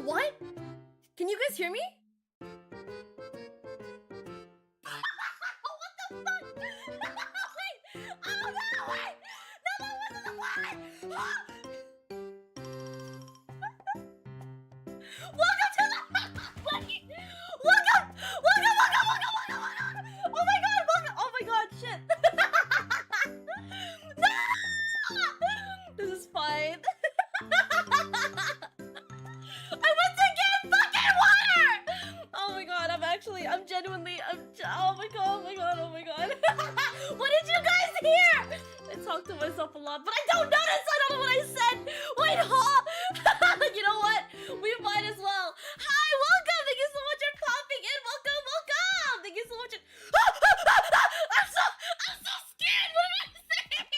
What? Can you guys hear me? What the fuck? Wait! Oh no! Wait! No, that wasn't the one! Welcome to the welcome! Oh my god, welcome! Oh my god, shit! No! This is fine. I went to get fucking water! Oh my god, I'm genuinely, oh my god. What did you guys hear? I talk to myself a lot, but I don't notice, I don't know what I said. Wait, huh? You know what? We might as well. Hi, welcome, thank you so much for popping in. Welcome. Thank you so much. I'm so scared, what am I saying?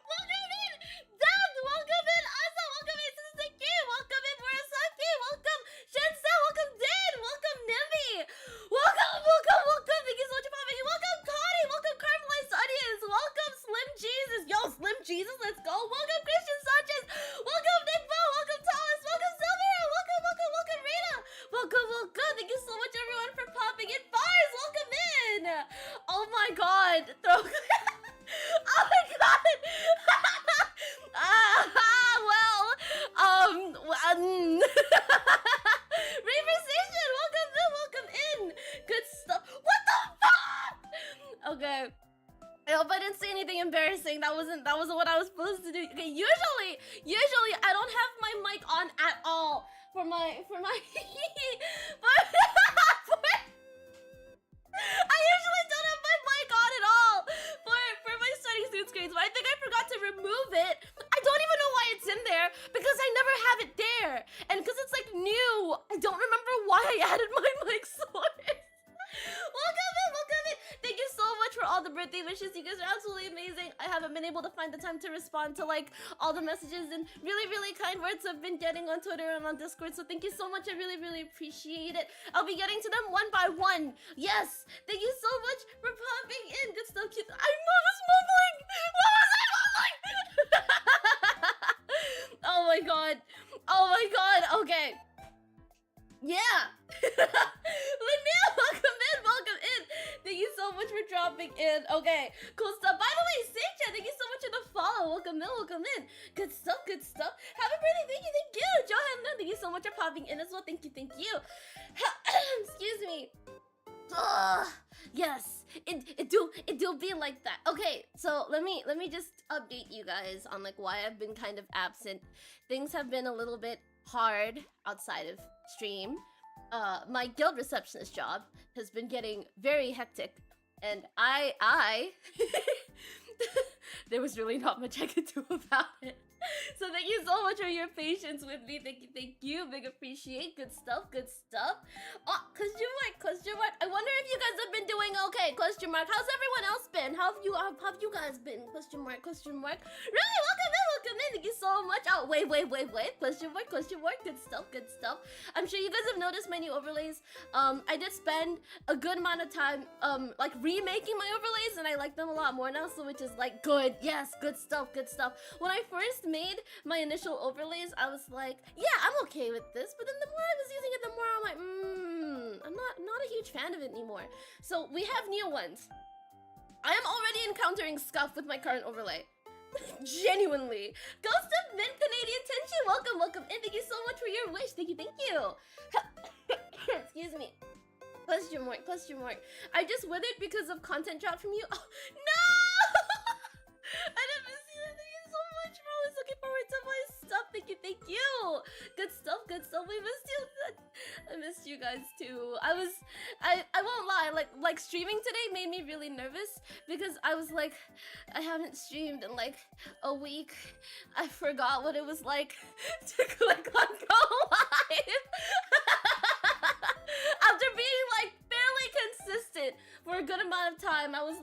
Welcome in, Dad, welcome in, Asa, welcome in, Suzuki, welcome in, Murasaki, welcome, Shensa, welcome, Dan, welcome, Nimby, welcome, thank you so much for popping in, welcome, Connie, welcome, Caramelized Onions, welcome, Slim Jesus, yo, Slim Jesus, let's go, welcome, Christian Sanchez, welcome, Nick Bo, welcome, Thomas, welcome, Silvera, welcome, Rita, welcome, thank you so much, everyone, for popping in, Bars, welcome in, oh my god, throw, oh my god, Reversation, welcome in, good stuff, what the fuck, okay, I hope I didn't say anything embarrassing, that wasn't what I was supposed to do, okay, usually, I don't have my mic on at all, for my, I usually don't have my mic on at all for my study suit screens, but I think I forgot to remove it. I don't even know why it's in there because I never have it there. And because it's like new, I don't remember why I added my mic source. Welcome in. Thank you so much for all the birthday wishes. You guys are absolutely amazing. I haven't been able to find the time to respond to like all the messages and really kind words I've been getting on Twitter and on Discord. So thank you so much. I really appreciate it. I'll be getting to them one by one. Yes. Thank you so much for popping in. Good stuff, kids. I was mumbling. What was I mumbling? Oh my god. Okay. Yeah. Linnea, welcome in. Thank you so much for dropping in. Okay, cool stuff. By the way, Seicha, thank you so much for the follow. Welcome in. Good stuff. Happy birthday, thank you. Johanna, thank you so much for popping in as well. Thank you. Excuse me. Yes, it do be like that. Okay, so let me just update you guys on like why I've been kind of absent. Things have been a little bit hard outside of stream. My guild receptionist job has been getting very hectic, and I there was really not much I could do about it. So thank you so much for your patience with me. Thank you. Big appreciate. Good stuff. Oh, question mark. I wonder if you guys have been doing okay. Question mark. How's everyone else been? How have you guys been? Question mark. Really? Welcome in. Thank you so much. Oh, wait. Question mark. Good stuff. I'm sure you guys have noticed my new overlays. I did spend a good amount of time like remaking my overlays, and I like them a lot more now, so which is like good. Yes, good stuff. When I first made my initial overlays, I was like, yeah, I'm okay with this, but then the more I was using it, the more I'm like, I'm not a huge fan of it anymore. So we have new ones. I am already encountering scuff with my current overlay. Genuinely. Ghost of Mint Canadian Tenchi, welcome in. Thank you so much for your wish. Thank you. Excuse me. Question mark. I just withered because of content drop from you. Oh, no! I didn't miss you. Thank you so much, bro. I was looking forward to my stuff. Thank you. Good stuff. We missed you. I missed you guys too. I won't lie. Like streaming today made me really nervous because I was like, I haven't streamed in like a week. I forgot what it was like to click on go live. After being like fairly consistent for a good amount of time, I was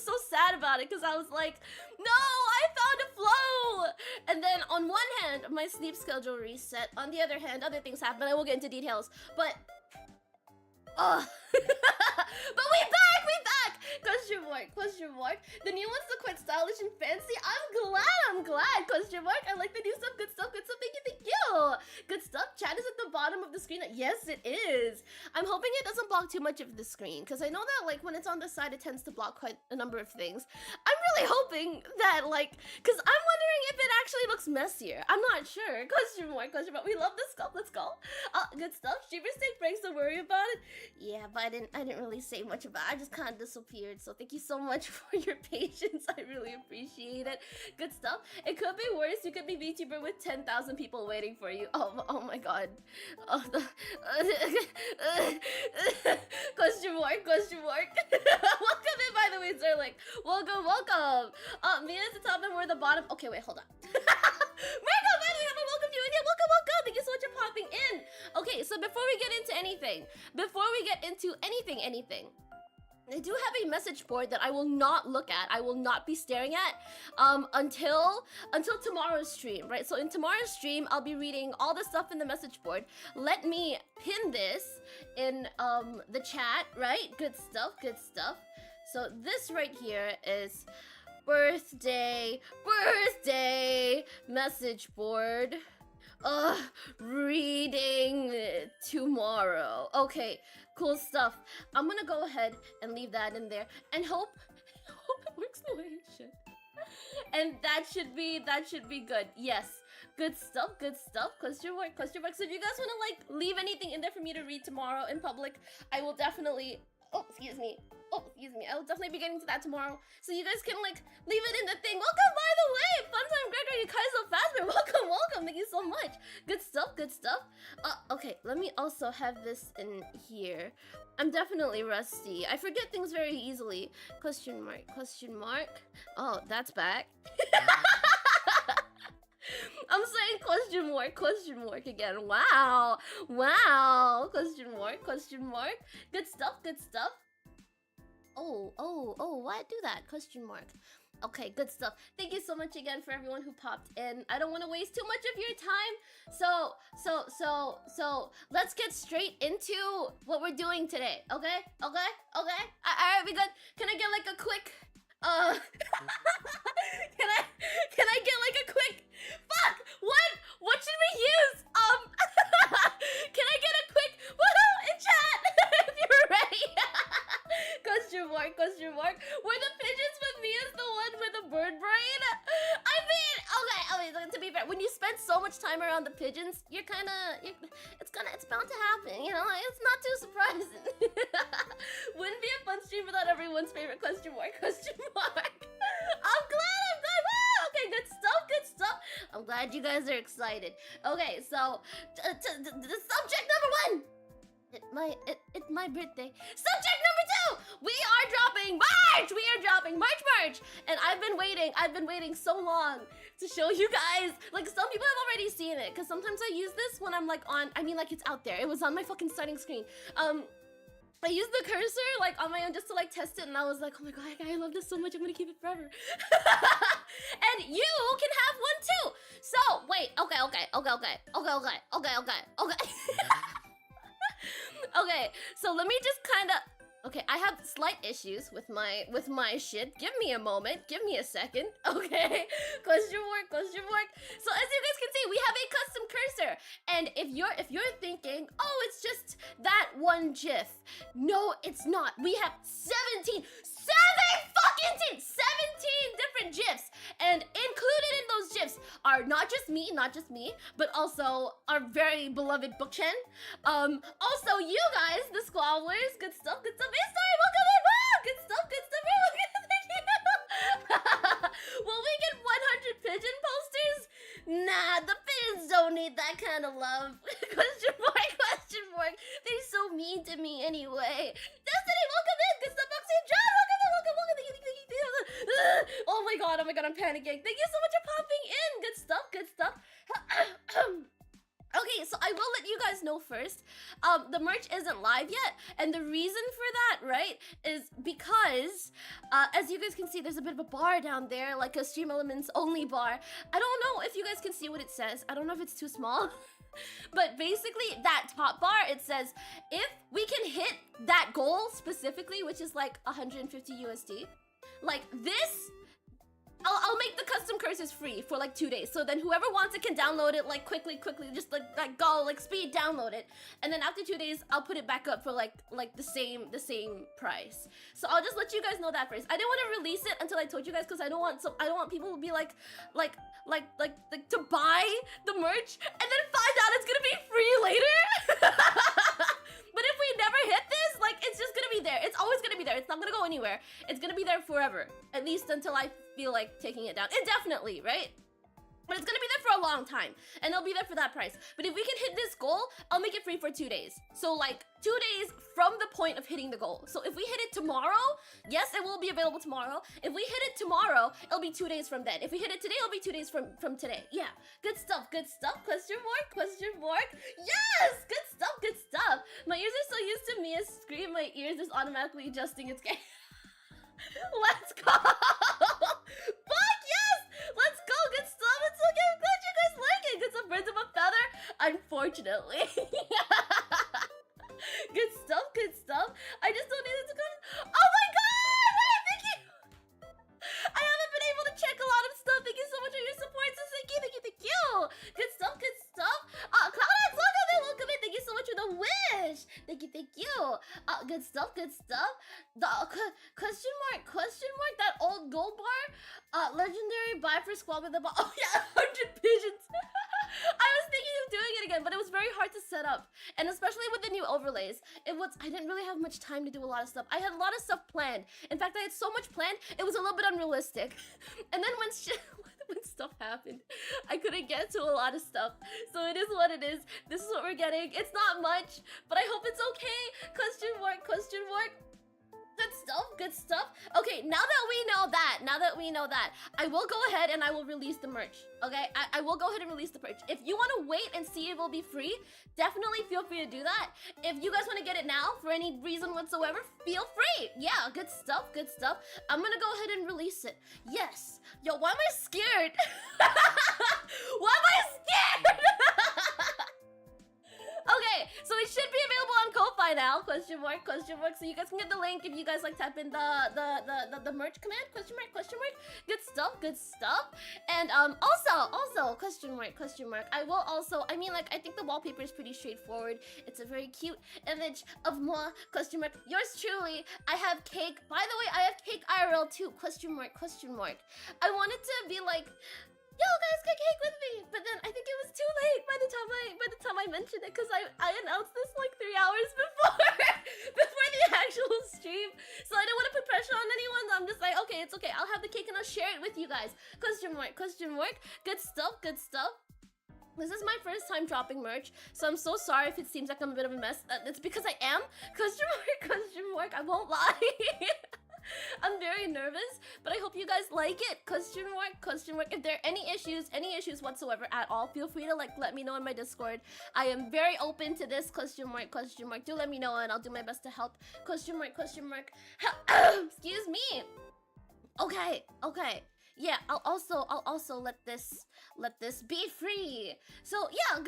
so sad about it because I was like, no, I found a flow. And then on one hand, my sleep schedule reset. On the other hand, other things happened. I won't get into details, but but we back. Question mark, question mark. The new ones look quite stylish and fancy. I'm glad. Question mark. I like the new stuff. Good stuff. Good stuff. Thank you. Good stuff. Chat is at the bottom of the screen. Yes, it is. I'm hoping it doesn't block too much of the screen, because I know that like when it's on the side, it tends to block quite a number of things. I'm really hoping that like, because I'm wondering if it actually looks messier. I'm not sure. Question mark. Question mark. We love this stuff. Let's go. Good stuff. Streamers take breaks. Don't worry about it. Yeah, but I didn't really say much about it. I just kind of disappeared. So thank you so much for your patience. I really appreciate it. Good stuff. It could be worse. You could be VTuber with 10,000 people waiting for you. Oh my god. Oh, question mark. Question mark. Welcome in, by the way, Zerlik. Welcome. Me is the top and we're the bottom. Okay, wait, hold on. Marco, by the way, welcome you in here. Welcome. Thank you so much for popping in. Okay, so before we get into anything, I do have a message board that I will not look at. I will not be staring at until tomorrow's stream, right? So in tomorrow's stream, I'll be reading all the stuff in the message board. Let me pin this in the chat, right? Good stuff. So this right here is birthday message board. Reading tomorrow. Okay, cool stuff. I'm gonna go ahead and leave that in there and hope it works the way it should. And that should be good. Yes. Good stuff. Question mark. So if you guys wanna like leave anything in there for me to read tomorrow in public, I will definitely excuse me. I will definitely be getting to that tomorrow. So you guys can like leave it in the thing. Welcome, by the way. Funtime Gregory, you guys so fast, but welcome. Thank you so much. Good stuff. Okay, let me also have this in here. I'm definitely rusty. I forget things very easily. Question mark. Oh, that's back. I'm saying question mark again. Wow. Question mark. Good stuff. Oh, why do that? Question mark. Okay, good stuff. Thank you so much again for everyone who popped in. I don't want to waste too much of your time. So let's get straight into what we're doing today. Okay? Alright, we good? Can I get like a quick can I get like a quick what should we use? Can I get a quick woohoo in chat if you're ready? Question mark. Were the pigeons with me as the one with the bird brain? I mean, okay, to be fair, when you spend so much time around the pigeons, it's bound to happen, you know? It's not too surprising. Wouldn't be a fun stream without everyone's favorite question mark. I'm glad. Okay, good stuff. I'm glad you guys are excited. Okay, so the subject number 1. It's my birthday. Subject number 2. We are dropping March. And I've been waiting so long to show you guys. Like, some people have already seen it, because sometimes I use this when I'm like like it's out there. It was on my fucking starting screen. I used the cursor like on my own just to like test it, and I was like, oh my god, I love this so much, I'm gonna keep it forever. And you can have one too. So wait, okay. Okay, so let me just kind of. Okay, I have slight issues with my shit. Give me a moment. Give me a second. Okay. Question mark. So as you guys can see, we have a custom cursor. And if you're thinking, oh, it's just that one GIF. No, it's not. We have 17 different GIFs. And included in those GIFs are not just me, but also our very beloved Bookchen. Also you guys, the Squabblers. Good stuff. Hey, sorry, welcome in. Wow, good stuff. Thank you. Will we get 100 pigeon posters? Nah, the pigeons don't need that kind of love. Question mark. They're so mean to me anyway. Destiny, welcome in. Good stuff, Boxy and John. Welcome. Oh my god, I'm panicking. Thank you so much for popping in. Good stuff. Okay, so I will let you guys know first. The merch isn't live yet, and the reason for that, right, is because, as you guys can see, there's a bit of a bar down there, like a Stream Elements only bar. I don't know if you guys can see what it says. I don't know if it's too small. But basically, that top bar, it says, if we can hit that goal specifically, which is like 150 USD, like this, I'll make the custom curses free for like 2 days. So then whoever wants it can download it like quickly, just like go, like speed download it. And then after 2 days, I'll put it back up for like the same price. So I'll just let you guys know that first. I didn't want to release it until I told you guys because I don't want people to be like to buy the merch and then find out it's gonna be free later. But if we never hit this, like, it's just gonna be there. It's always gonna be there. It's not gonna go anywhere. It's gonna be there forever. At least until I feel like taking it down. Indefinitely, right? But it's gonna be there for a long time. And it'll be there for that price. But if we can hit this goal, I'll make it free for 2 days. So, like, 2 days from the point of hitting the goal. So if we hit it tomorrow, yes, it will be available tomorrow. If we hit it tomorrow, it'll be 2 days from then. If we hit it today, it'll be 2 days from today. Yeah, good stuff, question mark. Yes, good stuff. My ears are so used to Mia's scream, my ears is automatically adjusting its game. Let's go! Fuck yes! Let's go, good stuff. It's okay, I'm glad you guys like it. Good stuff, birds of a feather. Unfortunately. Good stuff. I just don't need it to come. Oh my god! Wait, thank you! I haven't been able to check a lot of stuff. Thank you so much for your support. So thank you. Good stuff. Cloud Welcome in. Thank you so much for the wish. Thank you. Good stuff. The question mark, that old gold bar. Legendary buy for Squabbler the ball. Oh yeah, 100 pigeons. I was thinking of doing it again, but it was very hard to set up. And especially with the new overlays. I didn't really have much time to do a lot of stuff. I had a lot of stuff planned. In fact, I had so much planned, it was a little bit unrealistic. And then when stuff happened, I couldn't get to a lot of stuff. So it is what it is. This is what we're getting. It's not much, but I hope it's okay. Question mark. Good stuff. Okay, now that we know that, I will go ahead and I will release the merch. Okay, I will go ahead and release the merch. If you want to wait and see if it will be free, definitely feel free to do that. If you guys want to get it now for any reason whatsoever, feel free. Yeah, good stuff. I'm gonna go ahead and release it. Yes. Yo, why am I scared? Why am I scared? Okay, so it should be available on Ko-Fi now, question mark, so you guys can get the link if you guys like type in the merch command, question mark, good stuff, and also, question mark, I mean, like, I think the wallpaper is pretty straightforward. It's a very cute image of moi, question mark, yours truly. I have cake, by the way, I have cake IRL too, question mark, I wanted to be like, yo guys, get cake with me, but then I think it was too late by the time I mentioned it, because I announced this like 3 hours before the actual stream, so I didn't want to put pressure on anyone. So I'm just like, okay, it's okay, I'll have the cake and I'll share it with you guys. Question mark, good stuff. This is my first time dropping merch, so I'm so sorry if it seems like I'm a bit of a mess. It's because I am. Question mark, I won't lie. I'm very nervous, but I hope you guys like it. Question mark. If there are any issues whatsoever at all, feel free to like let me know in my Discord. I am very open to this. Question mark. Do let me know and I'll do my best to help. Question mark. Excuse me. Okay. Yeah, I'll also let this be free. So yeah,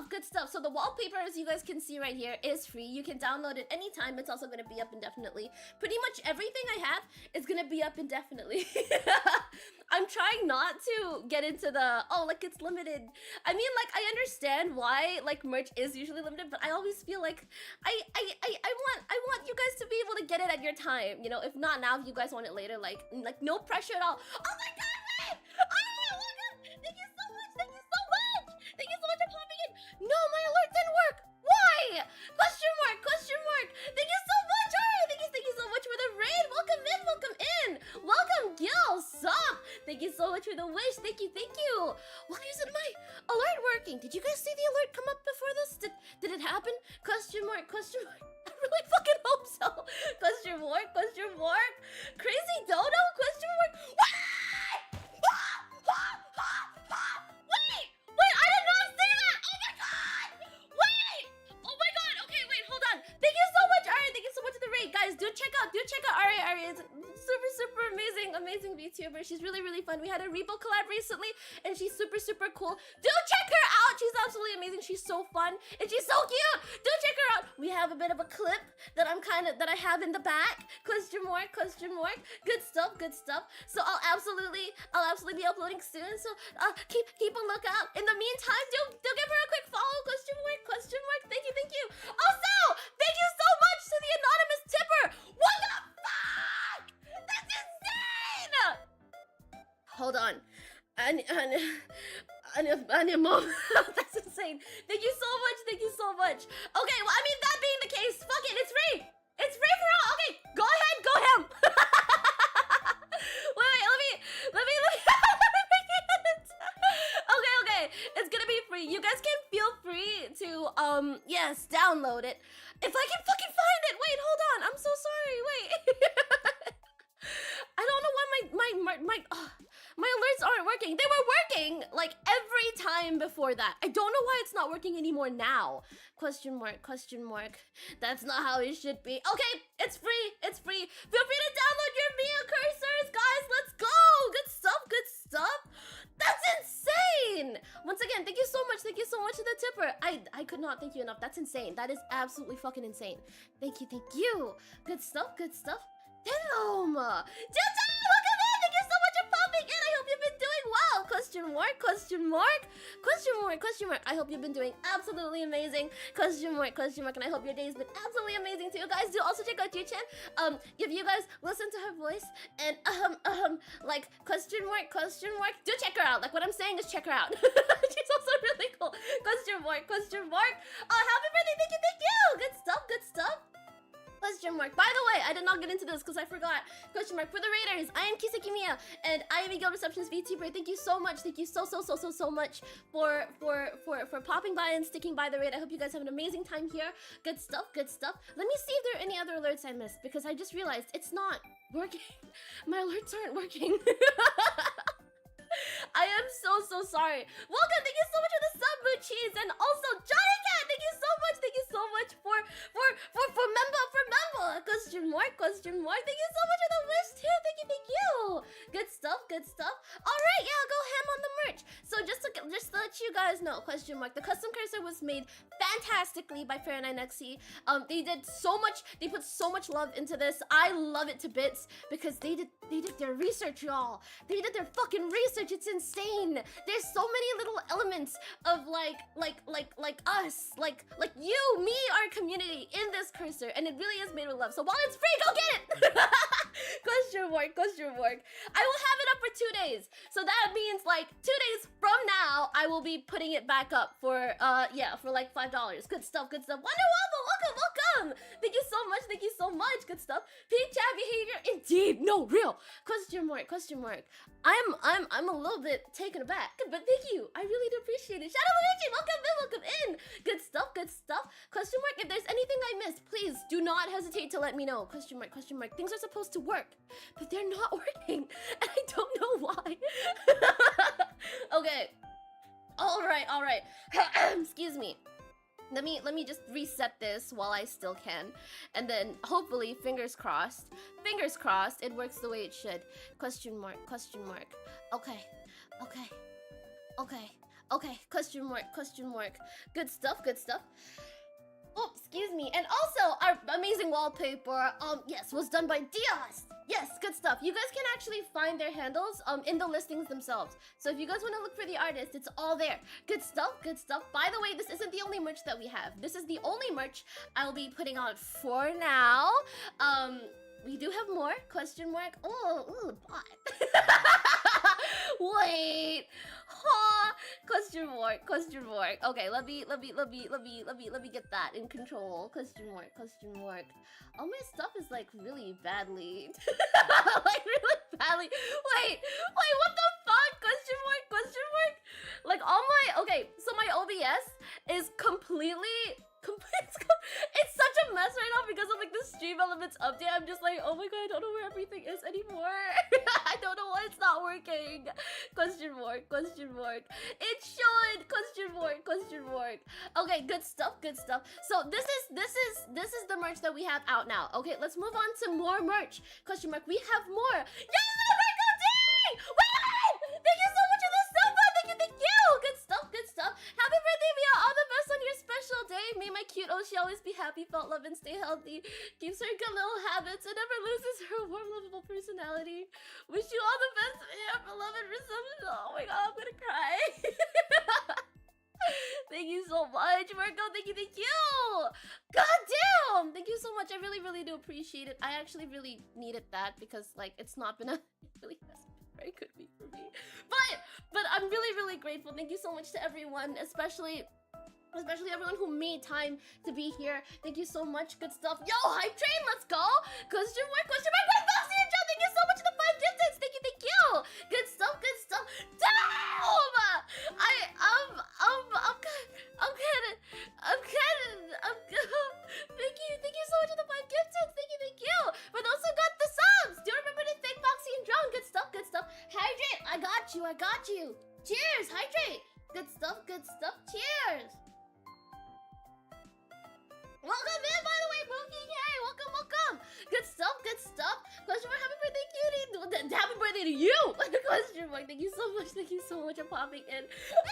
good stuff. So the wallpaper, as you guys can see right here, is free. You can download it anytime. It's also gonna be up indefinitely. Pretty much everything I have is gonna be up indefinitely. I'm trying not to get into the like it's limited. I mean, like, I understand why like merch is usually limited, but I always feel like I want you guys to be able to get it at your time. You know, if not now, if you guys want it later, like no pressure at all. Oh my god! Wait! Oh my god! Thank you so much for popping in. No, my alert didn't work. Why? Question mark. Thank you so much. Alright, thank you so much for the raid. Welcome in. Welcome, Gil. Sup? Thank you so much for the wish. Thank you. Why isn't my alert working? Did you guys see the alert come up before this? Did it happen? Question mark. I really fucking hope so. Question mark. Crazy dodo? Question mark. Wait, I did not say that! Oh my god! Wait! Oh my god, okay, wait, hold on. Thank you so much, Ari, thank you so much for the raid. Guys, do check out Ari. Ari is super amazing Vtuber. She's really fun. We had a Repo collab recently, and she's super cool. Do check her out! she's absolutely amazing. She's so fun and she's so cute. Do check her out. We have a bit of a clip that I have in the back. Question mark, question mark. Good stuff, good stuff. So I'll absolutely be uploading soon. So keep a lookout. In the meantime, do give her a quick follow. Question mark, question mark. Thank you, thank you. Also, thank you so much to the anonymous tipper. What the fuck? That's insane. Hold on. And your mom. That's insane. Thank you so much. Thank you so much. Okay, well, I mean, that being the case, fuck it. It's free. It's free for all. Okay, go ahead. Go him. wait, let me okay. It's gonna be free. You guys can feel free to, yes, download it. If I can fucking find it. Wait, hold on. I'm so sorry. Wait. I don't know why my alerts aren't working. They were working like every time before that. I don't know why it's not working anymore now. Question mark, question mark. That's not how it should be. Okay, it's free. It's free. Feel free to download your Mia cursors, guys. Let's go. Good stuff. Good stuff. That's insane. Once again, thank you so much. Thank you so much to the tipper. I could not thank you enough. That's insane. That is absolutely fucking insane. Thank you. Thank you. Good stuff. Good stuff. Delom! Look at that! Thank you so much for popping in! I hope you've been doing well! Question mark, question mark, question mark, question mark. I hope you've been doing absolutely amazing. Question mark, and I hope your day's been absolutely amazing too. Guys, do also check out Yu-chan. If you guys listen to her voice and like question mark, do check her out. Like what I'm saying is check her out. She's also really cool. Question mark, happy birthday, thank you! Good stuff, good stuff. Question mark. By the way, I did not get into this because I forgot. Question mark. For the raiders, I am kisekimiya and I am a Guild Receptionist Vtuber. Thank you so much. Thank you so much for popping by and sticking by the raid. I hope you guys have an amazing time here. Good stuff, good stuff. Let me see if there are any other alerts I missed because I just realized it's not working. My alerts aren't working. I am so sorry. Welcome, thank you so much for the sub, Boo Cheese, and also Johnny Cat. Thank you so much for member. Question mark. Thank you so much for the wish too. Thank you. Good stuff. All right, yeah, go ham on the merch. So just to let you guys know, question mark. The custom cursor was made fantastically by Fair9XE. They did so much. They put so much love into this. I love it to bits because they did their research, y'all. They did their fucking research. It's insane. There's so many little elements of like us, like you, me, our community in this cursor, and it really is made with love. So while it's free, go get it. Question mark. I will have it up for 2 days. So that means like 2 days from now, I will be putting it back up for for like $5. Good stuff. Wonder Waffle, welcome. Thank you so much. Good stuff. Peak chat behavior, indeed. No, real. Question mark. I'm a little bit taken aback, but thank you. I really do appreciate it. Shadow Luigi, welcome in. Good stuff. Question mark. If there's anything I missed, please do not hesitate to let me know. Question mark. Things are supposed to work, but they're not working, and I don't know why. Okay. All right. Excuse me. Let me just reset this while I still can, and then hopefully, fingers crossed, it works the way it should. Question mark. Okay. Question mark. Good stuff. Oh, excuse me. And also, our amazing wallpaper, yes, was done by Diaz. Yes, good stuff. You guys can actually find their handles, in the listings themselves. So if you guys want to look for the artist, it's all there. Good stuff. By the way, this isn't the only merch that we have. This is the only merch I'll be putting out for now. We do have more. Question mark. Oh, bot. Wait. Huh. Question mark. Okay, let me get that in control. Question mark. All my stuff is like really badly. Like really badly. Wait, what the fuck? Question mark. Like all my, okay, so my OBS is completely it's such a mess right now because of like the stream elements update. I'm just like, oh my god, I don't know where everything is anymore. I don't know why it's not working. Question mark. It should. Question mark. Okay, good stuff. So this is the merch that we have out now. Okay, let's move on to more merch. Question mark. We have more. Yeah, Wait! Thank you so much for the sofa. Thank you. Good stuff. Happy my cute. Oh, she always be happy, felt love, and stay healthy. Keeps her good little habits and never loses her warm, lovable personality. Wish you all the best in your beloved reception. Oh my god, I'm gonna cry. Thank you so much, Marco. Thank you, thank you. God damn! Thank you so much. I really, really do appreciate it. I actually really needed that because, like, it's not been a really hasn't been a very good week for me. But I'm really, really grateful. Thank you so much to everyone, especially everyone who made time to be here. Thank you so much. Good stuff. Yo, hype train, let's go. Question mark, Wait, Boxy and Joe, thank you so much for the 5 gifts. Thank you, thank you. Good stuff, good stuff. Damn! Thank you so much for the 5 gifts. Thank you. For those who got the subs, do remember to thank Boxy and Drone. Good stuff, good stuff. Hydrate, I got you. Cheers, hydrate. Good stuff, cheers. Welcome in, by the way, Mookie. Hey, welcome. Good stuff. Question mark, happy birthday, cutie. Happy birthday to you. Question mark, thank you so much for popping in. What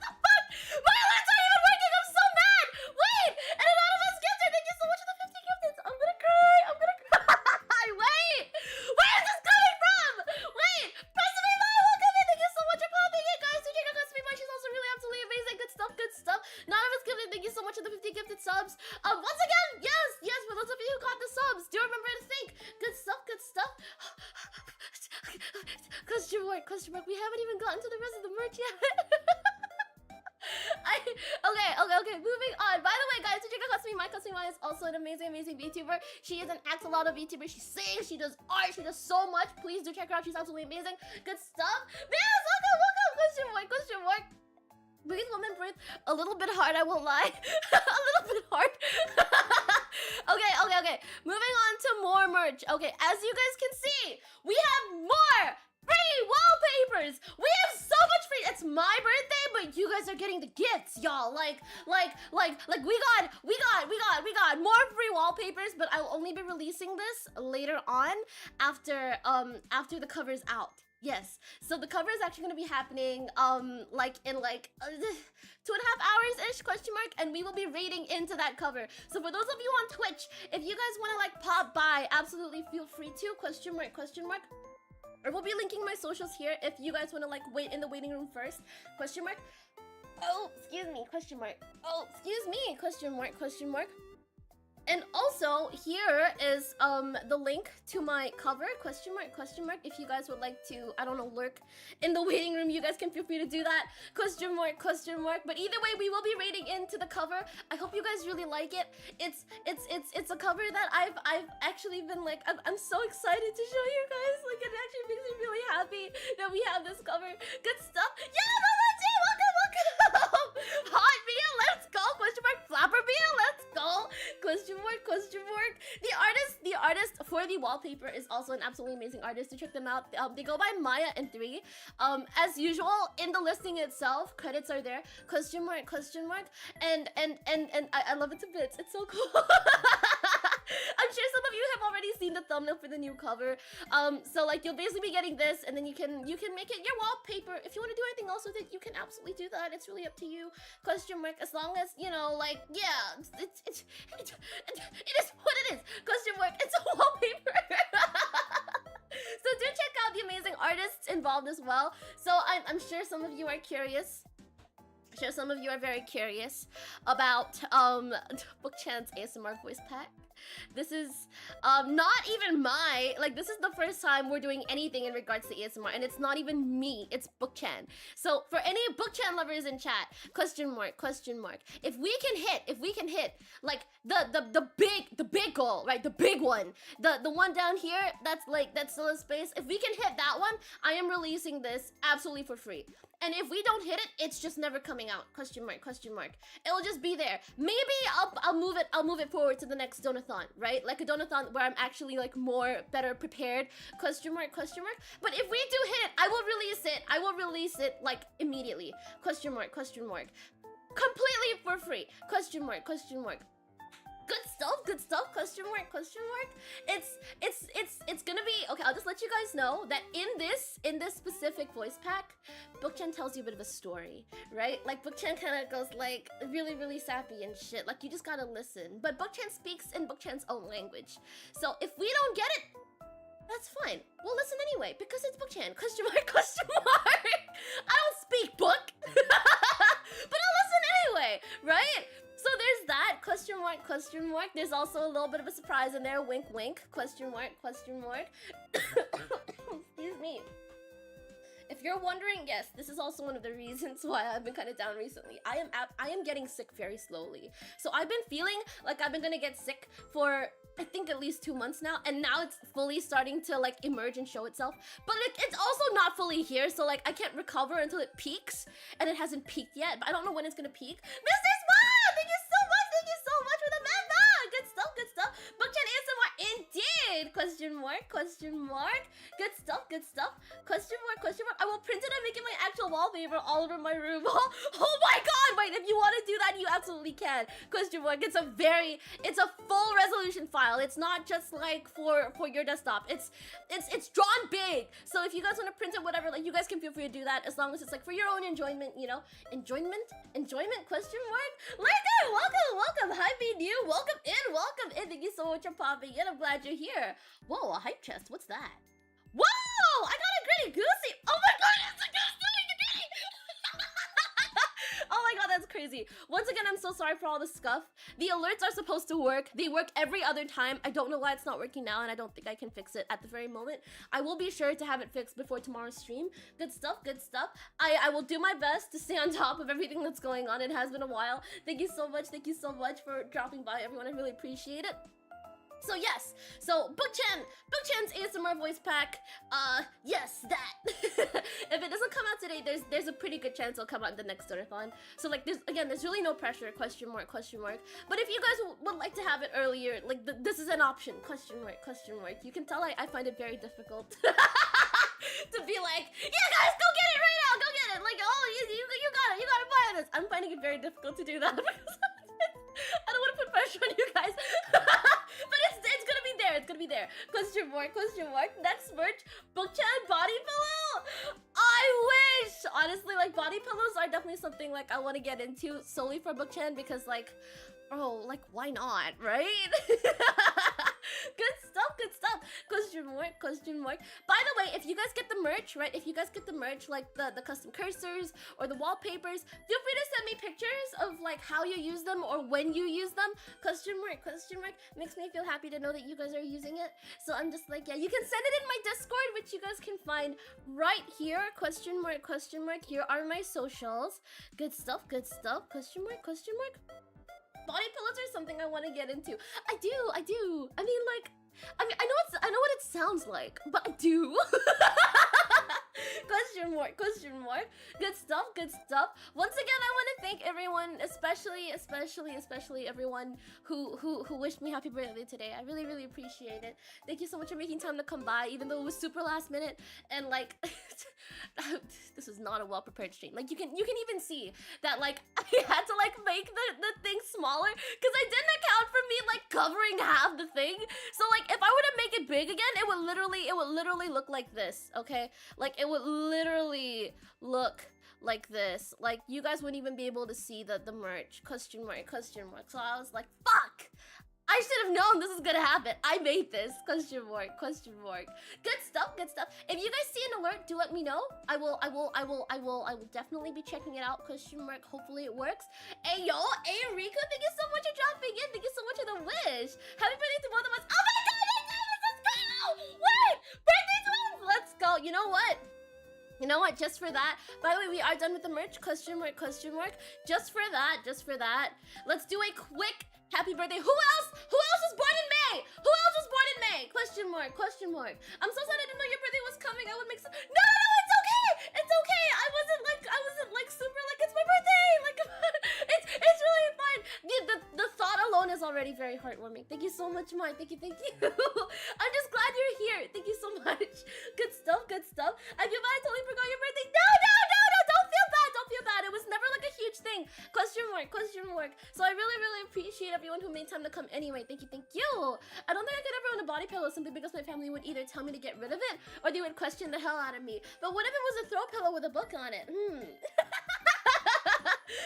the fuck? My alerts aren't even working. I'm so mad. Wait, and a lot of us gifted. Thank you so much for the 50 gifted. I'm gonna cry. Wait, where is this coming from? Wait, President Maya, welcome in. Thank you so much for popping in, guys. So check out Customer Maya. She's also really absolutely amazing. Good stuff. None of us gifted. Thank you so much for the 50 gifted subs. Once again, yes, for those of you who caught the subs, do remember to think. Good stuff. Question mark, we haven't even gotten to the rest of the merch yet. Okay, moving on. By the way, guys, to check out Customer Maya is also an amazing Vtuber. She is an axolotl Vtuber. She sings, she does art, she does so much. Please do check her out. She's absolutely amazing. Good stuff. Yes, welcome. Question mark. Breathe, woman, breathe. A little bit hard, I won't lie. A little bit hard. Okay. Moving on to more merch. Okay, as you guys can see, we have more free wallpapers. We have so much free. It's my birthday, but you guys are getting the gifts, y'all. Like we got more free wallpapers, but I'll only be releasing this later on after the cover's out. Yes, so the cover is actually going to be happening in 2.5 hours ish, question mark, and we will be rating into that cover. So for those of you on Twitch, if you guys want to like pop by, absolutely feel free to, question mark. I will be linking my socials here if you guys want to like wait in the waiting room first, question mark. Oh, excuse me, question mark. Oh, excuse me, question mark. And also, here is the link to my cover, question mark. If you guys would like to, I don't know, lurk in the waiting room, you guys can feel free to do that, question mark. But either way, we will be rating into the cover. I hope you guys really like it. It's a cover that I've actually been like, I'm so excited to show you guys. Like, it actually makes me really happy that we have this cover. Good stuff. Yeah, Mama G, welcome. Hot Mia, let's go, question mark. Flapper Mia, let's go, question mark. The artist for the wallpaper is also an absolutely amazing artist. To check them out, they go by Maya and 3. As usual, in the listing itself, credits are there, question mark. And I love it to bits. It's so cool. I'm sure some of you have already seen the thumbnail for the new cover. So like you'll basically be getting this, and then you can make it your wallpaper. If you want to do anything else with it, you can absolutely do that. It's really up to you. Question mark. As long as you know, like, yeah, it is what it is. Question mark. It's a wallpaper. So do check out the amazing artists involved as well. So I'm sure some of you are curious. I'm sure some of you are very curious about Bookchan's ASMR voice pack. This is not even this is the first time we're doing anything in regards to ASMR, and it's not even me, it's Bookchan. So for any Bookchan lovers in chat, question mark. If we can hit like the big goal, right? The big one. The one down here that's still in space. If we can hit that one, I am releasing this absolutely for free. And if we don't hit it, it's just never coming out. Question mark. It'll just be there. Maybe I'll move it forward to the next donathon, right? Like a donathon where I'm actually like better prepared. Question mark. But if we do hit it, I will release it like immediately. Question mark. Completely for free. Question mark. Good stuff, question mark. It's gonna be, okay, I'll just let you guys know that in this specific voice pack, Bookchan tells you a bit of a story, right? Like, Bookchan kind of goes, like, really sappy and shit. Like, you just gotta listen. But Bookchan speaks in Bookchan's own language. So, if we don't get it, that's fine. We'll listen anyway, because it's Bookchan. Question mark. I don't speak book! But I'll listen anyway, right? So there's that, question mark. There's also a little bit of a surprise in there, wink. Question mark. Excuse me. If you're wondering, yes, this is also one of the reasons why I've been kind of down recently. I am getting sick very slowly. So I've been feeling like I've been gonna get sick for, I think, at least 2 months now, and now it's fully starting to like emerge and show itself. But like, it's also not fully here, so like I can't recover until it peaks, and it hasn't peaked yet. But I don't know when it's gonna peak. Mr. Spa, thank you so much for the member. Good stuff. Bookchan ASMR indeed. Question mark. Good stuff. Question mark. I will print it and make it my actual wallpaper all over my room. Oh my god, wait, if you want to do that, you absolutely can. Question mark. It's a full resolution file. It's not just like for your desktop. It's drawn big. So if you guys want to print it, whatever, like, you guys can feel free to do that, as long as it's like for your own enjoyment, you know? Enjoyment? Question mark? Right there, welcome. Hi, BDU. Welcome in. Thank you so much for popping in. I'm glad you're here. Whoa, a hype chest. What's that? Whoa! I got a Gritty Goosey! Oh my god, it's a Goosey! Oh my god, that's crazy. Once again, I'm so sorry for all the scuff. The alerts are supposed to work. They work every other time. I don't know why it's not working now, and I don't think I can fix it at the very moment. I will be sure to have it fixed before tomorrow's stream. Good stuff. I will do my best to stay on top of everything that's going on. It has been a while. Thank you so much for dropping by, everyone. I really appreciate it. So yes, so Bookchan's ASMR voice pack, yes, that. If it doesn't come out today, there's a pretty good chance it'll come out in the next Donathon. So like, there's really no pressure, question mark. But if you guys would like to have it earlier, like, this is an option, question mark. You can tell I find it very difficult to be like, yeah guys, go get it right now, go get it. Like, oh, you gotta buy this. I'm finding it very difficult to do that because I don't want to put pressure on you guys. But it's gonna be there. Question mark. Next merch, Bookchan body pillow. I wish, honestly, like, body pillows are definitely something like I want to get into solely for Bookchan, because like, oh, like, why not, right? Good stuff. Question mark. By the way, if you guys get the merch, right? If you guys get the merch, like the custom cursors or the wallpapers, feel free to send me pictures of like how you use them or when you use them. Question mark. Makes me feel happy to know that you guys are using it. So I'm just like, yeah, you can send it in my Discord, which you guys can find right here. Question mark. Here are my socials. Good stuff. Question mark. Body pillows are something I want to get into. I do. I mean, like, I know what it sounds like, but I do. Question mark. Good stuff. Once again, I want to thank everyone, especially everyone who wished me happy birthday today. I really appreciate it. Thank you so much for making time to come by, even though it was super last minute, and like, this is not a well prepared stream. Like, you can even see that like I had to like make the thing smaller because I didn't account for me like covering half the thing. So like, if I were to make it big again, it would literally look like this. Okay, like, it would literally look like this. Like, you guys wouldn't even be able to see the merch. Question mark. So I was like, fuck, I should have known this was gonna happen. I made this. Question mark. Good stuff. If you guys see an alert, do let me know. I will definitely be checking it out. Question mark. Hopefully it works. Hey yo, hey Rico, thank you so much for dropping in. Thank you so much for the wish. Happy birthday to both of us. Oh my god, let's go! Wait, birthday twins! Let's go. You know what? Just for that. By the way, we are done with the merch. Question mark. Just for that. Let's do a quick happy birthday. Who else was born in May? Question mark. I'm so sad I didn't know your birthday was coming. I would make some. No, it's okay. I wasn't like super like it's my birthday. Like, it's really fine. The thought alone is already very heartwarming. Thank you so much, Mai. Thank you. I'm just glad you're here. Thank you so much. Good stuff. I feel bad I totally forgot your birthday. No, don't feel bad. It was never like a huge thing. Question mark. So I really appreciate appreciate everyone who made time to come anyway. Thank you, thank you. I don't think I could ever own a body pillow simply because my family would either tell me to get rid of it or they would question the hell out of me. But what if it was a throw pillow with a book on it?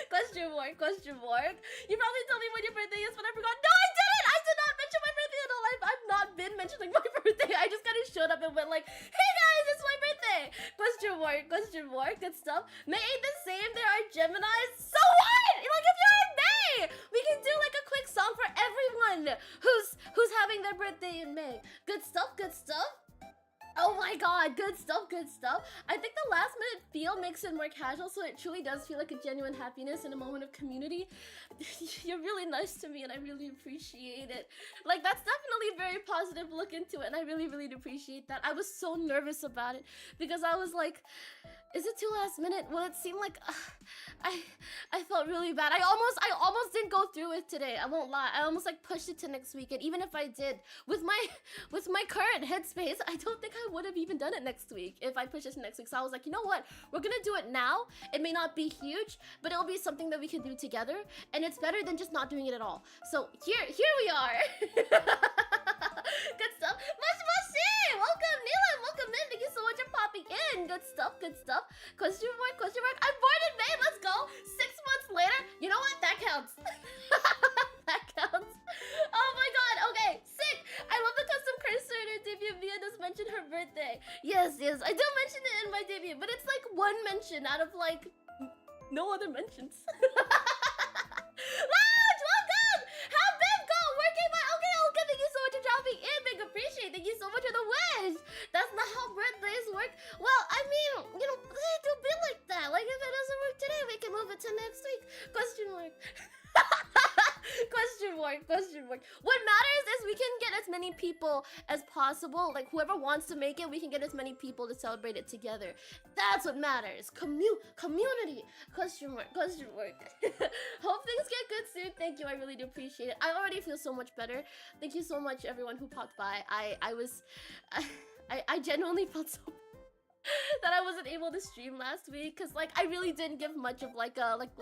Question mark, question mark. You probably told me when your birthday is, but I forgot. No, I didn't! I did not mention my birthday at all. I've not been mentioning my birthday. I just kind of showed up and went like, hey guys, it's my birthday! Question mark, good stuff. May ain't the same, there are Geminis. So what? Like, if you're in May, we can do like a quick song for everyone who's having their birthday in May. Good stuff, good stuff. Oh my god, good stuff, good stuff. I think the last minute feel makes it more casual, so it truly does feel like a genuine happiness and a moment of community. You're really nice to me and I really appreciate it. Like, that's definitely a very positive look into it and I really, really appreciate that. I was so nervous about it because I was like, is it too last minute? Well, it seemed like I felt really bad. I almost didn't go through with today. I won't lie. I almost like pushed it to next week. And even if I did, with my current headspace, I don't think I would have even done it next week if I pushed it to next week. So I was like, you know what? We're gonna do it now. It may not be huge, but it'll be something that we can do together. And it's better than just not doing it at all. So here we are. Good stuff. Mushi! Welcome, Neelam! Welcome in! Thank you so much for popping in! Good stuff, good stuff. Question mark, question mark. I'm born in May, let's go! 6 months later, you know what? That counts. That counts. Oh my god, okay, sick! I love the custom cursor in her debut. Mia does mention her birthday. Yes, I do mention it in my debut, but it's like one mention out of like no other mentions. Lounge, welcome! How big go? Where came I? Okay, thank you so much for dropping in. Big appreciate. Thank you so much for the wish. That's not how birthdays work. Well, I mean, you know, they do be like that. Like, if it doesn't work today, we can move it to next week. Question mark. Question mark. What matters is we can get as many people as possible. Like, whoever wants to make it, we can get as many people to celebrate it together. That's what matters. Community. Question mark. Hope things get good soon. Thank you. I really do appreciate it. I already feel so much better. Thank you so much, everyone who popped by. I genuinely felt so that I wasn't able to stream last week because like I really didn't give much of like a like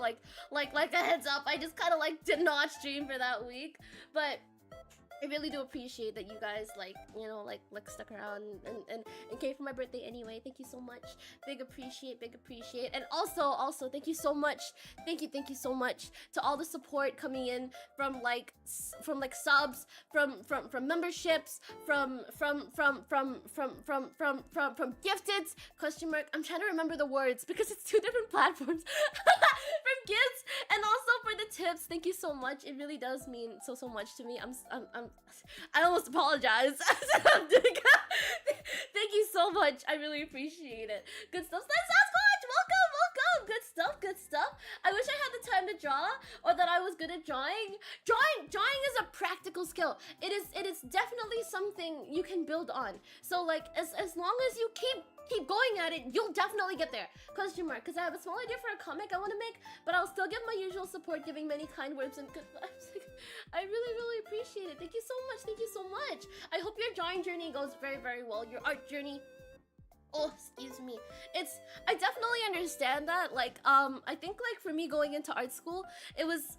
a heads up. I just kind of like did not stream for that week, but I really do appreciate that you guys like, you know, like stuck around and came for my birthday anyway. Thank you so much. Big appreciate. And also thank you so much. Thank you so much to all the support coming in from subs, from memberships, from gifteds. Question mark. I'm trying to remember the words because it's 2 different platforms. From gifts and also for the tips. Thank you so much. It really does mean so much to me. I almost apologize. Thank you so much. I really appreciate it. Good stuff. Sasquatch, welcome. Good stuff. I wish I had the time to draw or that I was good at drawing. Drawing is a practical skill. It is definitely something you can build on. So like as long as you keep going at it, you'll definitely get there. Question mark. Because I have a small idea for a comic I want to make, but I'll still give my usual support, giving many kind words and good vibes. I really appreciate it. Thank you so much. I hope your drawing journey goes very well. Your art journey. Oh, excuse me. I definitely understand that. Like, I think like for me going into art school, it was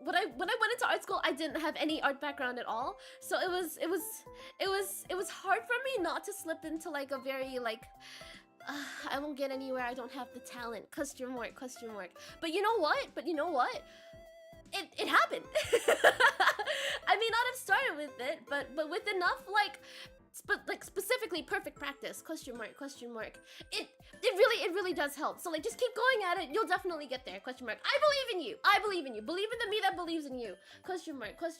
when I went into art school, I didn't have any art background at all. So it was hard for me not to slip into like a very like I won't get anywhere. I don't have the talent. Question mark. But you know what? It happened. I may not have started with it, but with enough like specifically perfect practice. Question mark. It really does help. So like just keep going at it. You'll definitely get there. Question mark. I believe in you. Believe in the me that believes in you. Question mark. But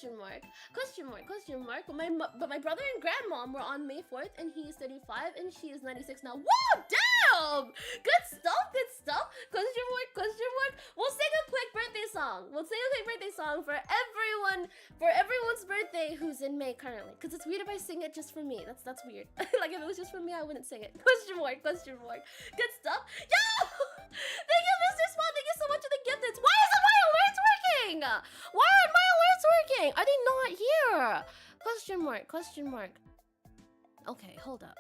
my brother and grandmom were on May 4th, and he is 35 and she is 96 now. Whoa, damn! Good stuff. Question mark. We'll sing a quick birthday song. For everyone's birthday who's in May currently. Because it's weird if I sing it just for me. That's weird. Like if it was just for me, I wouldn't sing it. Question mark. Good stuff. Yo! Thank you, Mr. Spawn. Thank you so much for the gifteds. Why isn't my alerts working? Why aren't my alerts working? Are they not here? Question mark. Okay, hold up.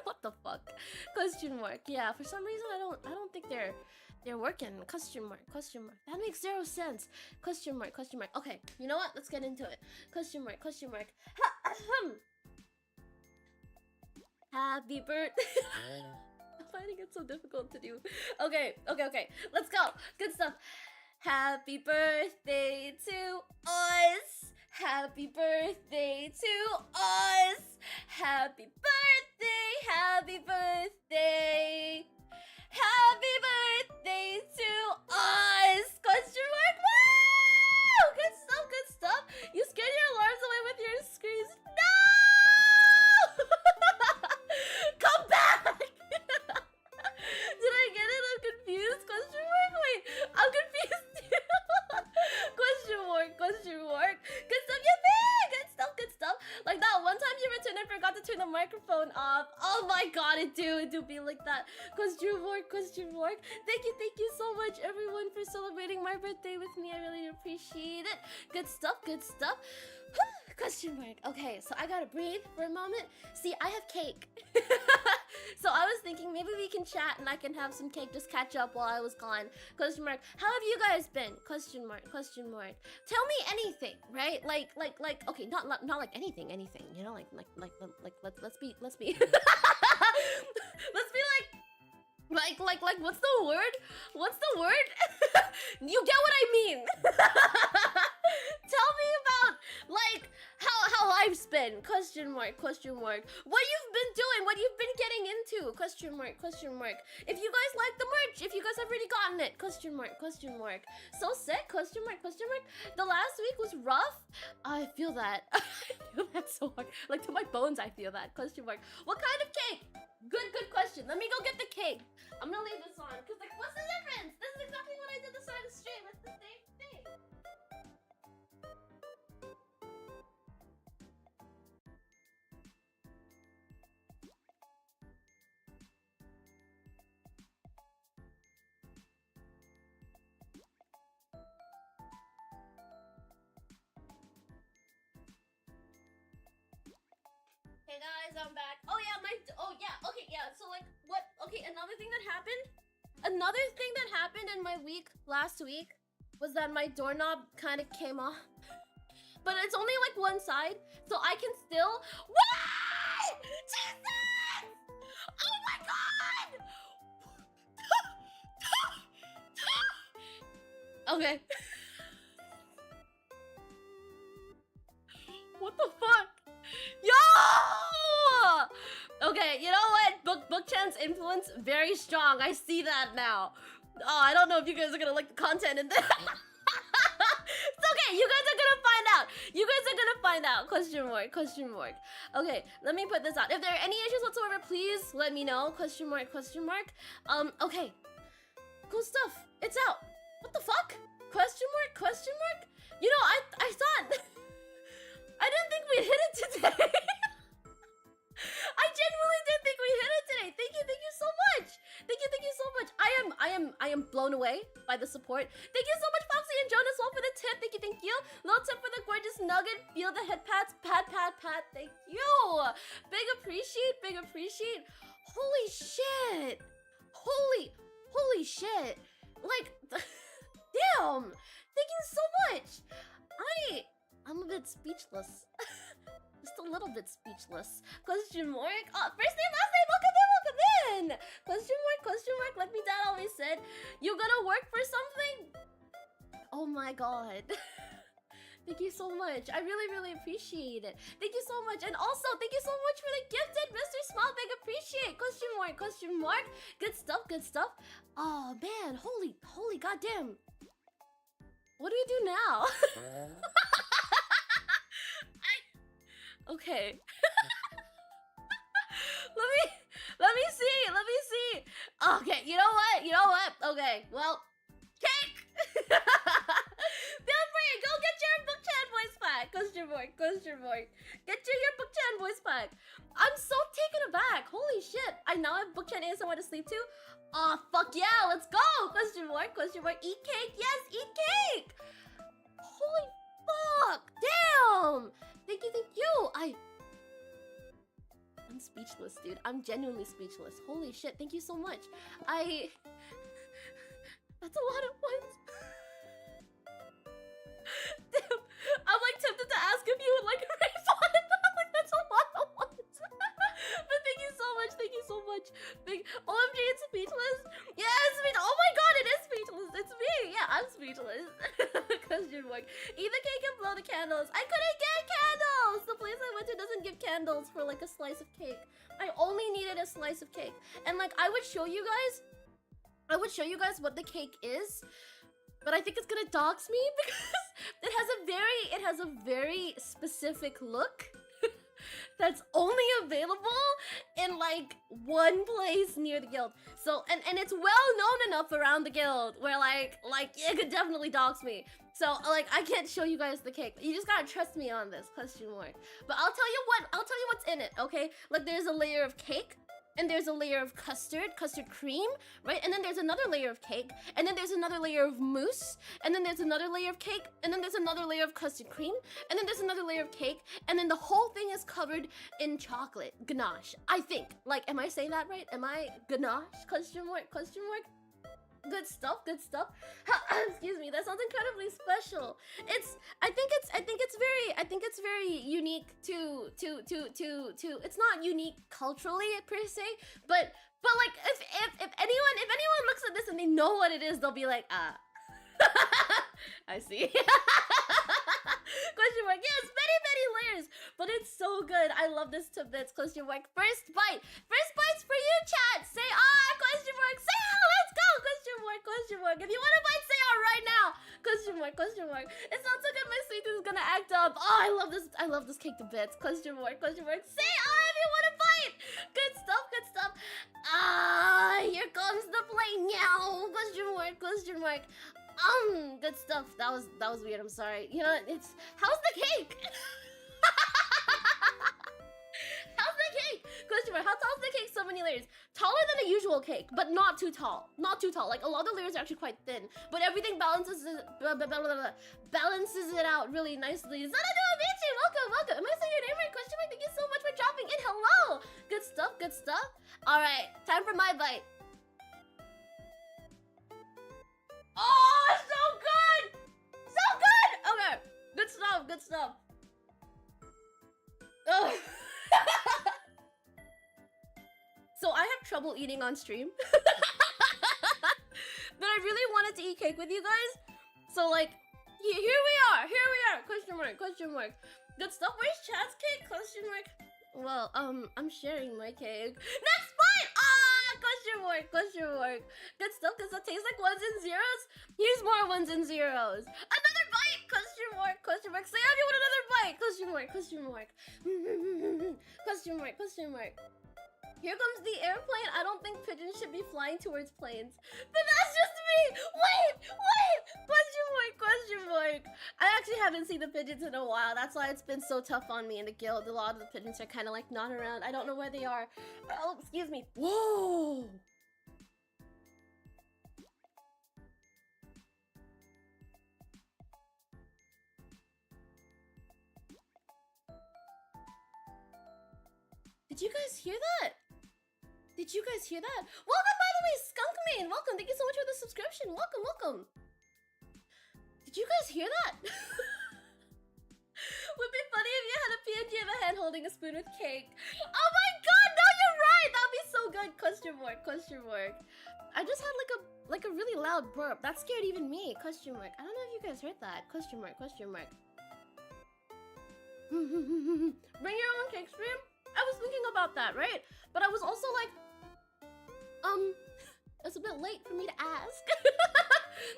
What the fuck? Question mark. Yeah, for some reason I don't think They're working. Question mark. Question mark. That makes zero sense. Question mark. Question mark. Okay, you know what? Let's get into it. Question mark. Question mark. Happy birthday. I'm finding it so difficult to do. Okay. Let's go. Good stuff. Happy birthday to us. Happy birthday to us. Happy birthday. Happy birthday. Happy birthday to us. Question mark. Wow! Good stuff. Good stuff. You scared your alarms away with your screams. No! Come back! Did I get it? I'm confused. Question mark. Wait, I'm confused too. Question mark. Question mark. Good stuff, yippee! Good stuff. Good stuff. Like that one time you returned and forgot to turn the microphone off. Oh my god, it do be like that. Question mark. Question mark. Thank you so much, everyone, for celebrating my birthday with me. I really appreciate it. Good stuff. Good stuff. Question mark. Okay, so I gotta breathe for a moment. See, I have cake. So I was thinking maybe we can chat and I can have some cake, just catch up while I was gone. Question mark. How have you guys been? Question mark. Question mark. Tell me anything, right? Like okay, not like anything, you know, like let's be let's be like what's the word? What's the word? You get what I mean. Tell me about like how life's been. Question mark. Question mark. What you've been doing, what you've been getting into. Question mark. Question mark. If you guys like the merch, if you guys have already gotten it. Question mark. Question mark. So sick. Question mark. Question mark. The last week was rough. I feel that. I feel that so hard. Like to my bones, I feel that. Question mark. What kind of cake? Good question. Let me go get the cake. I'm gonna leave this on because like, what's the difference? This is exactly what I did the start of the stream. It's the same thing. Hey guys, I'm back. Oh yeah, okay, yeah. So like, what? Okay, another thing that happened in my week last week was that my doorknob kind of came off, but it's only like one side, so I can still. What? Jesus! Oh my god! Okay. What the fuck? Yo! Okay, you know what? Bookchan's influence very strong. I see that now. Oh, I don't know if you guys are gonna like the content in there. It's okay. You guys are gonna find out. You guys are gonna find out. Question mark. Question mark. Okay, let me put this out. If there are any issues whatsoever, please let me know. Question mark. Question mark. Okay. Cool stuff. It's out. What the fuck? Question mark. Question mark. You know, I thought. I didn't think we'd hit it today. I genuinely didn't think we hit it today. Thank you so much. Thank you so much. I am blown away by the support. Thank you so much, Foxy and Jonas Wall, for the tip. Thank you. Little tip for the gorgeous nugget. Feel the head pats. Pat. Thank you. Big appreciate. Holy shit. Holy shit. Like, damn. Thank you so much. I'm a bit speechless. Just a little bit speechless. Question mark. Oh, first name, last name. Welcome in. Question mark. Like me dad always said, you gonna work for something? Oh my god. Thank you so much. I really appreciate it. Thank you so much. And also, thank you so much for the gifted, Mr. Smile. Big appreciate. Question mark. Good stuff. Oh man, holy goddamn. What do we do now? Okay. Let me see. Okay, you know what? Okay, well, cake! Feel free, go get your Bookchan voice pack. Question mark. Get your Bookchan voice pack. I'm so taken aback. Holy shit. I now have Bookchan ASMR to sleep to. Aw, fuck yeah, let's go. Question mark. Eat cake. Yes, eat cake. Holy fuck. Damn. Thank you. I'm speechless, dude. I'm genuinely speechless. Holy shit. Thank you so much. That's a lot of ones. Damn. I'm like tempted to ask if you would like a raise one. Like, that's a lot of ones. But thank you so much. Thank you so much. OMG, it's speechless. Yeah, it's speechless. Oh my god, it is speechless. It's me. Yeah, I'm speechless. Question mark. Eat the cake and blow the candles. I couldn't get candles. The place I went to doesn't give candles for like a slice of cake. I only needed a slice of cake. And like I would show you guys what the cake is, but I think it's gonna dox me because it has a very specific look that's only available in like one place near the guild. So and it's well known enough around the guild where like it could definitely dox me. So like I can't show you guys the cake. You just gotta trust me on this, question mark. But I'll tell you what's in it, okay? Like there's a layer of cake, and there's a layer of custard cream, right? And then there's another layer of cake, and then there's another layer of mousse, and then there's another layer of cake, and then there's another layer of custard cream, and then there's another layer of cake, and then the whole thing is covered in chocolate ganache. I think. Like, am I saying that right? Am I ganache? Question mark? Good stuff. Excuse me. That sounds incredibly special. I think it's very unique to it's not unique culturally per se, but like if anyone looks at this and they know what it is, they'll be like, ah. I see. Question mark. Yes, many layers, but it's so good. I love this to bits. Question mark. First bites for you, chat. Say ah. Question mark. Say ah. Let's go. Question mark. If you want to bite, say ah right now. Question mark. It sounds so good. My sweet is gonna act up. Oh, I love this cake to bits. Question mark. Say ah if you want to bite. Good stuff. Ah, here comes the plane. Meow. Question mark. Good stuff. That was weird. I'm sorry. You know, how's the cake? How's the cake? Question mark. How tall is the cake? So many layers. Taller than a usual cake, but not too tall. Like a lot of the layers are actually quite thin, but everything balances it out really nicely. Zanadovici, welcome. Am I saying your name right? Question mark. Thank you so much for dropping in. Hello. Good stuff. All right, time for my bite. Oh, so good! Okay, good stuff. Ugh. So I have trouble eating on stream. But I really wanted to eat cake with you guys. So like, here we are. Question mark. Good stuff. Where's Chad's cake? Question mark. Well, I'm sharing my cake. Next bite! Question mark. Good stuff. Does that taste like ones and zeros? Here's more ones and zeros. Another bite! Question mark. Say if you want another bite! Question mark. Here comes the airplane. I don't think pigeons should be flying towards planes. But that's just me! Wait! Question mark. I actually haven't seen the pigeons in a while. That's why it's been so tough on me in the guild. A lot of the pigeons are kind of like not around. I don't know where they are. Oh, excuse me. Whoa! Did you guys hear that? Welcome, by the way, Skunkman. Welcome. Thank you so much for the subscription. Welcome. Did you guys hear that? Would be funny if you had a PNG of a hand holding a spoon with cake. Oh my god, no, you're right. That'd be so good. Question mark. I just had like a really loud burp. That scared even me. Question mark. I don't know if you guys heard that. Question mark. Bring your own cake stream? I was thinking about that, right? But I was also like, it's a bit late for me to ask.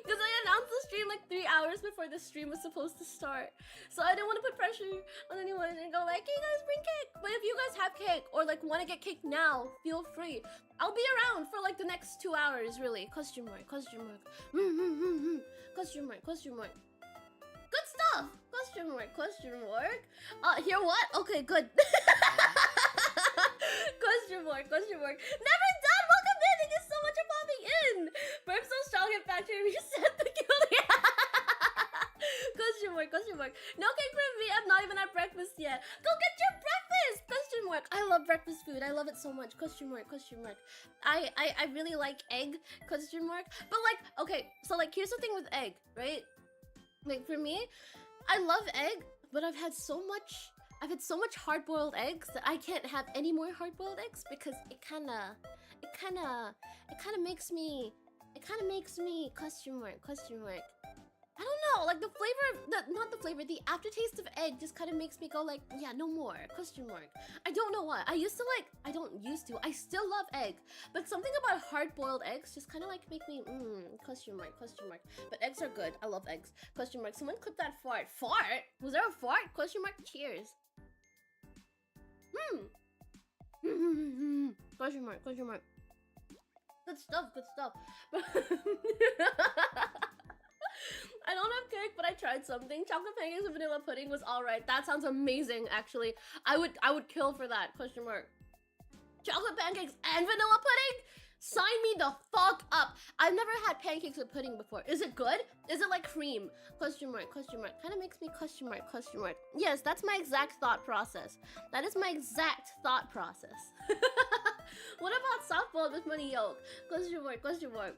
Because I announced the stream like 3 hours before the stream was supposed to start. So I didn't want to put pressure on anyone and go like, hey guys, bring cake. But if you guys have cake or like want to get cake now, feel free. I'll be around for like the next 2 hours, really. Question mark. Question mark. Good stuff. Question mark. Hear what? Okay, good. Question mark. Never done. Welcome in. Thank you so much for popping in. Burp so strong in factory reset the guild. Question mark. No cake for me. I'm not even at breakfast yet. Go get your breakfast. Question mark. I love breakfast food. I love it so much. Question mark, question mark. I really like egg, question mark. But like, okay, so like here's the thing with egg, right? Like for me, I love egg, but I've had so much hard-boiled eggs that I can't have any more hard-boiled eggs because it kind of makes me question mark. I don't know, like the flavor, not the flavor, the aftertaste of egg just kind of makes me go like, yeah, no more, question mark. I don't know why. I still love egg, but something about hard-boiled eggs just kind of like make me, question mark. But eggs are good, I love eggs, question mark. Someone clip that fart. Fart? Was there a fart? Question mark, cheers. Question mark. Good stuff. I don't have cake, but I tried something. Chocolate pancakes and vanilla pudding was alright. That sounds amazing, actually. I would kill for that. Question mark. Chocolate pancakes and vanilla pudding? Sign me the fuck up. I've never had pancakes with pudding before. Is it good? Is it like cream? Question mark. Kind of makes me question mark. Yes, that's my exact thought process. That is my exact thought process. What about softball with money yolk? Question mark.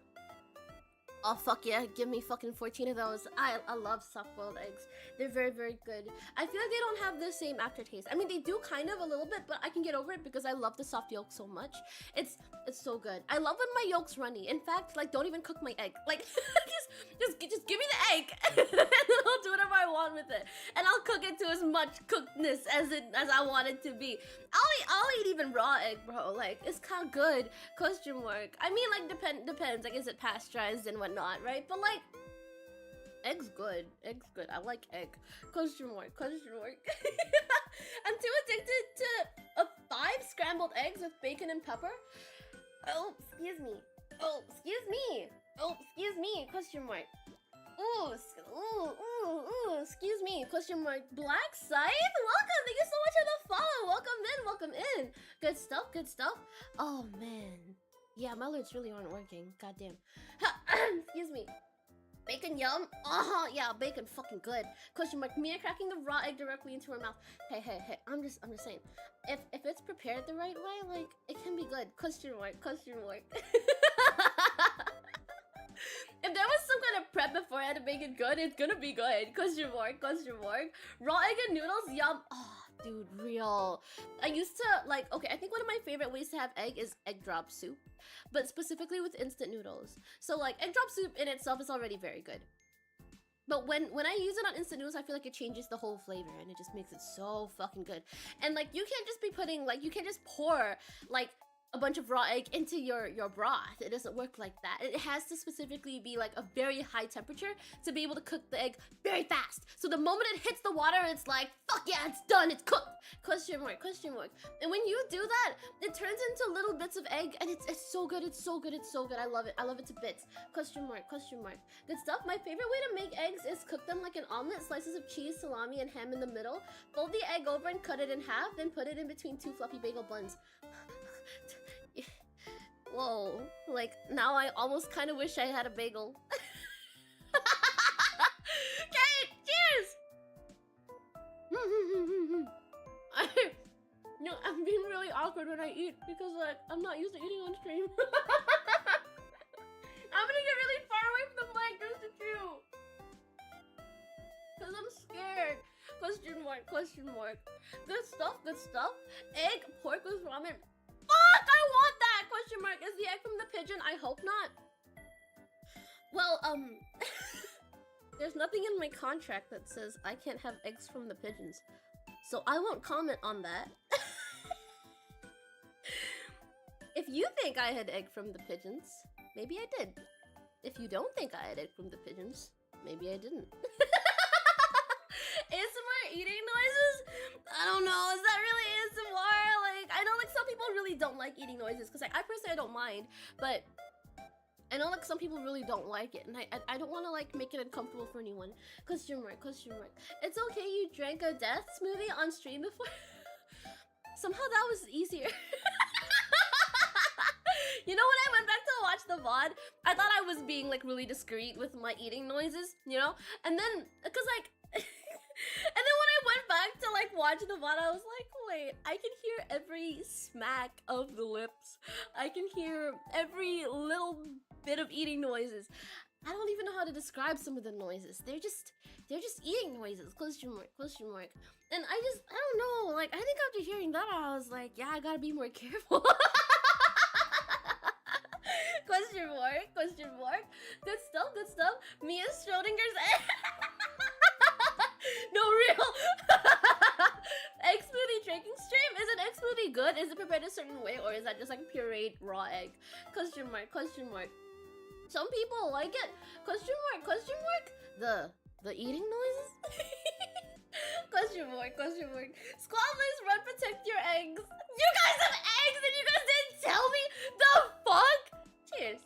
Oh fuck yeah, give me fucking 14 of those. I love soft-boiled eggs. They're very, very good. I feel like they don't have the same aftertaste. I mean, they do kind of a little bit, but I can get over it because I love the soft yolk so much. It's so good. I love when my yolk's runny. In fact, like, don't even cook my egg. Like, just give me the egg, and then I'll do whatever I want with it. And I'll cook it to as much cookedness as I want it to be. I'll eat even raw egg, bro. Like, it's kind of good. Question mark. I mean, like, depends. Like, is it pasteurized and whatnot, right? But like, egg's good. I like egg. Question mark. I'm too addicted to 5 scrambled eggs with bacon and pepper. Oh, excuse me. Question mark. Excuse me. Question mark. Black Scythe? Welcome. Thank you so much for the follow. Welcome in. Good stuff. Oh man. Yeah, my lids really aren't working. Goddamn. Excuse me. Bacon yum? Oh yeah, bacon fucking good. Question mark. Mia cracking the raw egg directly into her mouth. Hey. I'm just saying. If it's prepared the right way, like, it can be good. Question mark. If there was some kind of prep before I had to make it good, it's gonna be good. Question mark. Raw egg and noodles, yum. Oh, dude, real. I used to, like, okay, I think one of my favorite ways to have egg is egg drop soup. But specifically with instant noodles. So, like, egg drop soup in itself is already very good. But when I use it on instant noodles, I feel like it changes the whole flavor and it just makes it so fucking good. And, like, you can't just be putting, like, you can't just pour, like, a bunch of raw egg into your broth. It doesn't work like that. It has to specifically be like a very high temperature to be able to cook the egg very fast. So the moment it hits the water, it's like, fuck yeah, it's done, it's cooked. Question mark. And when you do that, it turns into little bits of egg and it's so good. I love it to bits. Question mark. Good stuff. My favorite way to make eggs is cook them like an omelet, slices of cheese, salami, and ham in the middle. Fold the egg over and cut it in half, then put it in between 2 fluffy bagel buns. Whoa, like, now I almost kind of wish I had a bagel. Okay, cheers! I'm being really awkward when I eat because, like, I'm not used to eating on stream. I'm gonna get really far away from the mic just to chew. Because I'm scared. Question mark. Good stuff. Egg, pork with ramen. Fuck, I want that! Question mark. Is the egg from the pigeon? I hope not. Well, there's nothing in my contract that says I can't have eggs from the pigeons. So I won't comment on that. If you think I had egg from the pigeons, maybe I did. If you don't think I had egg from the pigeons, maybe I didn't. ASMR eating noises? I don't know, is that really ASMR? Like, I know, like, some people really don't like eating noises, because, like, I personally don't mind, but I know, like, some people really don't like it, and I don't want to, like, make it uncomfortable for anyone. Question mark. It's okay you drank a death smoothie on stream before? Somehow that was easier. You know, when I went back to watch the VOD, I thought I was being, like, really discreet with my eating noises, you know? And then, because, like, and then when I went back to, like, watch watching the VOD, I was like, wait, I can hear every smack of the lips. I can hear every little bit of eating noises. I don't even know how to describe some of the noises. They're just eating noises. Question mark, question mark. And I don't know. Like, I think after hearing that, I was like, yeah, I gotta be more careful. Question mark, question mark. Good stuff, good stuff. Mia Schrodinger's egg. No, real. Egg smoothie drinking stream. Is an egg smoothie good? Is it prepared a certain way, or is that just like pureed raw egg? Question mark, question mark. Some people like it. Question mark, question mark. The eating noises? Question mark, question mark. Squabblers, run, protect your eggs. You guys have eggs and you guys didn't tell me? The fuck? Cheers.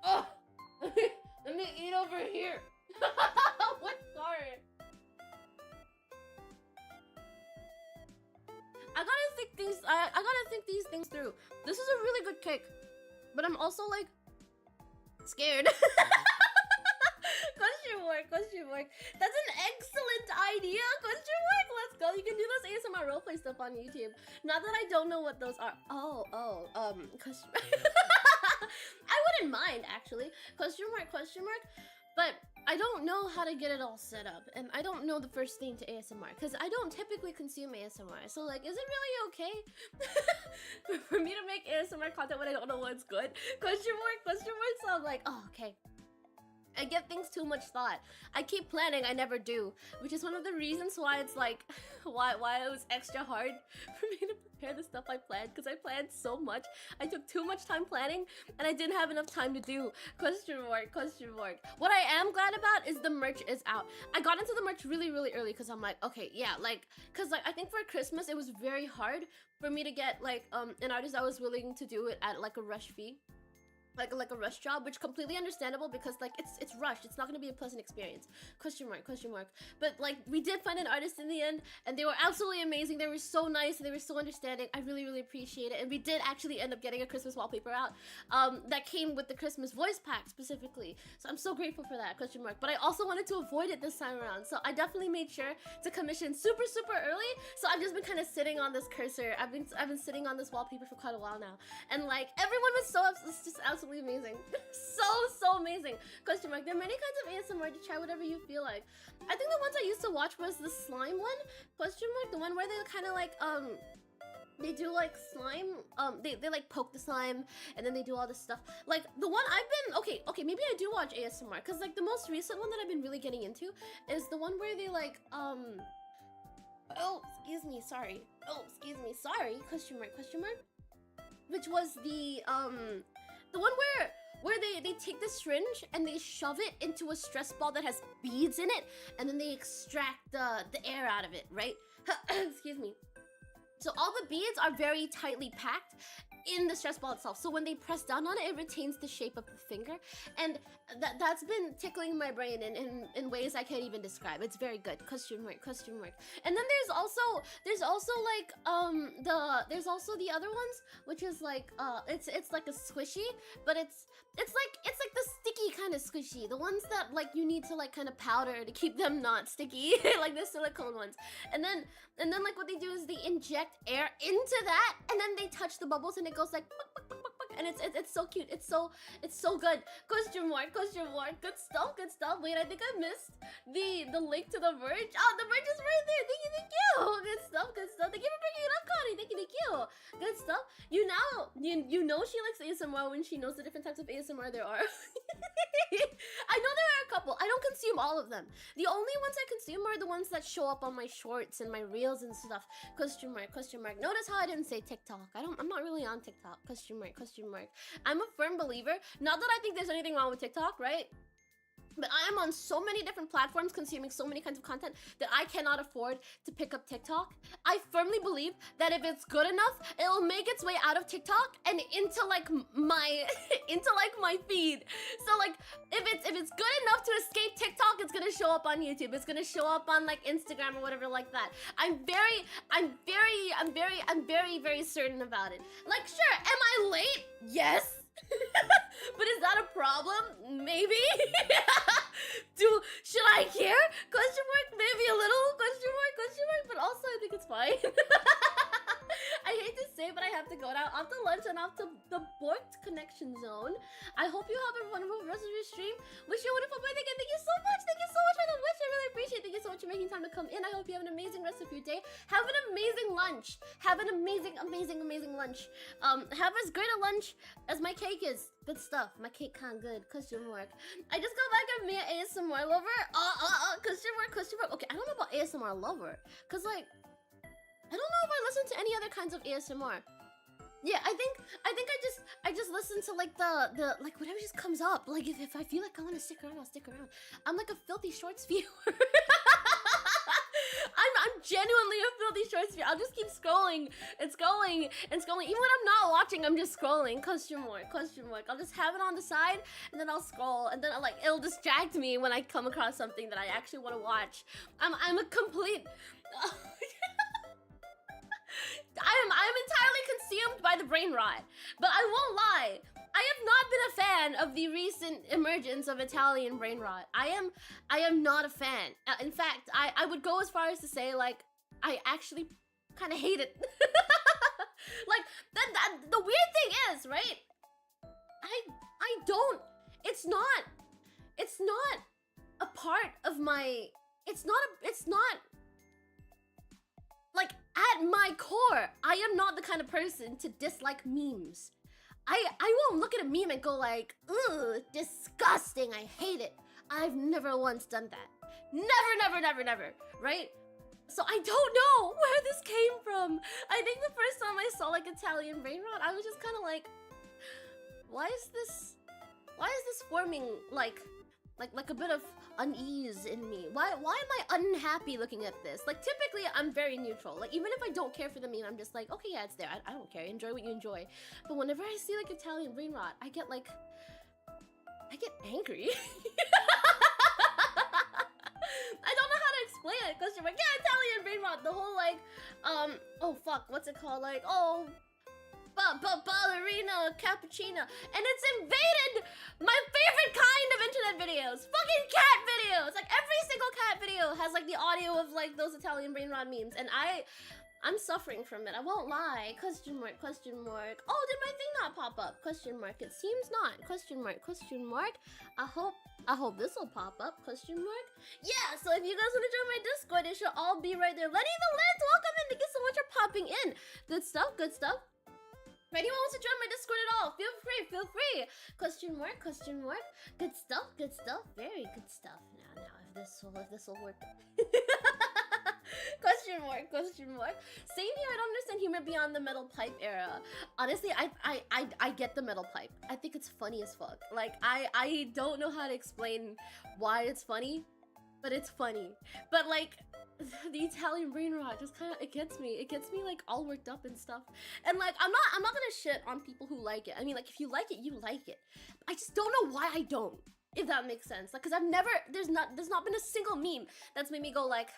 Oh, let me eat over here. What card? I gotta think these things through. This is a really good cake, but I'm also like scared. Question mark, question mark. That's an excellent idea. Question mark. Let's go. You can do those ASMR roleplay stuff on YouTube. Not that I don't know what those are. Question mark. I wouldn't mind actually. Question mark, question mark. But I don't know how to get it all set up, and I don't know the first thing to ASMR because I don't typically consume ASMR. So like, is it really okay for me to make ASMR content when I don't know what's good? Question mark, question mark. So I'm like, oh, okay. I give things too much thought. I keep planning, I never do, which is one of the reasons why it's like, why it was extra hard for me to prepare the stuff I planned, because I planned so much. I took too much time planning, and I didn't have enough time to do. Question mark, question mark. What I am glad about is the merch is out. I got into the merch really, really early, because I'm like, okay, yeah, like, because like, I think for Christmas, it was very hard for me to get like, an artist that was willing to do it at like a rush fee. Like a rush job, which completely understandable because like it's rushed. It's not gonna be a pleasant experience. Question mark, question mark. But like we did find an artist in the end, and they were absolutely amazing. They were so nice and they were so understanding. I really, really appreciate it. And we did actually end up getting a Christmas wallpaper out that came with the Christmas voice pack specifically. So I'm so grateful for that. Question mark. But I also wanted to avoid it this time around, so I definitely made sure to commission super, super early. So I've just been kind of sitting on this cursor. I've been sitting on this wallpaper for quite a while now, and like everyone was so it's just absolutely amazing. So amazing. Question mark. There are many kinds of ASMR to try whatever you feel like. I think the ones I used to watch was the slime one. Question mark. The one where they kind of like they do like slime, they like poke the slime and then they do all this stuff. Like the one I've been okay, maybe I do watch ASMR because like the most recent one that I've been really getting into is the one where they like oh excuse me, sorry. Oh excuse me, sorry. Question mark, question mark. Which was the one where they take the syringe and they shove it into a stress ball that has beads in it, and then they extract the air out of it, right? Excuse me. So all the beads are very tightly packed in the stress ball itself. So when they press down on it, it retains the shape of the finger. And that's been tickling my brain in ways I can't even describe. It's very good. Question mark, question mark. And then there's also like there's also the other ones, which is like it's like a squishy, but it's like the sticky kind of squishy. The ones that like you need to like kind of powder to keep them not sticky, like the silicone ones. And then like what they do is they inject air into that, and then they touch the bubbles and it goes like buck, buck, buck, buck, buck, and it's so cute. It's so good. Question mark, question mark. Good stuff, good stuff. Wait, I think I missed the link to the merch. Oh, the merch is right there. Thank you, thank you. Good stuff, good stuff. Thank you for bringing it up, Connie. Thank you, thank you. Good stuff. You know she likes ASMR when she knows the different types of ASMR there are. I know there are a couple. I don't consume all of them. The only ones I consume are the ones that show up on my shorts and my reels and stuff. Question mark, question mark. Notice how I didn't say TikTok. I'm not really on TikTok. Question mark, question mark. I'm a firm believer. Not that I think there's anything wrong with TikTok, right? But I am on so many different platforms consuming so many kinds of content that I cannot afford to pick up TikTok. I firmly believe that if it's good enough, it'll make its way out of TikTok and into like my my feed. So like if it's good enough to escape TikTok, it's gonna show up on YouTube. It's gonna show up on like Instagram or whatever like that. I'm very certain about it. Like sure, am I late? Yes. But is that a problem? Maybe. Should I care? borked connection zone. I hope you have a wonderful rest of your stream. Wish you a wonderful birthday again. Thank you so much. Thank you so much for the wish. I really appreciate it. Thank you so much for making time to come in. I hope you have an amazing rest of your day. Have an amazing lunch. Have an amazing, amazing, amazing lunch. Have as great a lunch as my cake is. Good stuff. My cake kinda good. Question mark. I just got back at Mia ASMR lover. Question mark, question mark. Okay, I don't know about ASMR lover. Cause like, I don't know if I listen to any other kinds of ASMR. Yeah, I think I just listen to like the like whatever just comes up. Like if I feel like I want to stick around, I'll stick around. I'm like a filthy shorts viewer. I'm genuinely a filthy shorts viewer. I'll just keep scrolling and scrolling and scrolling. Even when I'm not watching, I'm just scrolling. Question mark, question mark. I'll just have it on the side and then I'll scroll and then it'll distract me when I come across something that I actually want to watch. I'm a complete. I'm entirely consumed by the brain rot, but I won't lie. I have not been a fan of the recent emergence of Italian brain rot. I am not a fan. In fact, I would go as far as to say like I actually kind of hate it. Like the weird thing is, right? I don't. It's not a part of my. It's not. Like, at my core, I am not the kind of person to dislike memes. I won't look at a meme and go like, ugh, disgusting, I hate it. I've never once done that. Never, right? So I don't know where this came from. I think the first time I saw like Italian brain rot, I was just kind of like, why is this forming like a bit of unease in me? Why am I unhappy looking at this? Like typically I'm very neutral. Like even if I don't care for the meme, I'm just like, okay, yeah, it's there. I don't care. Enjoy what you enjoy. But whenever I see like Italian brain rot, I get angry. I don't know how to explain it because you're like, yeah, Italian brain rot. The whole like, oh fuck, what's it called? Like, oh, ballerina cappuccino, and it's invaded my favorite kind of internet videos, fucking cat videos. Like every single cat video has like the audio of like those Italian brain rot memes, and I'm suffering from it. I won't lie. Question mark, question mark. Oh, did my thing not pop up? Question mark. It seems not. Question mark, question mark. I hope this will pop up. Question mark. Yeah, so if you guys want to join my Discord, it should all be right there. Lenny the Lens, welcome in. Thank you so much for popping in. Good stuff, good stuff. If anyone wants to join my Discord at all, feel free, feel free. Question mark, question mark. Good stuff, very good stuff. Now, if this will work. Question mark, question mark. Same here, I don't understand humor beyond the metal pipe era. Honestly, I get the metal pipe. I think it's funny as fuck. Like, I don't know how to explain why it's funny, but it's funny. But like, the Italian brain rot just kind of, it gets me like all worked up and stuff. And like, I'm not gonna shit on people who like it. I mean, like, if you like it, you like it. I just don't know why I don't, if that makes sense. Like, cause there's not been a single meme that's made me go like,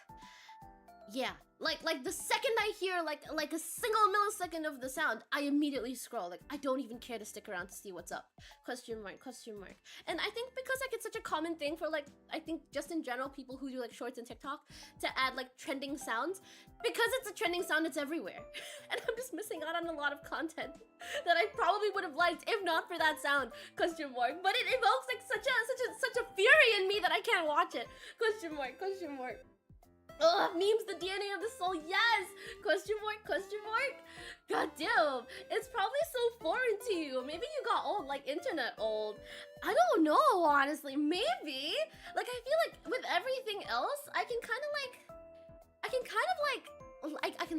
yeah. Like the second I hear like a single millisecond of the sound, I immediately scroll. Like, I don't even care to stick around to see what's up. Question mark, question mark. And I think because like it's such a common thing for like, I think just in general, people who do like shorts and TikTok to add like trending sounds, because it's a trending sound, it's everywhere. And I'm just missing out on a lot of content that I probably would have liked if not for that sound. Question mark. But it evokes like such a fury in me that I can't watch it. Question mark, question mark. Ugh, memes, the DNA of the soul, yes! Question mark, question mark? God damn, it's probably so foreign to you. Maybe you got old, like internet old. I don't know, honestly, maybe. Like, I feel like with everything else, I can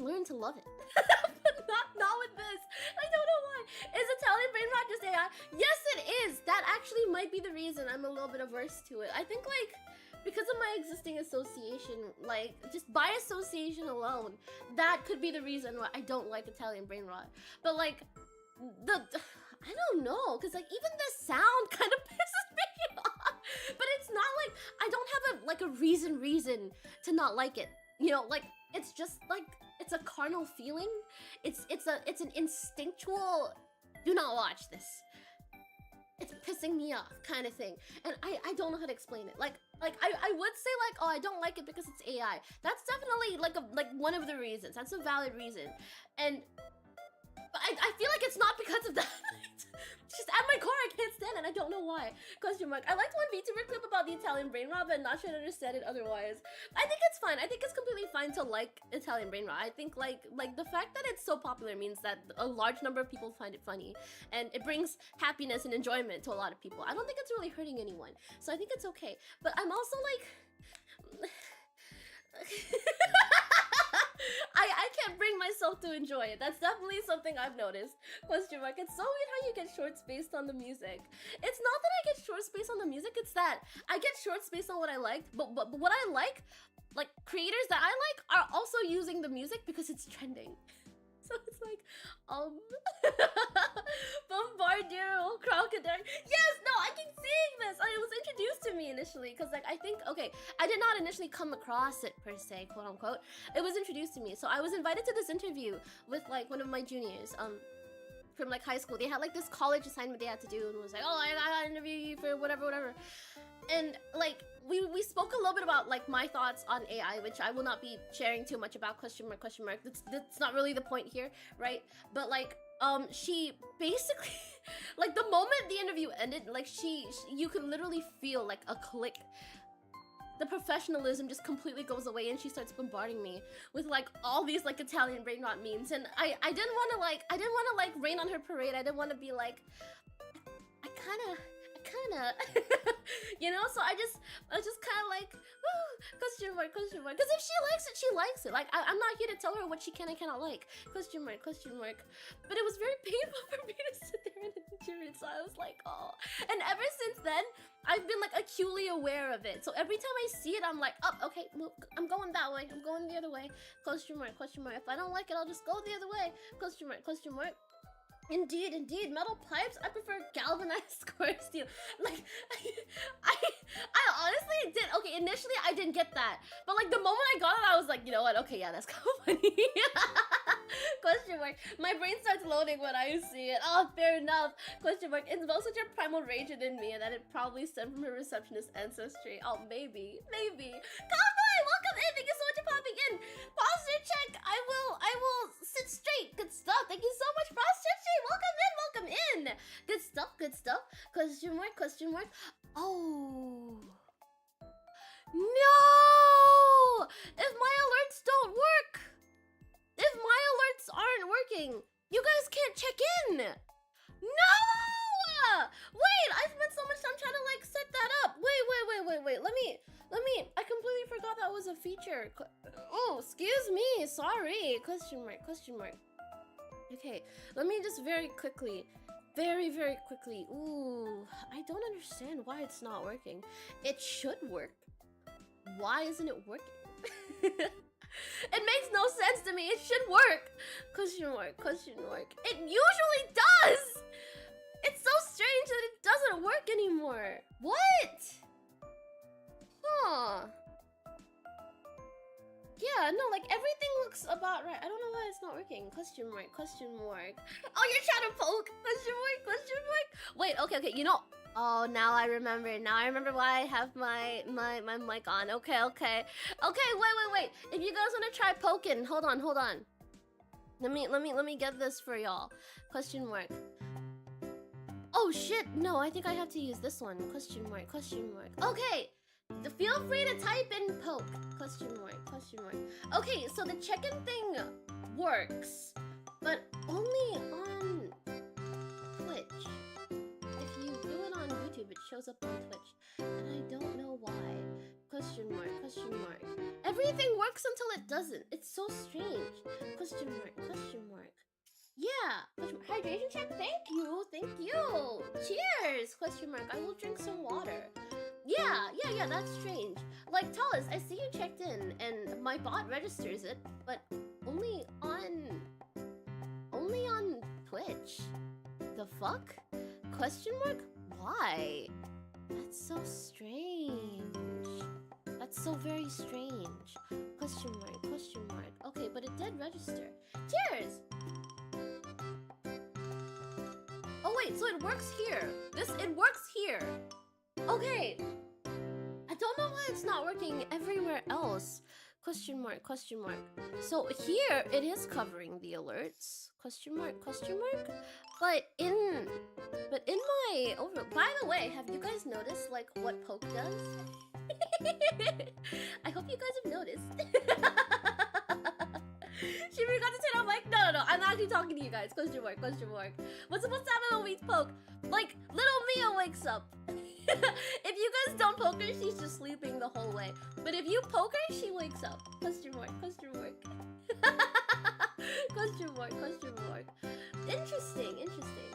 learn to love it. But not with this. I don't know why. Is Italian brain rot just AI? Yes, it is. That actually might be the reason I'm a little bit averse to it. I think like, because of my existing association, like, just by association alone, that could be the reason why I don't like Italian brain rot. But, like, I don't know, because, like, even the sound kind of pisses me off. But it's not like, I don't have a reason to not like it. You know, like, it's just, like, it's a carnal feeling. It's an instinctual, do not watch this. It's pissing me off kind of thing. And I don't know how to explain it. Like I would say like, oh, I don't like it because it's AI. That's definitely like one of the reasons. That's a valid reason. And but I feel like it's not because of that. Just at my car, I can't stand it. I don't know why. Question mark. I liked one VTuber clip about the Italian brain rot, but not sure to understand it otherwise. I think it's fine. I think it's completely fine to like Italian brain rot. I think like the fact that it's so popular means that a large number of people find it funny, and it brings happiness and enjoyment to a lot of people. I don't think it's really hurting anyone, so I think it's okay. But I'm also like. I can't bring myself to enjoy it. That's definitely something I've noticed. Question mark. It's so weird how you get shorts based on the music. It's not that I get shorts based on the music, it's that I get shorts based on what I like, but what I like creators that I like are also using the music because it's trending. So it's like, Bombardier, Crocodile. Yes, no, I keep seeing this. It was introduced to me initially because, like, I think, okay, I did not initially come across it per se, quote unquote. It was introduced to me. So I was invited to this interview with, like, one of my juniors, from, like, high school. They had, like, this college assignment they had to do, and was like, oh, I gotta interview you for whatever. And, like, we spoke a little bit about, like, my thoughts on AI, which I will not be sharing too much about, question mark. That's not really the point here, right? But, like, she basically, like, the moment the interview ended, like, you could literally feel, like, a click. The professionalism just completely goes away, and she starts bombarding me with, like, all these, like, Italian brain rot memes. And I didn't want to, like, rain on her parade. I didn't want to be like, I kinda you know, so I was just kind of like, woo, question mark, because if she likes it, she likes it. Like, I'm not here to tell her what she can and cannot like, question mark. But it was very painful for me to sit there and endure it, so I was like, oh. And ever since then, I've been, like, acutely aware of it. So every time I see it, I'm like, oh, okay, well, I'm going that way, I'm going the other way, question mark. If I don't like it, I'll just go the other way, question mark. Indeed, metal pipes. I prefer galvanized square steel. Like, I honestly did. Okay, initially I didn't get that, but like the moment I got it, I was like, you know what? Okay, yeah, that's kind of funny. Question mark. My brain starts loading when I see it. Oh, fair enough. Question mark. It's both such a primal rage in me, and that it probably stemmed from her receptionist ancestry. Oh, maybe. Cowboy, welcome in. Thank you so much for popping in. Posture check. I will sit straight. Good stuff. Thank you so much, posture check. Welcome in. Good stuff. Question mark. Oh. No! If my alerts don't work. If my alerts aren't working, you guys can't check in. No! Wait, I spent so much time trying to, like, set that up. Wait. Let me. I completely forgot that was a feature. Oh, excuse me. Sorry. Question mark. Okay, let me just very quickly. Ooh, I don't understand why it's not working. It should work. Why isn't it working? It makes no sense to me. It should work. Question mark. It usually does. It's so strange that it doesn't work anymore. What? Huh. Yeah, no, like everything looks about right. I don't know why it's not working. Question mark. Oh, you're trying to poke. Question mark. Wait, okay. You know. Oh, now I remember why I have my mic on. Okay. Wait. If you guys want to try poking, hold on. Let me get this for y'all. Question mark. Oh shit, no, I think I have to use this one. Question mark. Okay. Feel free to type in poke. Question mark. Okay, so the check-in thing works, but only on Twitch. If you do it on YouTube, it shows up on Twitch, and I don't know why. Question mark. Everything works until it doesn't. It's so strange. Question mark. Yeah. Hydration check. Thank you. Cheers. Question mark. I will drink some water. Yeah. That's strange. Like, Talis, I see you checked in, and my bot registers it, but only on Twitch. The fuck? Question mark? Why? That's so strange. That's so very strange. Question mark. Okay, but it did register. Cheers! Oh wait, so it works here. It works here. Okay. I don't know why it's not working everywhere else. Question mark, question mark. So here it is covering the alerts. Question mark, question mark. But in my over. By the way, have you guys noticed like what poke does? I hope you guys have noticed. She forgot to turn on mic. No. I'm actually talking to you guys. Question mark, question mark. What's supposed to happen when we poke? Like little Mia wakes up. If you guys don't poke her, she's just sleeping the whole way. But if you poke her, she wakes up. Question mark, question mark. Question mark, question mark. Interesting, interesting.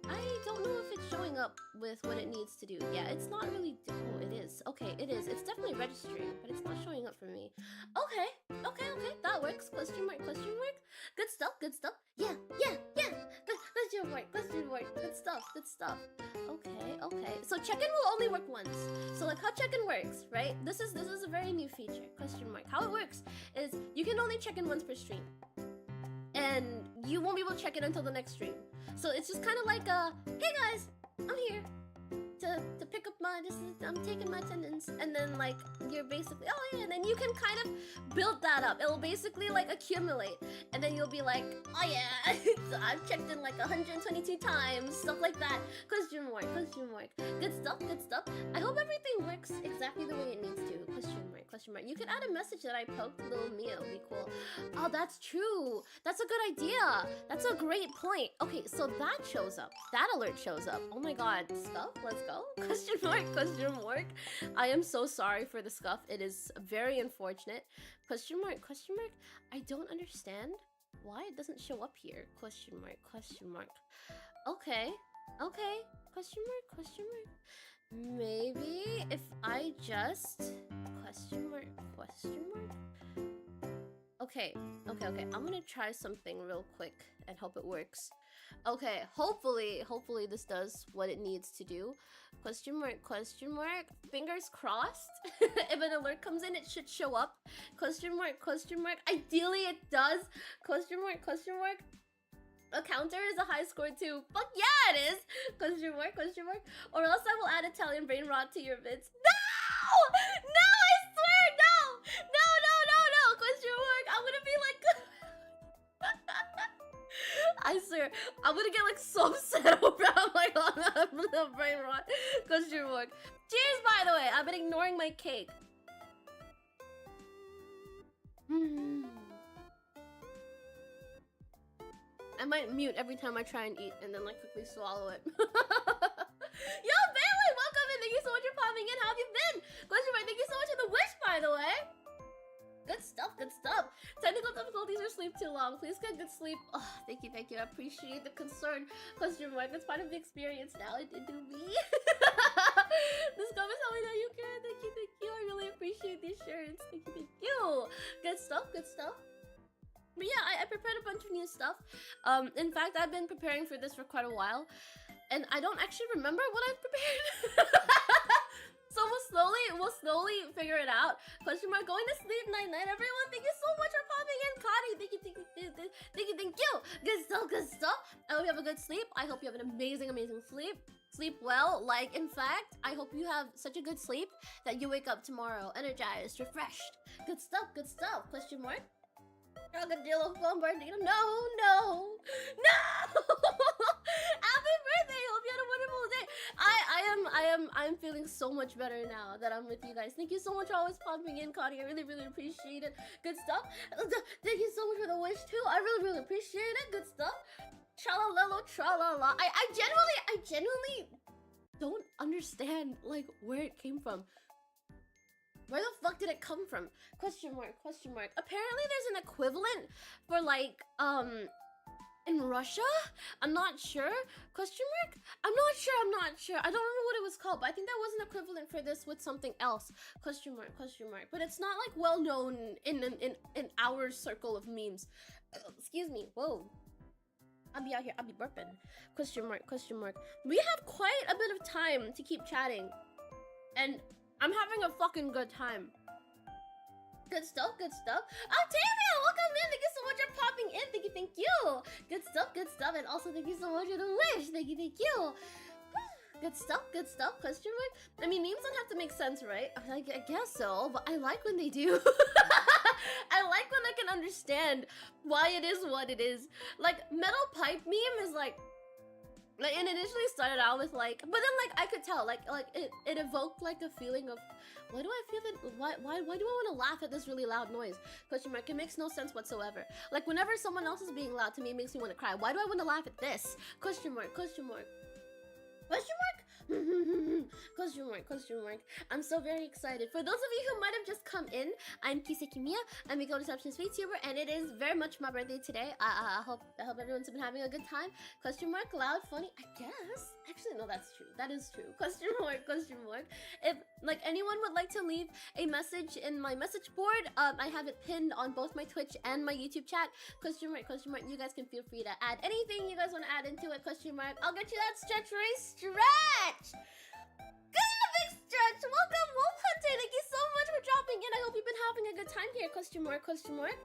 I don't know if it's showing up with what it needs to do. Yeah, it's not really. Oh, it is. Okay, it is. It's definitely registering, but it's not showing up for me. Okay. That works. Question mark, question mark. Good stuff, good stuff. Yeah. Question mark, question mark. Good stuff, good stuff. Okay. So check-in will only work once. So like how check-in works, right? This is a very new feature. Question mark. How it works is you can only check in once per stream. And you won't be able to check it until the next stream. So it's just kind of like hey guys, I'm here to pick up my, I'm taking my attendance. And then like, you're basically, oh yeah, and then you can kind of build that up. It'll basically like accumulate. And then you'll be like, oh yeah, I've checked in like 122 times, stuff like that. Question mark, question mark. Good stuff, good stuff. I hope everything works exactly the way it needs to. Question mark, question mark. You could add a message that I poked little Mia, it'll be cool. Oh, that's true. That's a good idea. That's a great point. Okay, so that shows up. That alert shows up. Oh my god, Scuff, let's go. Question mark, question mark. I am so sorry for the Scuff. It is very unfortunate. Question mark, question mark. I don't understand why it doesn't show up here. Question mark, question mark. Okay. Question mark, question mark. Maybe if I just question mark, question mark. Okay. I'm gonna try something real quick and hope it works. Okay, hopefully this does what it needs to do. Question mark, question mark. Fingers crossed. If an alert comes in, it should show up. Question mark, question mark. Ideally, it does. Question mark, question mark. A counter is a high score too. Fuck yeah, it is. Question mark, question mark. Or else I will add Italian brain rot to your vids. No! No, I swear, no! No! Question mark. I'm gonna be like... I swear, I'm gonna get like so upset over I'm like on the brain rot. Question mark. Cheers, by the way. I've been ignoring my cake. I might mute every time I try and eat and then like quickly swallow it. Yo, Bailey, welcome in. Thank you so much for popping in. How have you been? Question mark. Thank you so much for the wish, by the way. Good stuff, good stuff. Technical difficulties or sleep too long. Please get good sleep. Oh, thank you. I appreciate the concern. Question mark. It's part of the experience now. It do me. This comment is how I know you care. Thank you. I really appreciate the assurance. Thank you. Good stuff, good stuff. But yeah, I prepared a bunch of new stuff. In fact, I've been preparing for this for quite a while. And I don't actually remember what I've prepared. So we'll slowly figure it out. Question mark, going to sleep, night, everyone. Thank you so much for popping in, Kari. Thank you. Good stuff. I hope you have a good sleep. I hope you have an amazing sleep. Sleep well. Like, in fact, I hope you have such a good sleep that you wake up tomorrow energized, refreshed. Good stuff. Question mark. Armadillo bombardino. No. Happy birthday. Hope you had a wonderful day. I'm feeling so much better now that I'm with you guys. Thank you so much for always popping in, Connie. I really appreciate it. Good stuff. Thank you so much for the wish too. I really appreciate it. Good stuff. Tra-la-la-la. I genuinely don't understand like where it came from. Where the fuck did it come from? Question mark. Apparently there's an equivalent for like, in Russia? I'm not sure. Question mark? I'm not sure. I don't remember what it was called, but I think that was an equivalent for this with something else. Question mark. But it's not like well known in our circle of memes. Excuse me. Whoa. I'll be out here. I'll be burping. Question mark. We have quite a bit of time to keep chatting. And I'm having a fucking good time. Good stuff. Octavia, welcome in. Thank you so much for popping in. Thank you. Good stuff. And also thank you so much for the wish. Thank you. Good stuff. Question mark. I mean, memes don't have to make sense, right? I guess so, but I like when they do. I like when I can understand why it is what it is. Like, metal pipe meme is like, it initially started out with like, but then like I could tell like it evoked like a feeling of, why do I feel that, why do I want to laugh at this really loud noise? Question mark. It makes no sense whatsoever. Like whenever someone else is being loud to me, it makes me want to cry. Why do I want to laugh at this? Question mark. Question mark. Question mark? Question mark, question mark. I'm so very excited. For those of you who might have just come in, I'm Kisekimiya. I'm a receptionist Vtuber, and it is very much my birthday today. I hope everyone's been having a good time. Question mark, loud, funny, I guess. Actually, no, that's true. That is true. Question mark, question mark. If like anyone would like to leave a message in my message board, I have it pinned on both my Twitch and my YouTube chat. Question mark, question mark. You guys can feel free to add anything you guys want to add into it. Question mark. I'll get you that stretch race stretch. Good big stretch. Welcome, Wolf Hunter. Thank you so much for dropping in. I hope you've been having a good time here. Question mark, question mark.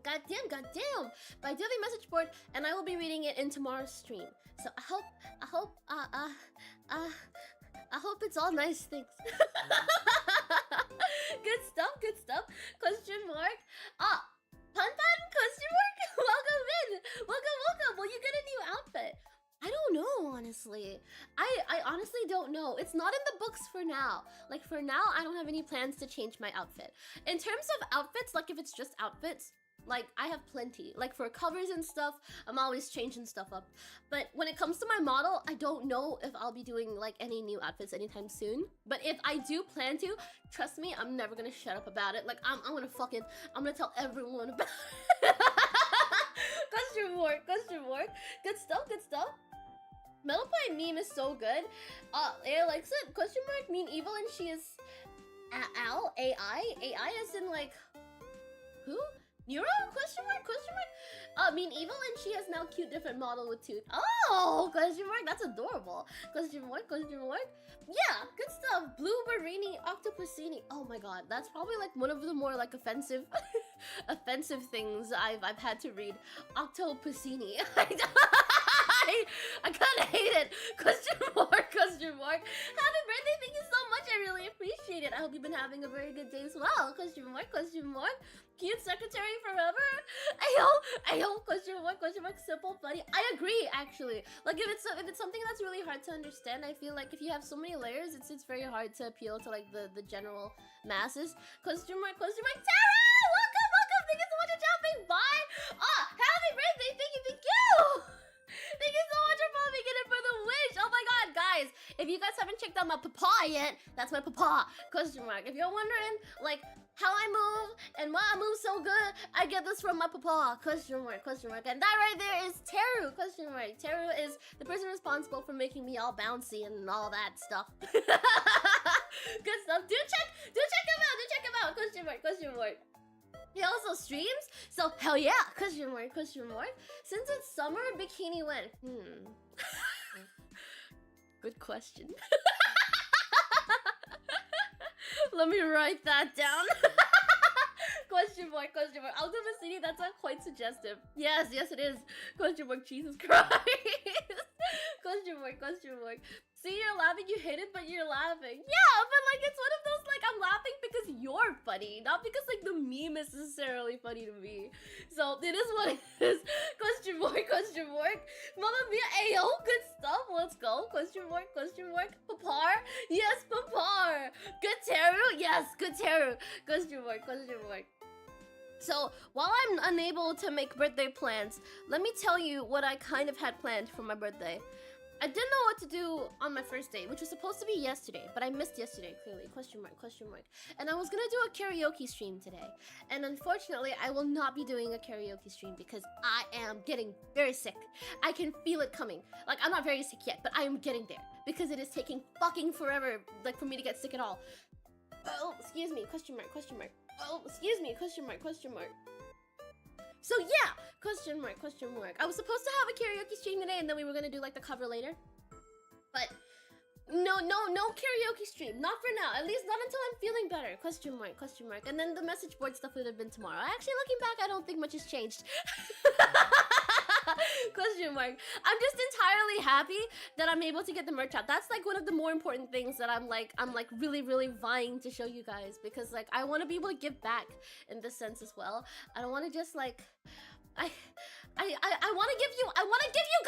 Goddamn, goddamn. But I do have a message board, and I will be reading it in tomorrow's stream. So I hope it's all nice things. Good stuff, good stuff. Question mark. Pun pun, question mark. Welcome in. Welcome, welcome. Will you get a new outfit? I don't know, honestly. I honestly don't know. It's not in the books for now. Like, for now, I don't have any plans to change my outfit. In terms of outfits, like, if it's just outfits, like, I have plenty. Like, for covers and stuff, I'm always changing stuff up. But when it comes to my model, I don't know if I'll be doing, like, any new outfits anytime soon. But if I do plan to, trust me, I'm never gonna shut up about it. Like, I'm gonna tell everyone about it. Question mark, question mark. Good stuff, good stuff. Metal Pie meme is so good. AI likes it. Question mark, mean evil, and she is Al AI. AI as in like who? Neuro? Question mark, question mark. Mean evil, and she has now cute different model with tooth. Oh, question mark. That's adorable. Question mark, question mark. Yeah, good stuff. Blue Barini Octopusini. Oh my god, that's probably like one of the more like offensive, offensive things I've had to read. Octopusini. I kind of hate it. Question mark, question mark. Happy birthday, thank you so much. I really appreciate it. I hope you've been having a very good day as well. Question mark, question mark. Cute secretary forever. Ayo, question mark, simple, funny. I agree, actually. Like, if it's something that's really hard to understand, I feel like if you have so many layers, it's very hard to appeal to, like, the general masses. Question mark, Tara! Welcome, welcome! Thank you so much for jumping by! Happy birthday! Thank you, thank you! Thank you so much for popping in for the wish! Oh my god, guys! If you guys haven't checked out my papa yet, that's my papa. Question mark. If you're wondering, like, how I move and why I move so good, I get this from my papa. Question mark, question mark. And that right there is Teru. Question mark. Teru is the person responsible for making me all bouncy and all that stuff. Good stuff. Do check him out. Do check him out. Question mark, question mark. He also streams, so hell yeah! Question mark, question mark. Since it's summer, bikini when? Good question. Let me write that down. Question mark, question mark. Octopus City, that's quite suggestive. Yes, yes it is. Question mark, Jesus Christ. Question mark, question mark. See, you're laughing, you hate it, but you're laughing. Yeah, but like, it's one of those, like, I'm laughing because you're funny, not because, like, the meme is necessarily funny to me. So, it is what it is. Question mark, question mark. Mamma mia, ayo, good stuff, let's go. Question mark, Papar? Yes, Papar. Good Teru? Yes, good Teru. Question mark, question mark. So, while I'm unable to make birthday plans, let me tell you what I kind of had planned for my birthday. I didn't know what to do on my first day, which was supposed to be yesterday, but I missed yesterday, clearly. Question mark, question mark. And I was gonna do a karaoke stream today. And unfortunately, I will not be doing a karaoke stream because I am getting very sick. I can feel it coming. Like, I'm not very sick yet, but I am getting there. Because it is taking fucking forever, like, for me to get sick at all. Oh, excuse me, question mark, question mark. Oh, excuse me, question mark, question mark. So yeah, question mark, question mark. I was supposed to have a karaoke stream today and then we were gonna do like the cover later. But no karaoke stream, not for now. At least not until I'm feeling better. Question mark, question mark. And then the message board stuff would have been tomorrow. Actually, looking back, I don't think much has changed. Question mark. I'm just entirely happy that I'm able to get the merch out. That's like one of the more important things that I'm like really vying to show you guys, because like I want to be able to give back in this sense as well. I don't want to just like I want to give you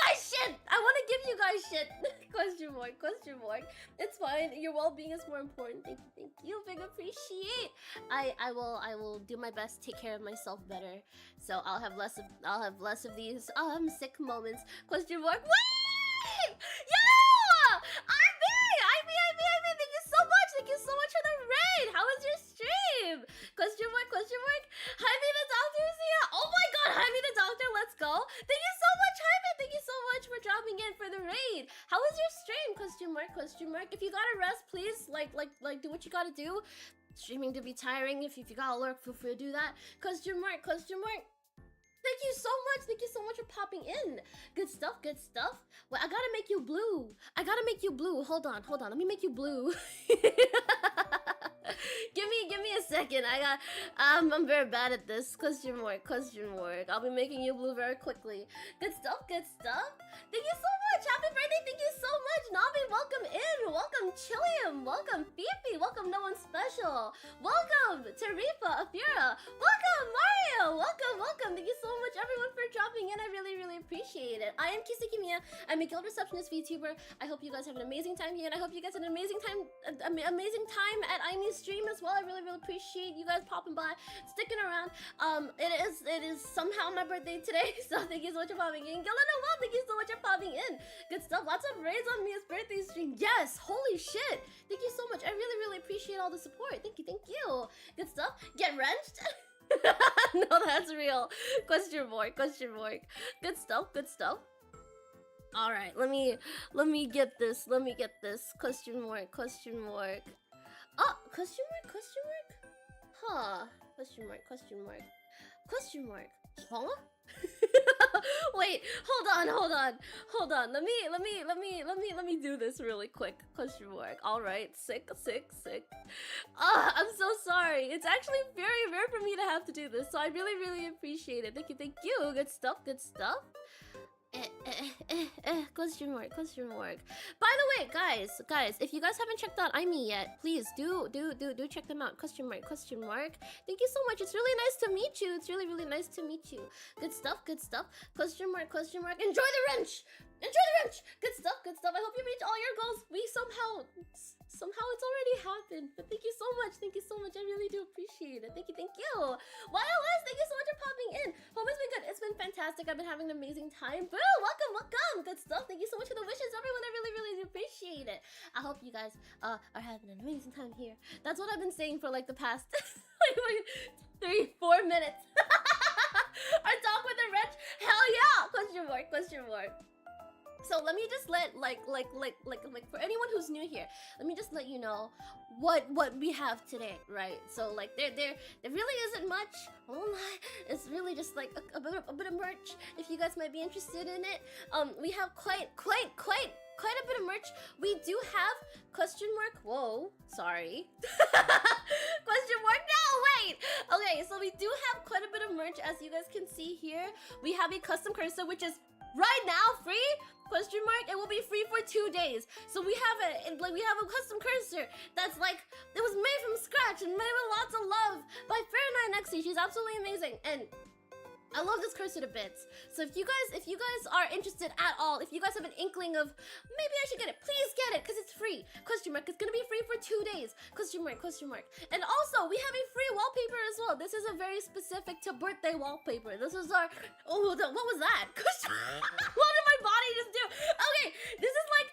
guys shit. I want to give you guys shit. Question mark. Question mark. It's fine. Your well-being is more important. Thank you. Big appreciate. I will do my best to take care of myself better. So I'll have less of these sick moments. Question mark. Wait! Yo! IB, thank you so much. Thank you so much for the raid. How was your stream? Question mark. Question mark. Jaime the doctor is here. Oh my god, Jaime the doctor, let's go. Thank you so much, Jaime. Thank you so much for dropping in for the raid. How was your stream? Question mark. Question mark. If you gotta rest, please like do what you gotta do. Streaming to be tiring. If you gotta lurk, feel free to do that. Question mark. Question mark. Thank you so much. Thank you so much for popping in. Good stuff. Good stuff. Well, I gotta make you blue. I gotta make you blue. Hold on. Let me make you blue. Give me a second. I'm very bad at this. Question mark. Question mark. I'll be making you blue very quickly. Good stuff. Good stuff. Thank you so much. Happy birthday. Thank you so much. Navi, welcome in. Welcome Chilium. Welcome Fifi. Welcome No One Special. Welcome Tarifa Afira. Welcome Mario. Welcome. Thank you so much everyone for dropping in. I really appreciate it. I am kisekimiya. I'm a guild receptionist Vtuber. I hope you guys have an amazing time here, and I hope you guys have an amazing time at Aimee's stream as well. I really appreciate you guys popping by, sticking around. It is somehow my birthday today, so thank you so much for popping in. Gilena, well, thank you so much for popping in. Good stuff. Lots of raids on Mia's birthday stream. Yes, holy shit. Thank you so much. I really appreciate all the support. Thank you. Good stuff. Get wrenched. No, that's real. Question mark. Good stuff. All right, let me get this. Question mark. Oh, question mark. Huh? Question mark. Huh? Wait, hold on. Let me do this really quick. Question mark. All right, sick. I'm so sorry. It's actually very rare for me to have to do this, so I really appreciate it. Thank you. Good stuff. Question mark. By the way, guys, if you guys haven't checked out Aimee yet, please do check them out. Question mark. Thank you so much. It's really nice to meet you. Good stuff. Question mark. Enjoy the wrench. Good stuff. I hope you reach all your goals. We somehow it's already happened. But thank you so much. I really do appreciate it. Thank you. YLS, thank you so much for popping in. Hope it's been good. It's been fantastic. I've been having an amazing time. Boo, welcome. Good stuff. Thank you so much for the wishes, everyone. I really do appreciate it. I hope you guys are having an amazing time here. That's what I've been saying for like the past like 3-4 minutes. Our talk with the wrench. Hell yeah. Question mark. So let me just let for anyone who's new here, let me just let you know what we have today, right? So like there really isn't much. Oh my, it's really just like a bit of merch. If you guys might be interested in it, we have quite a bit of merch. We do have question mark. Whoa, sorry. Question mark. No, wait. Okay, so we do have quite a bit of merch, as you guys can see here. We have a custom cursor, which is right now free. Question mark. It will be free for 2 days. So we have a custom cursor that's like, it was made from scratch and made with lots of love by Fair9Xe. She's absolutely amazing, and I love this cursor to bits. So if you guys are interested at all, if you guys have an inkling of maybe I should get it, please get it, because it's free. Question mark. It's gonna be free for 2 days. Question mark. And also we have a free wallpaper as well. This is a very specific to birthday wallpaper. This is our what was that? What did my body just do? Okay, this is like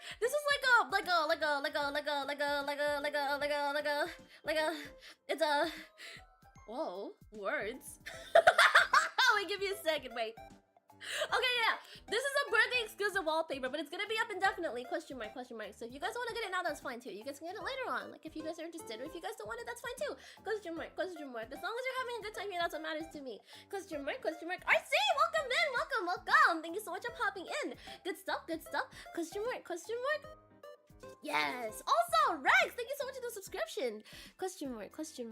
it's a whoa, words. Wait, give me a second, wait. Okay, yeah, this is a birthday exclusive wallpaper, but it's gonna be up indefinitely. Question mark. So if you guys want to get it now, that's fine too. You guys can get it later on, like if you guys are interested, or if you guys don't want it, that's fine too. Question mark. As long as you're having a good time here, that's what matters to me. Question mark. RC, welcome in, welcome. Thank you so much for popping in. Good stuff. Question mark. Yes. Also, Rex, thank you so much for the subscription. Question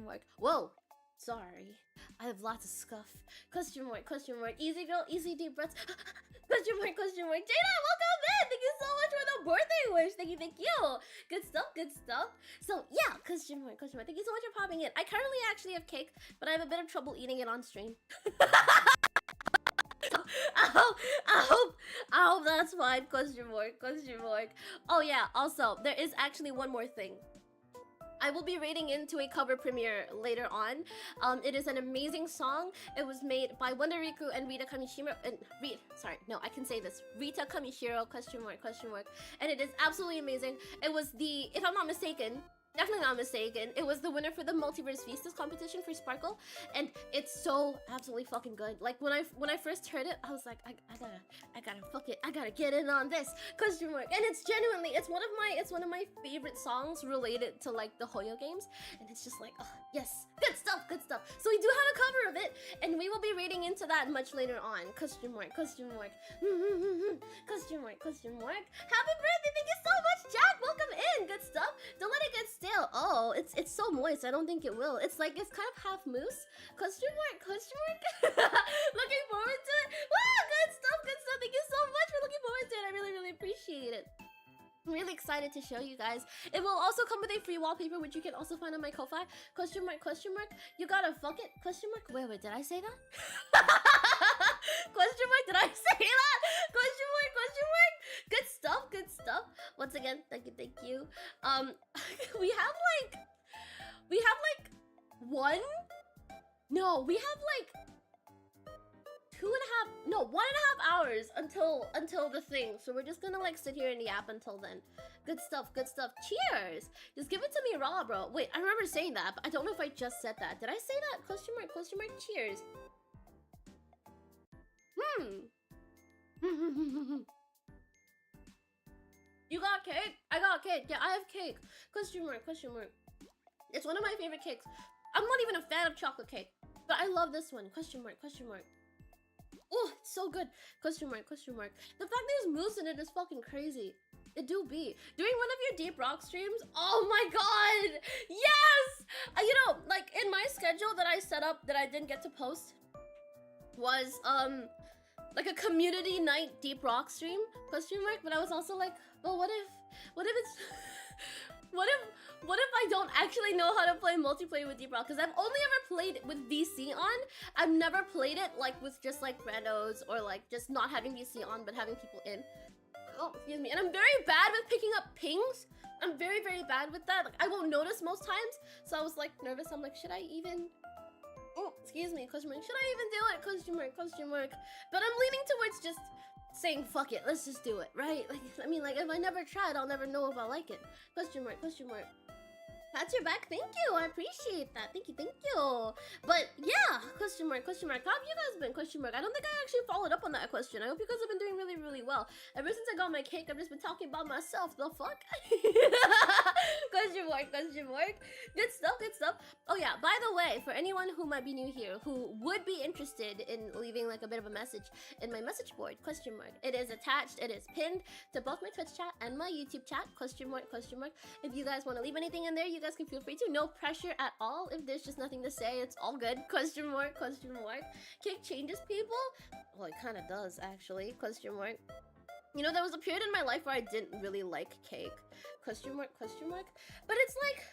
mark. Whoa. Sorry. I have lots of scuff. Question mark, question mark. Easy girl, easy deep breaths. Question mark, question mark. Jada, welcome in! Thank you so much for the birthday wish. Thank you, thank you. Good stuff, good stuff. So yeah, question mark, question mark. Thank you so much for popping in. I currently actually have cake, but I have a bit of trouble eating it on stream. I hope that's fine. Question mark, question mark. Oh yeah, also, there is actually one more thing. I will be rating into a cover premiere later on. It is an amazing song. It was made by Wonderiku and Rita Kamishiro. I can say this. Rita Kamishiro, question mark, question mark. And it is absolutely amazing. It was the, if I'm not mistaken, definitely not mistaken, it was the winner for the Multiverse Vistas competition for Sparkle, and it's so absolutely fucking good. Like when I first heard it, I was like, I gotta get in on this. Question mark. And it's genuinely, it's one of my favorite songs related to like the Hoyo games, and it's just like, oh, yes, good stuff, good stuff. So we do have a cover of it, and we will be reading into that much later on. Question mark, question mark. Question mark, question mark. Happy birthday, thank you so much, Jack. Welcome in, good stuff. Don't let it get stale. Oh, it's so moist. I don't think it will. It's like, it's kind of half mousse. Question mark, question mark. Looking forward to it. Wow, good stuff, good stuff. Thank you so much for looking forward to it. I really, really appreciate it. I'm really excited to show you guys. It will also come with a free wallpaper, which you can also find on my Ko-Fi. Question mark, question mark. You gotta fuck it. Question mark. Wait, did I say that? Question mark, did I say that? Question mark, question mark. Good stuff, good stuff. Once again, thank you, thank you. We have like one? No, we have like 1.5 hours until the thing. So we're just gonna like sit here in the app until then. Good stuff, good stuff. Cheers! Just give it to me raw, bro. Wait, I remember saying that, but I don't know if I just said that. Did I say that? Question mark, question mark. Cheers. You got cake? I got cake. Yeah, I have cake. Question mark, question mark. It's one of my favorite cakes. I'm not even a fan of chocolate cake, but I love this one. Question mark, question mark. Oh, it's so good. Question mark, question mark. The fact there's mousse in it is fucking crazy. It do be. During one of your Deep Rock streams, oh my god! Yes! You know, like in my schedule that I set up that I didn't get to post was like a community night Deep Rock stream, question mark, but I was also like, well, what if it's what if I don't actually know how to play multiplayer with Deep Rock? Because I've only ever played with VC on. I've never played it like with just like randos or like just not having VC on but having people in. Oh, excuse me. And I'm very bad with picking up pings. I'm very, very bad with that. Like I won't notice most times. So I was like nervous. I'm like, should I even... Oh, excuse me, question mark. Should I even do it? Question mark, question mark. But I'm leaning towards just saying, fuck it, let's just do it, right? Like, I mean, like, if I never tried, I'll never know if I like it. Question mark, question mark. Pat your back, thank you, I appreciate that. Thank you, thank you. But yeah, question mark, question mark. How have you guys been? Question mark. I don't think I actually followed up on that question. I hope you guys have been doing really, really well. Ever since I got my cake, I've just been talking about myself. The fuck? Question mark, question mark. Good stuff, good stuff. Oh yeah, by the way, for anyone who might be new here, who would be interested in leaving like a bit of a message in my message board, question mark. It is attached, it is pinned to both my Twitch chat and my YouTube chat, question mark, question mark. If you guys want to leave anything in there, you guys can feel free to. No pressure at all. If there's just nothing to say, it's all good. Question mark, question mark. Cake changes people? Well, it kind of does, actually. Question mark. You know, there was a period in my life where I didn't really like cake. Question mark, question mark. But it's like,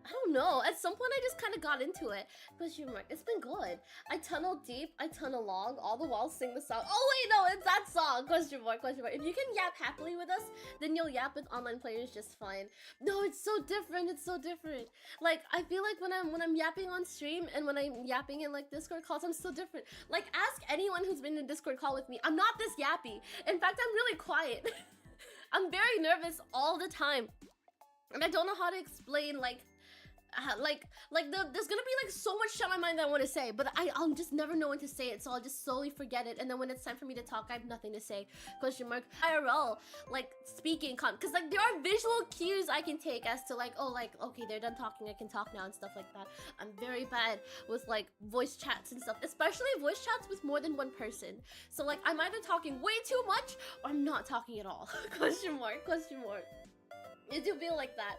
I don't know. At some point, I just kind of got into it. Question mark. It's been good. I tunnel deep. I tunnel long. All the while sing the song. Oh wait, no, it's that song. Question mark. Question mark. If you can yap happily with us, then you'll yap with online players just fine. No, it's so different. It's so different. Like I feel like when I'm yapping on stream and when I'm yapping in like Discord calls, I'm so different. Like ask anyone who's been in a Discord call with me. I'm not this yappy. In fact, I'm really quiet. I'm very nervous all the time, and I don't know how to explain like there's gonna be like so much shit on my mind that I want to say, but I'll just never know when to say it, so I'll just slowly forget it, and then when it's time for me to talk, I have nothing to say. Question mark. IRL, like speaking because like there are visual cues I can take as to like, oh, like okay, they're done talking, I can talk now and stuff like that. I'm very bad with like voice chats and stuff, especially voice chats with more than one person. So like I'm either talking way too much or I'm not talking at all. Question mark, question mark. It do feel like that.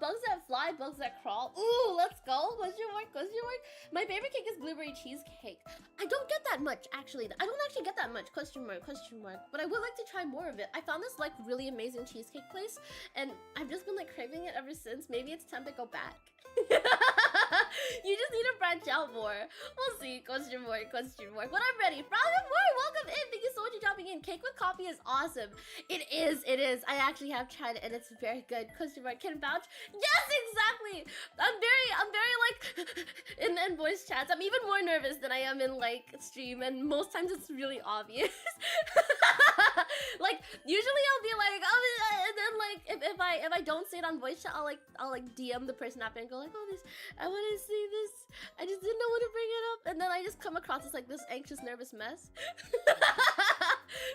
Bugs that fly, bugs that crawl. Ooh, let's go. Question mark, question mark. My favorite cake is blueberry cheesecake. I don't get that much, actually. I don't actually get that much. Question mark, question mark. But I would like to try more of it. I found this like really amazing cheesecake place, and I've just been like craving it ever since. Maybe it's time to go back. You just need to branch out more. We'll see. Question mark, question mark. But I'm ready. More, welcome in. Thank you so much for dropping in. Cake with coffee is awesome. It is, it is. I actually have tried it and it's very good. Question mark, can vouch. Yes, exactly. I'm very like in voice chats. I'm even more nervous than I am in like stream, and most times it's really obvious. Like usually I'll be like, oh, and then like if I don't say it on voice chat, I'll like DM the person after and go like, oh, this, I want to say this. I just didn't know when to bring it up, and then I just come across as like this anxious, nervous mess.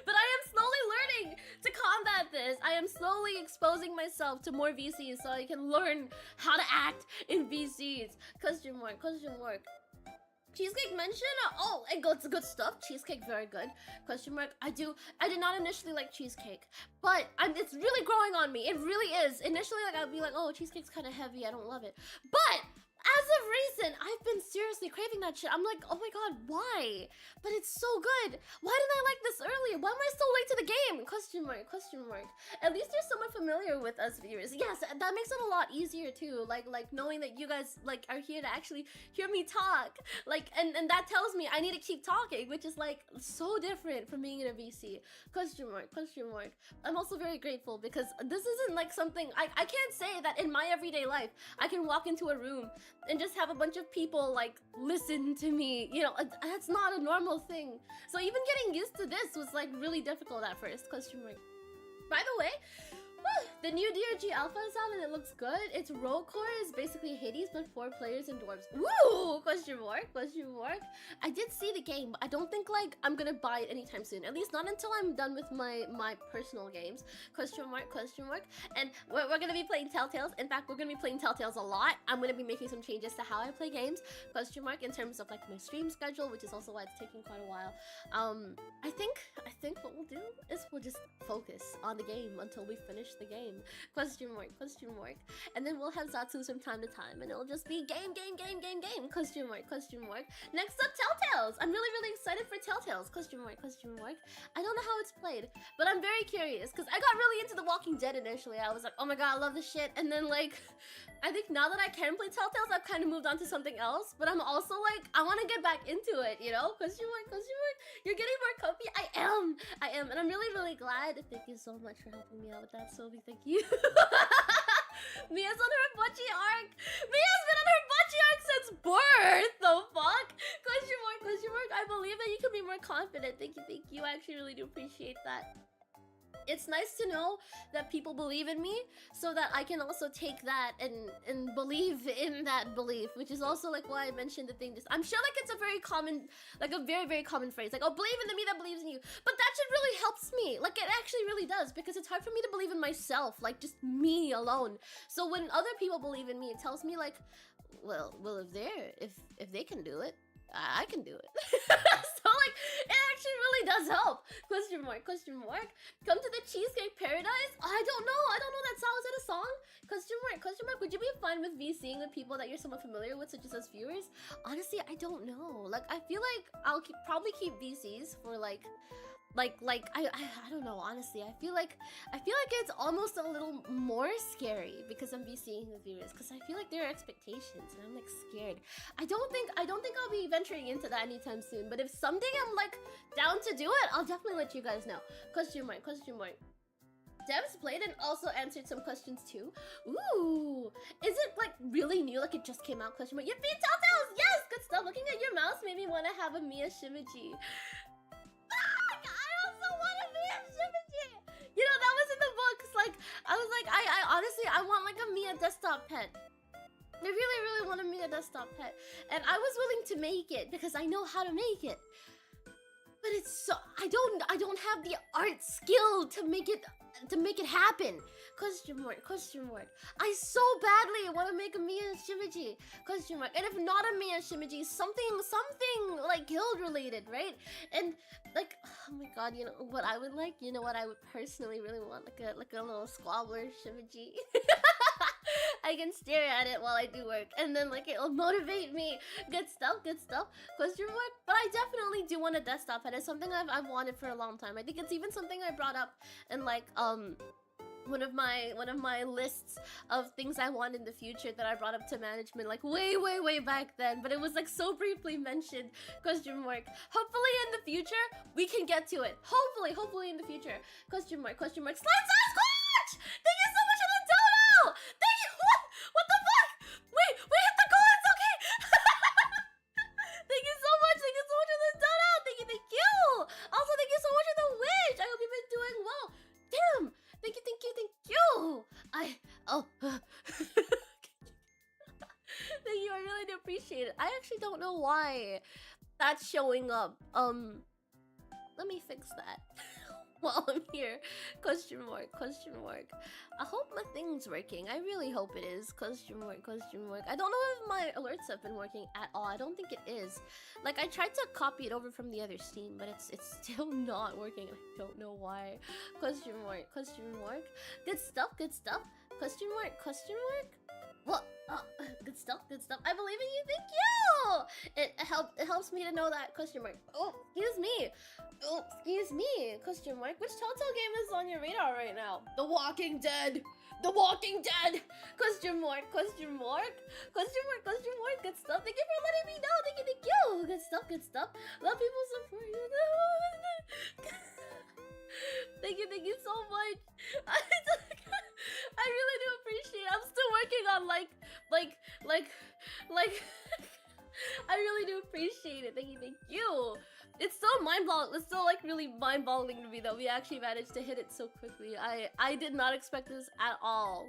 But I am slowly learning to combat this. I am slowly exposing myself to more VCs so I can learn how to act in VCs. Question mark, question mark. Cheesecake mention? Oh, it's good stuff. Cheesecake, very good. Question mark. I did not initially like cheesecake, but it's really growing on me. It really is. Initially, like I'd be like, oh, cheesecake's kind of heavy. I don't love it. But as of recent, I've been seriously craving that shit. I'm like, oh my god, why? But it's so good. Why didn't I like this earlier? Why am I so late to the game? Question mark, question mark. At least you're somewhat familiar with us viewers. Yes, that makes it a lot easier too. Like knowing that you guys like are here to actually hear me talk. Like, and that tells me I need to keep talking, which is like so different from being in a VC. Question mark, question mark. I'm also very grateful because this isn't like something, I can't say that in my everyday life, I can walk into a room and just have a bunch of people like listen to me, you know. That's not a normal thing. So even getting used to this was like really difficult at first. Question mark. By the way, the new DRG Alpha is out and it looks good. It's Roll Core is basically Hades but 4 players and dwarves. Woo! Question mark, question mark. I did see the game, but I don't think like I'm gonna buy it anytime soon. At least not until I'm done with my personal games. Question mark, question mark. And we're gonna be playing Telltales. In fact, we're gonna be playing Telltales a lot. I'm gonna be making some changes to how I play games. Question mark, in terms of like my stream schedule, which is also why it's taking quite a while. I think what we'll do is we'll just focus on the game until we finish the game. Question mark, question mark. And then we'll have Zatsu from time to time and it'll just be game. Question mark, question mark. Next up, Telltales. I'm really excited for Telltales. Question mark, question mark. I don't know how it's played, but I'm very curious because I got really into The Walking Dead initially. I was like, oh my god, I love this shit. And then like, I think now that I can play Telltales, I've kind of moved on to something else, but I'm also like, I want to get back into it, you know? Question mark, question mark. You're getting more comfy? I am. And I'm really glad. Thank you so much for helping me out with that, Sylvie. Thank you. Mia's on her butchie arc. Mia's been on her butchie arc since birth. The fuck? Question mark, question mark. I believe that you can be more confident. Thank you. I actually really do appreciate that. It's nice to know that people believe in me so that I can also take that and believe in that belief, which is also like why I mentioned the thing. Just I'm sure like it's a very common, like a very common phrase, like, oh, believe in the me that believes in you. But that shit really helps me. Like it actually really does, because it's hard for me to believe in myself, like just me alone. So when other people believe in me, it tells me like, well if they can do it, I can do it. So like it actually really does help. Question mark, question mark. Come to the Cheesecake Paradise? I don't know that song. Is that a song? Question mark, question mark. Would you be fine with VCing with people that you're somewhat familiar with, such as us viewers? Honestly, I don't know. Like I feel like I'll probably keep VCs for like I don't know, honestly. I feel like it's almost a little more scary because I'm VCing with viewers, because I feel like there are expectations and I'm like scared. I don't think I'll be venturing into that anytime soon, but if someday I'm like down to do it, I'll definitely let you guys know. Question mark, question mark. Devs played and also answered some questions too. Ooh, is it like really new, like it just came out? Question mark. You beat Telltales! Yes, good stuff. Looking at your mouse made me want to have a Mia Shimichi. You know, that was in the books. Like, I was like, I honestly, I want like a Mia desktop pet. I really want a Mia desktop pet. And I was willing to make it because I know how to make it. But it's so I don't have the art skill to make it happen. Question mark, question mark. I so badly want to make a Mia Shimichi. Question mark. And if not a Mia Shimichi, something like guild related, right? And like, oh my god, you know what I would like? You know what I would personally really want? Like a little Squabbler Shimichi. I can stare at it while I do work, and then like it'll motivate me. Good stuff, good stuff. Question mark. But I definitely do want a desktop, and it's something I've wanted for a long time. I think it's even something I brought up in like one of my lists of things I want in the future that I brought up to management like way back then, but it was like so briefly mentioned. Question mark. Hopefully in the future we can get to it. Hopefully in the future. Question mark, question mark. Slide Squatch! Thank you so much for the dono! Thank you. What the fuck? Wait, we hit the goal. It's okay. Thank you so much. Thank you so much for the dono. Thank you. Also, thank you so much for the wish. I hope you've been doing well. Damn. Thank you. Thank you, I really do appreciate it. I actually don't know why that's showing up. Let me fix that while I'm here. Question mark. I hope my thing's working. I really hope it is. Question mark. I don't know if my alerts have been working at all. I don't think it is. Like, I tried to copy it over from the other Steam, but it's still not working. I don't know why. Question mark. Good stuff. Question mark. What? Good stuff. I believe in you. Thank you. It helps me to know that. Question mark. Oh, excuse me. Question mark. Which Telltale game is on your radar right now? The Walking Dead. Question mark. Good stuff. Thank you for letting me know. Thank you. Good stuff. Love people support you. Thank you so much. I really do appreciate it. I'm still working on like I really do appreciate it. Thank you. It's so mind-boggling. It's so like really mind-boggling to me that we actually managed to hit it so quickly. I did not expect this at all.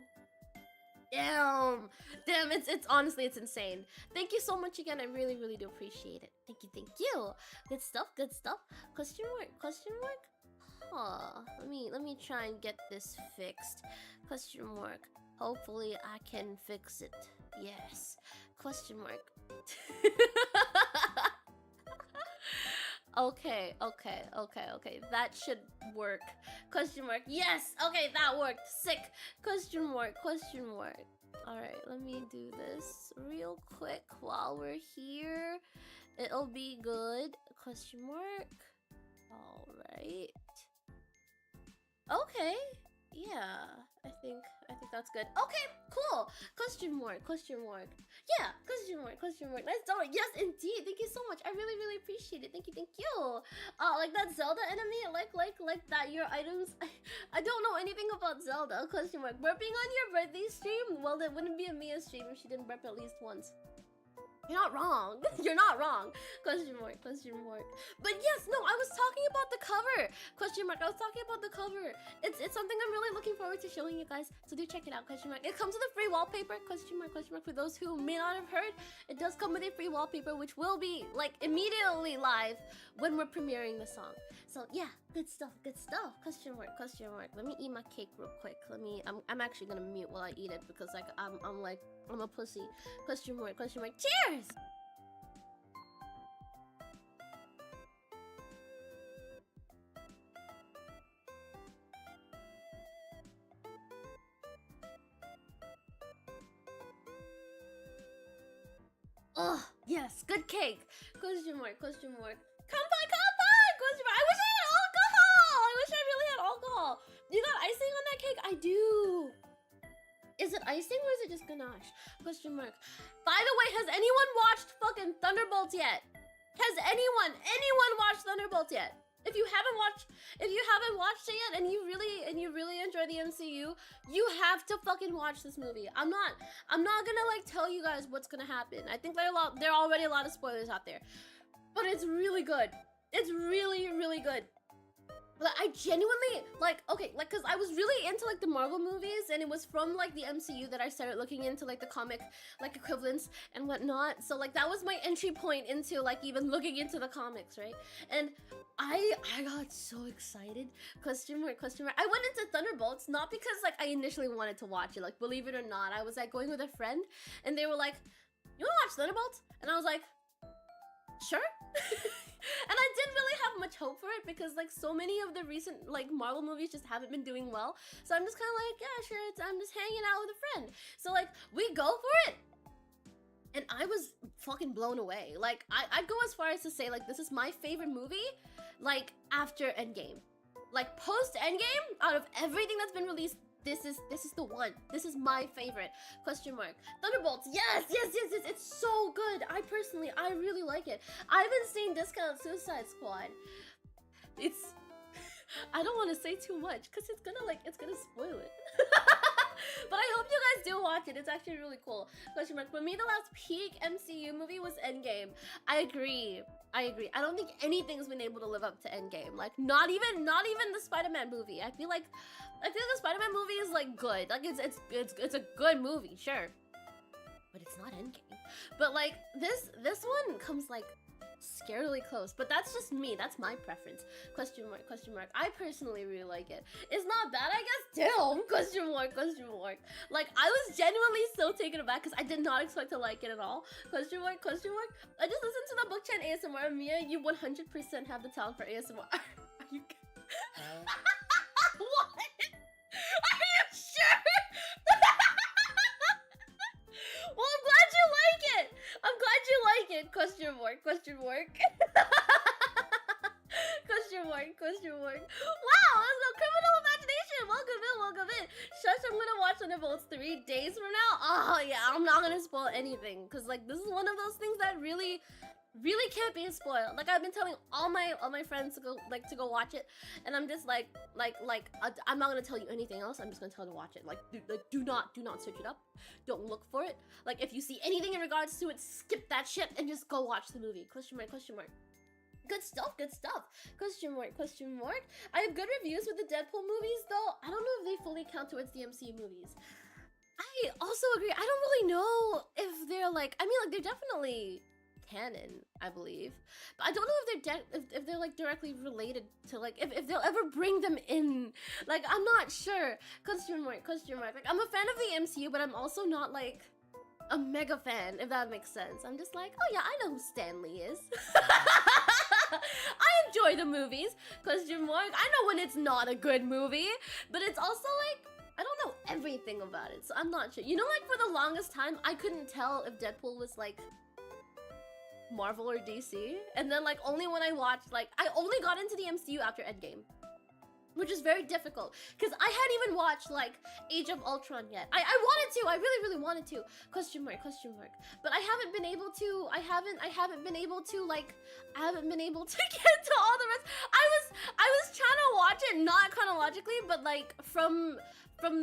Damn, it's honestly, it's insane. Thank you so much again. I really do appreciate it. Thank you. Good stuff. Question mark. Huh. Let me try and get this fixed. Question mark. Hopefully I can fix it. Yes. Question mark. Okay. That should work. Question mark. Yes. Okay, that worked. Sick. Question mark. Alright, let me do this real quick while we're here. It'll be good. Question mark. Alright. Okay. Yeah, I think that's good. Okay, cool. Question mark. Yeah, question mark. Nice donut. Yes, indeed. Thank you so much. I really appreciate it. Thank you. Like that Zelda enemy, like that your items. I don't know anything about Zelda. Question mark. Burping on your birthday stream? Well, that wouldn't be a Mia stream if she didn't burp at least once. You're not wrong. You're not wrong. Question mark. But yes, no, I was talking about the cover. Question mark. I was talking about the cover. It's something I'm really looking forward to showing you guys. So do check it out. Question mark. It comes with a free wallpaper. Question mark. For those who may not have heard, it does come with a free wallpaper, which will be like immediately live when we're premiering the song. So yeah, good stuff. Question mark. Let me eat my cake real quick. I'm actually gonna mute while I eat it because like I'm a pussy. Question mark. Cheers! Oh, yes, good cake. Question mark. Come by. Question mark. I wish I had alcohol. I wish I really had alcohol. You got icing on that cake? I do. Is it icing or is it just ganache? Question mark. By the way, has anyone watched fucking Thunderbolts yet? Has anyone watched Thunderbolts yet? If you haven't watched it yet and you really enjoy the MCU, you have to fucking watch this movie. I'm not gonna like tell you guys what's gonna happen. I think there are already a lot of spoilers out there. But it's really good. It's really good. But I genuinely, like, okay, like, cause I was really into, like, the Marvel movies, and it was from, like, the MCU that I started looking into, like, the comic, like, equivalents and whatnot. So, like, that was my entry point into, like, even looking into the comics, right? And I got so excited. Question mark, question mark. I went into Thunderbolts, not because, like, I initially wanted to watch it, like, believe it or not. I was, like, going with a friend, and they were like, you wanna watch Thunderbolts? And I was like, sure. And I didn't really have much hope for it because, like, so many of the recent, like, Marvel movies just haven't been doing well. So I'm just kind of like, yeah, sure, I'm just hanging out with a friend. So, like, we go for it. And I was fucking blown away. Like, I'd go as far as to say, like, this is my favorite movie, like, after Endgame. Like, post-Endgame, out of everything that's been released, this is the one. This is my favorite. Question mark. Thunderbolts. Yes. It's so good. I really like it. I haven't seen Discount Suicide Squad. It's I don't want to say too much because it's gonna spoil it. But I hope you guys do watch it. It's actually really cool. Question mark. For me, the last peak MCU movie was Endgame. I agree. I don't think anything's been able to live up to Endgame. Like, not even the Spider-Man movie. I feel like the Spider-Man movie is, like, good. Like, it's a good movie, sure. But it's not Endgame. But, like, this one comes, like, scarily close. But that's just me. That's my preference. Question mark, question mark. I personally really like it. It's not bad, I guess. Damn. Question mark, question mark. Like, I was genuinely so taken aback because I did not expect to like it at all. Question mark, question mark. I just listened to the book chat ASMR. Mia, you 100% have the talent for ASMR. Are you what? Are you sure? Well, I'm glad you like it. I'm glad you like it. Question mark, question mark. Question mark, question mark. Wow, that's no criminal imagination. Welcome in, welcome in. Shush, I'm gonna watch Thunderbolts 3 days from now. Oh yeah, I'm not gonna spoil anything because, like, this is one of those things that really can't be spoiled. Like, I've been telling all my friends to go watch it, and I'm just like I'm not gonna tell you anything else. I'm just gonna tell you to watch it. Like, do not search it up. Don't look for it. Like, if you see anything in regards to it, skip that shit and just go watch the movie. Question mark, question mark. Good stuff, good stuff. Question mark, question mark. I have good reviews with the Deadpool movies, though. I don't know if they fully count towards the MCU movies. I also agree. I don't really know if they're, like, I mean, like, they're definitely canon, I believe, but I don't know if they're like directly related to, like, if they'll ever bring them in. Like, I'm not sure. Question mark, question mark. Like, I'm a fan of the MCU, but I'm also not, like, a mega fan, if that makes sense. I'm just like, oh yeah, I know who Stan Lee is. I enjoy the movies. Question mark. I know when it's not a good movie, but it's also like, I don't know everything about it, so I'm not sure. You know, like, for the longest time, I couldn't tell if Deadpool was, like, Marvel or DC, and then, like, only when I watched, like, I only got into the MCU after Endgame, which is very difficult because I hadn't even watched, like, Age of Ultron yet. I wanted to. I really wanted to. Question mark, question mark. But I haven't been able to. I haven't been able to, like, I haven't been able to get to all the rest. I was trying to watch it not chronologically, but, like, from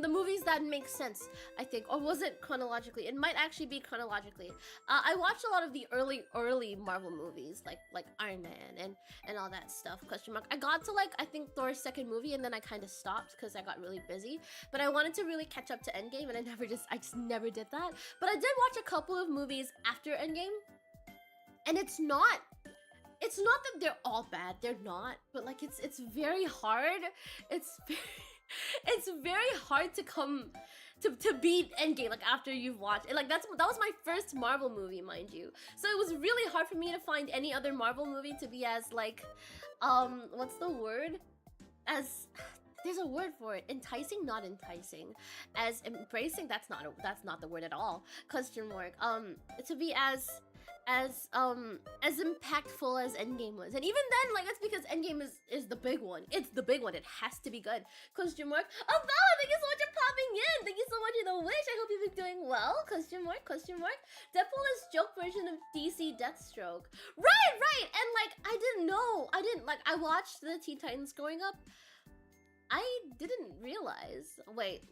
the movies that make sense, I think. Or was it chronologically? It might actually be chronologically. I watched a lot of the early Marvel movies, like Iron Man and all that stuff. Question mark. I got to, like, I think Thor's second movie, and then I kind of stopped because I got really busy. But I wanted to really catch up to Endgame, and I just never did that. But I did watch a couple of movies after Endgame, and it's not that they're all bad. They're not. But, like, it's very hard. It's very hard to come to beat Endgame, like, after you've watched it. Like, that was my first Marvel movie, mind you. So it was really hard for me to find any other Marvel movie to be as, like, what's the word? As, there's a word for it. Enticing, not enticing. As embracing, that's not the word at all. Question mark. To be as impactful as Endgame was. And even then, like, that's because Endgame is the big one. It's the big one. It has to be good. Question mark. Oh, Bella, thank you so much for popping in. Thank you so much for the wish. I hope you've been doing well. Question mark, question mark. Deadpool is joke version of DC Deathstroke. Right. And, like, I watched the Teen Titans growing up. I didn't realize. Wait.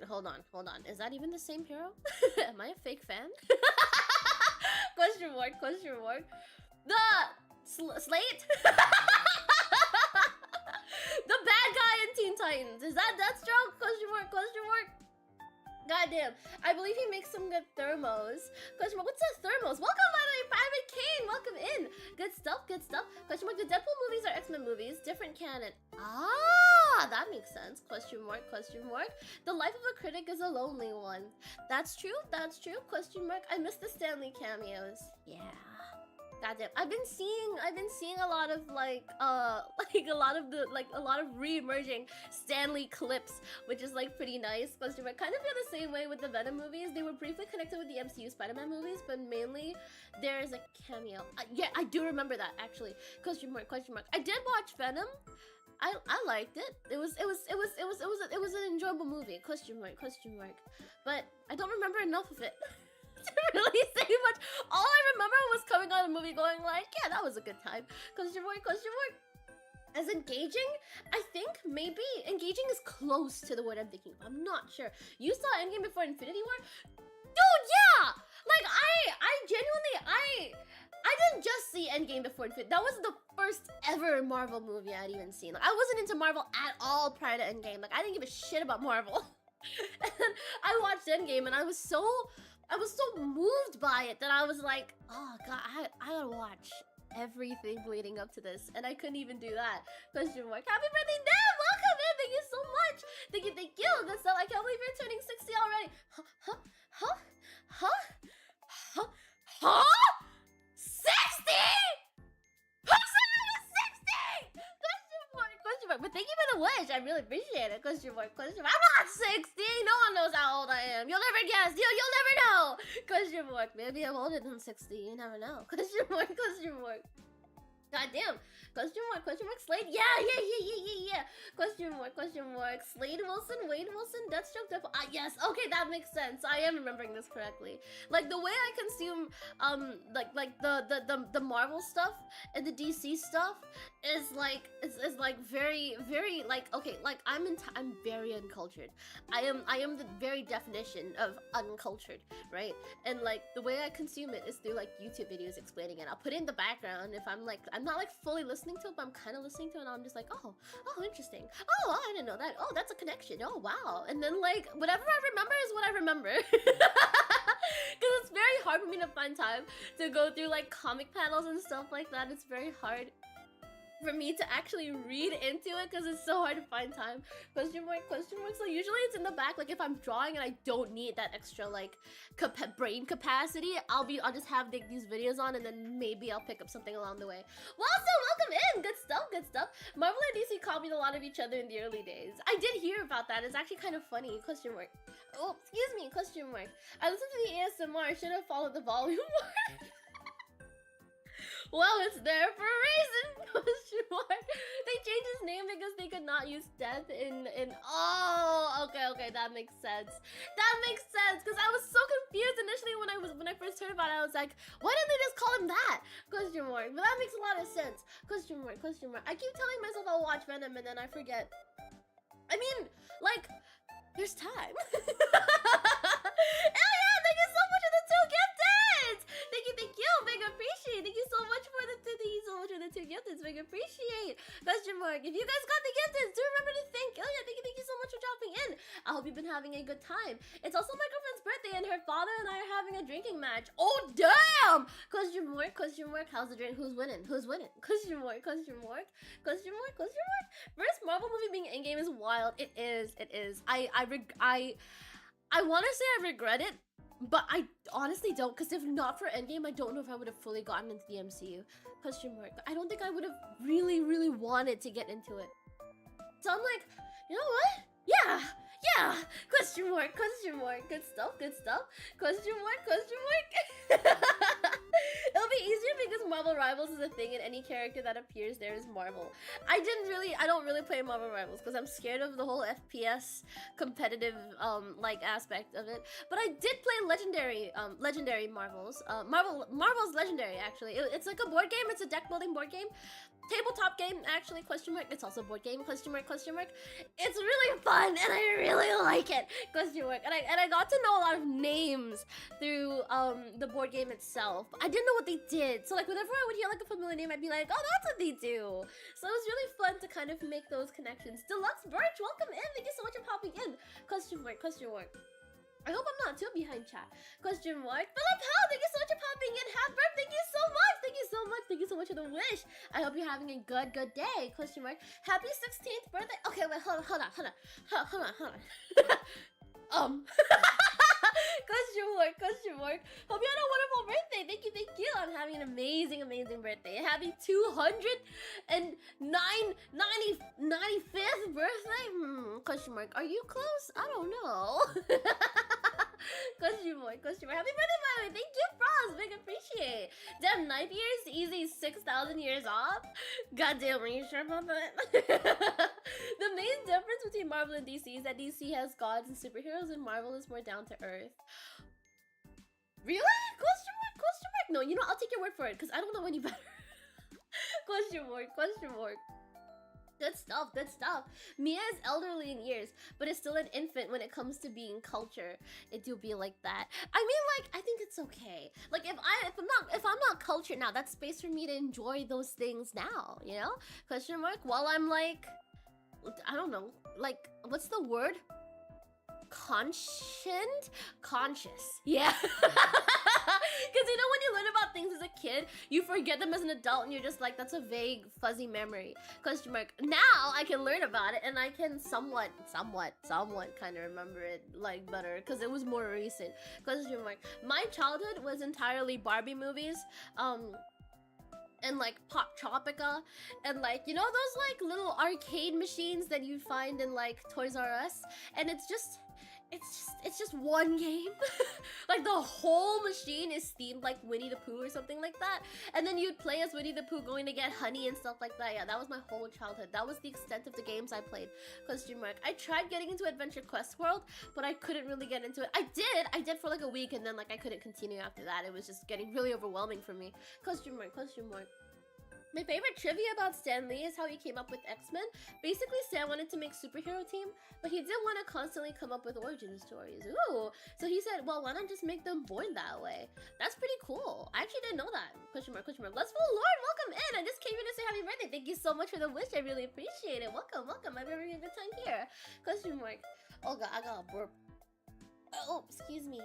Hold on. Is that even the same hero? Am I a fake fan? Question mark. The Slate? Titans. Is that Deathstroke? Question mark, question mark. Goddamn. I believe he makes some good thermos. Question mark, what's a thermos? Welcome, by the way, Private Kane. Welcome in. Good stuff, good stuff. Question mark, the Deadpool movies are X-Men movies. Different canon. Ah, that makes sense. Question mark, question mark. The life of a critic is a lonely one. That's true, that's true. Question mark. I miss the Stanley cameos. Yeah. Goddamn, I've been seeing a lot of like a lot of re-emerging Stanley clips, which is like pretty nice. Question mark. Kind of feel the same way with the Venom movies. They were briefly connected with the MCU Spider-Man movies, but mainly there is a cameo. Yeah, I do remember that actually. Question mark, question mark. I did watch Venom. I liked it. It was an enjoyable movie. Question mark, question mark. But I don't remember enough of it. To really say much. All I remember was coming on a movie going like, yeah, that was a good time. Question mark, question mark. As engaging, I think maybe engaging is close to the word I'm thinking of. I'm not sure. You saw Endgame before Infinity War? Dude, yeah! Like, I genuinely, I didn't just see Endgame before Infinity. That was the first ever Marvel movie I'd even seen. Like, I wasn't into Marvel at all prior to Endgame. Like, I didn't give a shit about Marvel. And then I watched Endgame and I was so moved by it that I was like, oh god, I gotta watch everything leading up to this, and I couldn't even do that. Question mark. Happy birthday, Dan! Welcome in! Thank you so much! Thank you, thank you! Good stuff. I can't believe you're turning 60 already! Huh? 60?! Who said I was 60?! Question mark. But thank you for the wish. I really appreciate it. Question mark, question mark. I'm not 60. No one knows how old I am. You'll never guess. You'll never know. Question mark. Maybe I'm older than 60. You never know. Question mark, question mark. Goddamn. Question mark, Slade. Yeah. Question mark. Slade Wilson, Wade Wilson, Deathstroke, Deathstroke. Yes. Okay, that makes sense. I am remembering this correctly. Like the way I consume, like the Marvel stuff and the DC stuff is like very like okay. Like I'm very uncultured. I am the very definition of uncultured, right? And like the way I consume it is through like YouTube videos explaining it. I'll put it in the background if I'm not like fully listening to it, but I'm kind of listening to it and I'm just like, oh, interesting. Oh, I didn't know that. Oh, that's a connection. Oh, wow. And then like, whatever I remember is what I remember. Because it's very hard for me to find time to go through like comic panels and stuff like that. It's very hard for me to actually read into it because it's so hard to find time. Question mark. So usually it's in the back. Like if I'm drawing and I don't need that extra like brain capacity, I'll just have these videos on and then maybe I'll pick up something along the way. Well, so welcome in. Good stuff. Marvel and DC copied a lot of each other in the early days. I did hear about that. It's actually kind of funny. Question mark. Oh, excuse me. Question mark. I listened to the ASMR. I should have followed the volume more. Well, it's there for a reason. Question mark. They changed his name because they could not use death in oh, okay, that makes sense. Because I was so confused initially when I first heard about it. I was like, why didn't they just call him that? Question mark. But that makes a lot of sense. Question mark. I keep telling myself I'll watch Venom and then I forget. I mean, like, there's time. Hell yeah, thank you so much for the 2 gifted! Thank you, big appreciate. Thank you so much for the 2 gifted, big appreciate. Question mark. If you guys got the gifted, do remember to thank Ilya. Thank you so much for dropping in. I hope you've been having a good time. It's also my girlfriend's birthday and her father and I are having a drinking match. Oh damn! Question mark. How's the drink? Who's winning? Question mark. First Marvel movie being Endgame is wild. It is. I want to say I regret it, but I honestly don't, because if not for Endgame, I don't know if I would have fully gotten into the MCU. Question mark. I don't think I would have really wanted to get into it. So I'm like, you know what? Yeah. Question mark. Good stuff. Question mark. It'll be easier because Marvel Rivals is a thing and any character that appears there is Marvel. I don't really play Marvel Rivals because I'm scared of the whole FPS competitive like aspect of it. But I did play Legendary Marvels. Marvel's Legendary actually. It's like a board game. It's a deck building board game. Tabletop game actually, question mark. It's also a board game, question mark. It's really fun and I really like it, question mark. And I got to know a lot of names through the board game itself. I didn't know what they they did. So like whenever I would hear like a familiar name, I'd be like, oh, that's what they do. So it was really fun to kind of make those connections. Deluxe Birch, welcome in. Thank you so much for popping in. Question mark, question mark. I hope I'm not too behind chat. Question mark. Philip Hell, thank you so much for popping in. Half-Birth, thank you so much. Thank you so much. Thank you so much for the wish. I hope you're having a good day. Question mark. Happy 16th birthday. Okay, wait, hold on. Question mark. Hope you had a wonderful birthday. Thank you. I'm having an amazing birthday. Happy 95th birthday? Question mark. Are you close? I don't know. Question mark. Happy birthday, by the way. Thank you, Frost. Big appreciate. Damn, knife years easy 6,000 years off. Goddamn, are you sure about that? The main difference between Marvel and DC is that DC has gods and superheroes, and Marvel is more down to earth. Really? Question mark. No, you know, I'll take your word for it because I don't know any better. Question mark. Good stuff. Mia is elderly in years, but is still an infant when it comes to being culture. It do be like that. I mean, like, I think it's okay. Like, if I'm not cultured now, that's space for me to enjoy those things now, you know? Question mark. While I'm like, I don't know, like, what's the word? Conscious. Yeah. Because you know when you learn about things as a kid, you forget them as an adult and you're just like, that's a vague, fuzzy memory. Question mark. Now I can learn about it and I can somewhat kind of remember it like better because it was more recent. Question mark. My childhood was entirely Barbie movies. And like Pop Tropica, and like, you know, those like little arcade machines that you find in like Toys R Us, and it's just one game. Like the whole machine is themed like Winnie the Pooh or something like that, and then you'd play as Winnie the Pooh going to get honey and stuff like that. Yeah, that was my whole childhood. That was the extent of the games I played. Question mark. I tried getting into Adventure Quest World, but I couldn't really get into it. I did for like a week, and then like I couldn't continue after that. It was just getting really overwhelming for me. Question mark. My favorite trivia about Stan Lee is how he came up with X-Men. Basically, Stan wanted to make superhero team, but he didn't want to constantly come up with origin stories. Ooh. So he said, well, why not just make them born that way? That's pretty cool. I actually didn't know that. Question mark. Let's go, Lord. Welcome in. I just came in to say happy birthday. Thank you so much for the wish. I really appreciate it. Welcome. I'm having a good time here. Question mark. Oh, God. I got a burp. Oh, excuse me.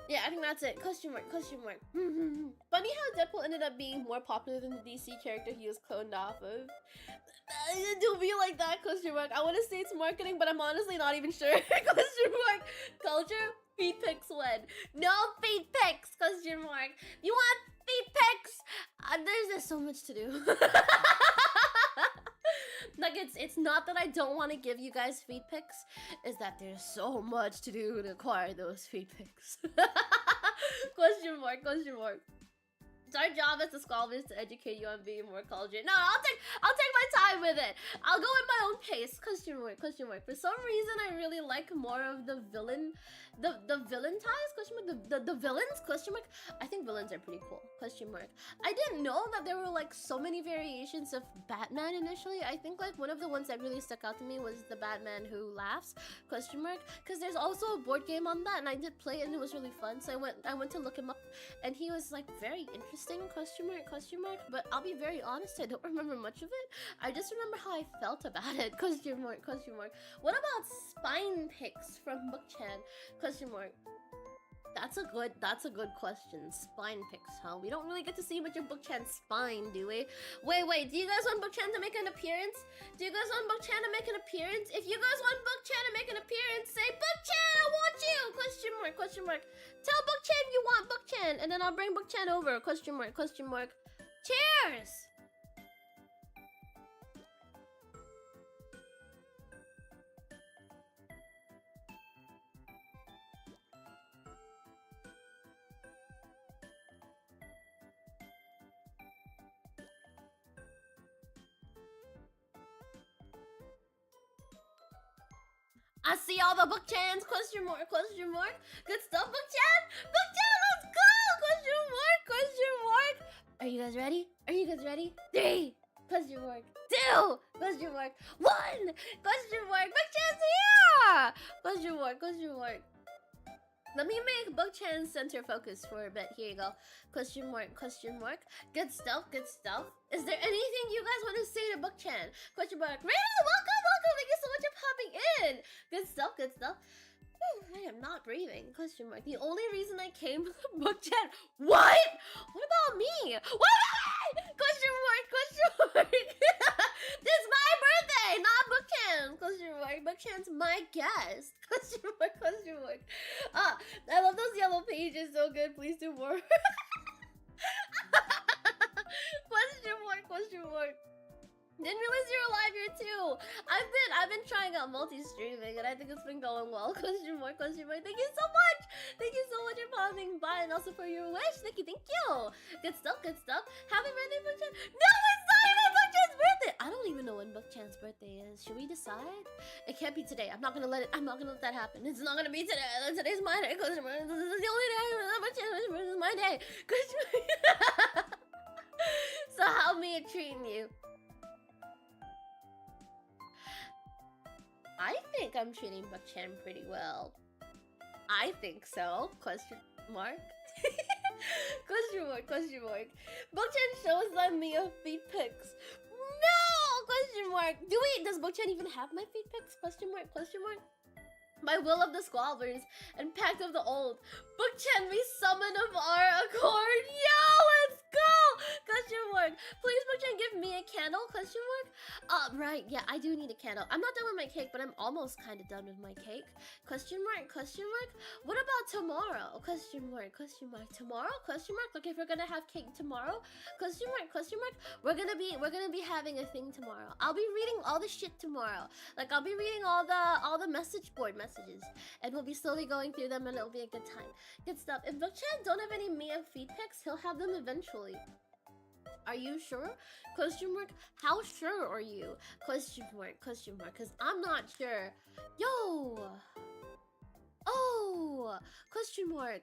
Yeah, I think that's it. Question mark. Funny how Deadpool ended up being more popular than the DC character he was cloned off of. Do be like that, question mark. I want to say it's marketing, but I'm honestly not even sure. Question mark. Culture? Feet pics when? No feet pics, question mark. You want feet pics? There's so much to do. Like, it's not that I don't want to give you guys feed pics, it's that there's so much to do to acquire those feed pics. Question mark. It's our job as the Squabblers to educate you on being more cultured. No, I'll take my time with it. I'll go at my own pace. Question mark. For some reason, I really like more of the villain ties? Question mark. The villains? Question mark. I think villains are pretty cool. Question mark. I didn't know that there were like so many variations of Batman initially. I think like one of the ones that really stuck out to me was the Batman Who Laughs? Question mark. Because there's also a board game on that, and I did play it and it was really fun. So I went to look him up, and he was like very interesting. Question mark. But I'll be very honest, I don't remember much of it. I just remember how I felt about it. Question mark. What about spine pics from Bookchan? Question mark. That's a good question. Spine pics, huh? We don't really get to see much of Bookchan's spine, do we? Wait, do you guys want Bookchan to make an appearance? If you guys want Bookchan to make an appearance, say, Bookchan, I want you! Question mark. Tell Bookchan you want Bookchan, and then I'll bring Bookchan over. Question mark. Cheers! I see all the Bookchans. Question mark. Good stuff, Bookchan. Let's go. Question mark. Are you guys ready? 3. Question mark. 2. Question mark. 1. Question mark. Bookchan's here. Question mark. Let me make Book-chan center focus for a bit. Here you go. Question mark, question mark. Good stuff, good stuff. Is there anything you guys want to say to Book-chan? Question mark. Rita, welcome, welcome. Thank you so much for popping in. Good stuff, good stuff. I am not breathing. Question mark. The only reason I came to Book-chan. What? What about me? What about me? Question mark, question mark. This is my birthday, not Book-chan. Question mark. Book-chan's my guest. Question mark, question mark. I love those yellow pages. So good. Please do more. Question mark, question mark. Didn't realize you were live here too. I've been trying out multi-streaming and I think it's been going well. Question mark, question mark. Thank you so much. Thank you so much for popping by and also for your wish. Thank you, thank you. Good stuff, good stuff. Happy birthday, Book-chan. No, it's not even Book-chan's birthday. I don't even know when Book-chan's birthday is. Should we decide? It can't be today. I'm not gonna let that happen. It's not gonna be today. Today's my day. Question mark. This is the only day Book-chan's birthday is my day. Question mark. So how me treating you? I think I'm treating Book-chan pretty well. I think so. Question mark. Question mark, question mark. Book-chan shows them me of feet pics. No! Question mark. Does Book-chan even have my feet pics? Question mark, question mark. By will of the Squabblers and pact of the old, Book-chan we summon of our accord. Yo, let's go! Question mark. Please, Book-chan, give me a candle? Question mark. Right, yeah, I do need a candle. I'm not done with my cake, but I'm almost kind of done with my cake. Question mark, question mark. What about tomorrow? Question mark, question mark. Tomorrow? Question mark. Like if we're gonna have cake tomorrow? Question mark, question mark. We're gonna be having a thing tomorrow. I'll be reading all the shit tomorrow. Like I'll be reading all the message board messages, and we'll be slowly going through them, and it'll be a good time. Good stuff. If Book-chan don't have any Mia feed pics, he'll have them eventually. Are you sure? Question mark. How sure are you? Question mark. Question mark. Cause I'm not sure. Yo. Oh. Question mark.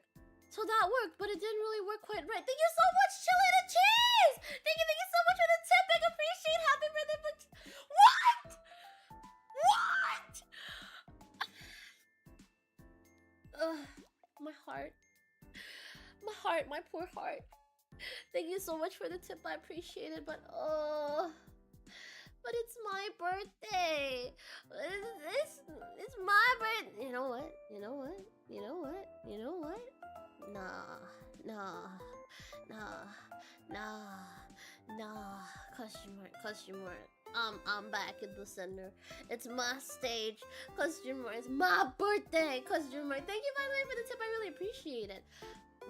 So that worked, but it didn't really work quite right. Thank you so much, Chili the Cheese. Thank you so much for the tip. Big appreciate. Happy birthday, Book-chan. What? What? My heart. My heart, my poor heart. Thank you so much for the tip, I appreciate it, but it's my birthday. It's my birthday. You know what? You know what? You know what? You know what? Nah. Question mark, question mark. I'm back in the center. It's my stage. Question mark. It's my birthday. Question mark. Thank you, by the way, for the tip. I really appreciate it.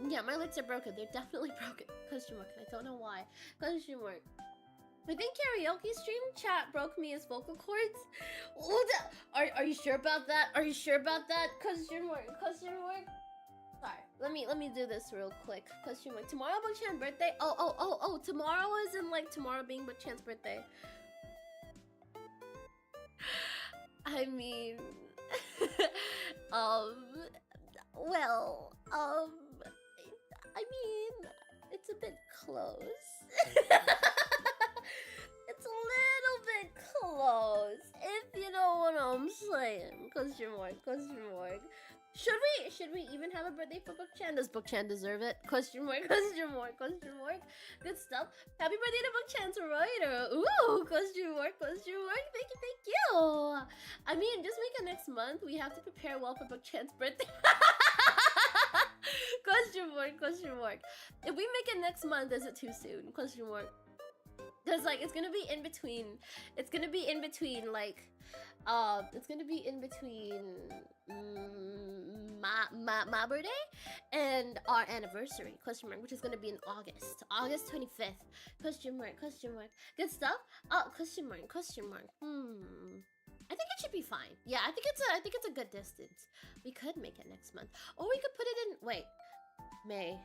Yeah, my lips are broken. They're definitely broken. Question mark. I don't know why. Question mark. I think karaoke stream chat broke me his vocal cords. Are you sure about that? Are you sure about that? Question mark. Question mark. Sorry. Let me do this real quick. Question mark. Tomorrow Book-chan's birthday. Oh. Tomorrow isn't like tomorrow being Book-chan's birthday. I mean, well, I mean, it's a bit close. It's a little bit close, if you know what I'm saying. Question mark, question mark. Should we even have a birthday for Book-chan? Does Book-chan deserve it? Question mark, question mark, question mark. Good stuff. Happy birthday to Book-chan's writer. Ooh, question mark, question mark. Thank you, thank you. I mean, just make it next month. We have to prepare well for Book-chan's birthday. Question mark, question mark. If we make it next month, is it too soon? Question mark. Cause like it's gonna be in between. It's gonna be in between like, it's gonna be in between my birthday and our anniversary. Question mark, which is gonna be in August, August 25th. Question mark, question mark. Good stuff. Question mark, question mark. I think it should be fine. Yeah, I think it's a good distance. We could make it next month, or we could put it in. Wait, May,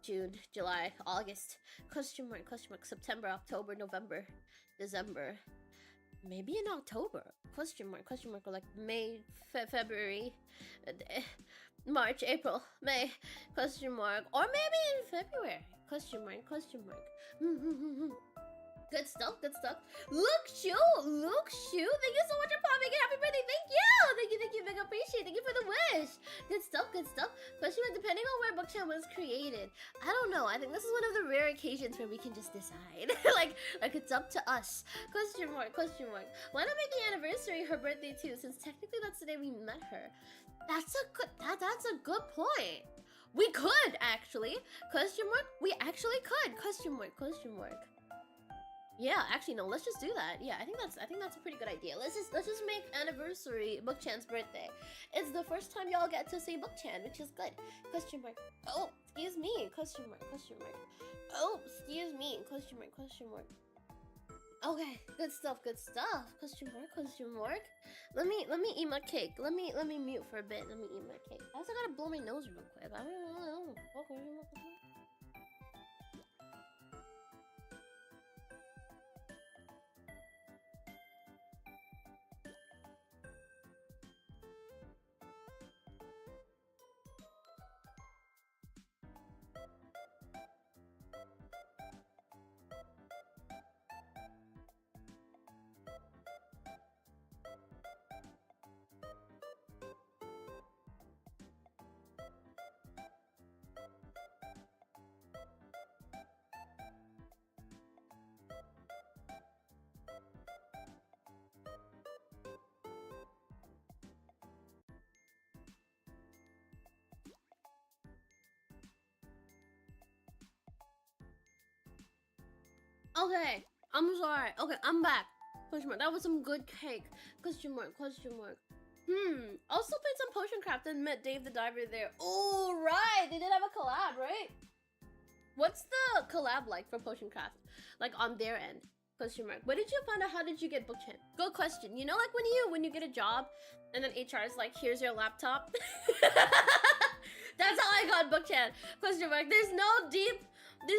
June, July, August. Question mark, September, October, November, December. Maybe in October. Question mark, or like May, February, March, April, May. Question mark, or maybe in February. Question mark. Good stuff, good stuff. Luke Shu, thank you so much for popping in. Happy birthday, thank you, big appreciate. Thank you for the wish. Good stuff, good stuff. Especially depending on where Bookchan was created. I don't know, I think this is one of the rare occasions where we can just decide. like it's up to us. Question mark. Why not make the anniversary her birthday too, since technically that's the day we met her? That's a good point. We could actually. Question mark. We actually could. Question mark. Yeah, actually no, let's just do that. Yeah, I think that's a pretty good idea. Let's just make anniversary Bookchan's birthday. It's the first time y'all get to see Bookchan, which is good. Question mark. Oh, excuse me. Question mark. Oh, excuse me. Question mark. Okay, good stuff. Question mark. Let me eat my cake. Let me mute for a bit. Let me eat my cake. I also gotta blow my nose real quick. I don't know. Okay, I'm sorry. Okay, I'm back. Question mark. That was some good cake. Question mark. Also played some Potion Craft and met Dave the Diver there. Oh, right. They did have a collab, right? What's the collab like for Potion Craft? Like on their end? Question mark. What did you find out? How did you get Bookchan? Good question. You know, like when you get a job and then HR is like, here's your laptop. That's how I got Bookchan. Question mark. There's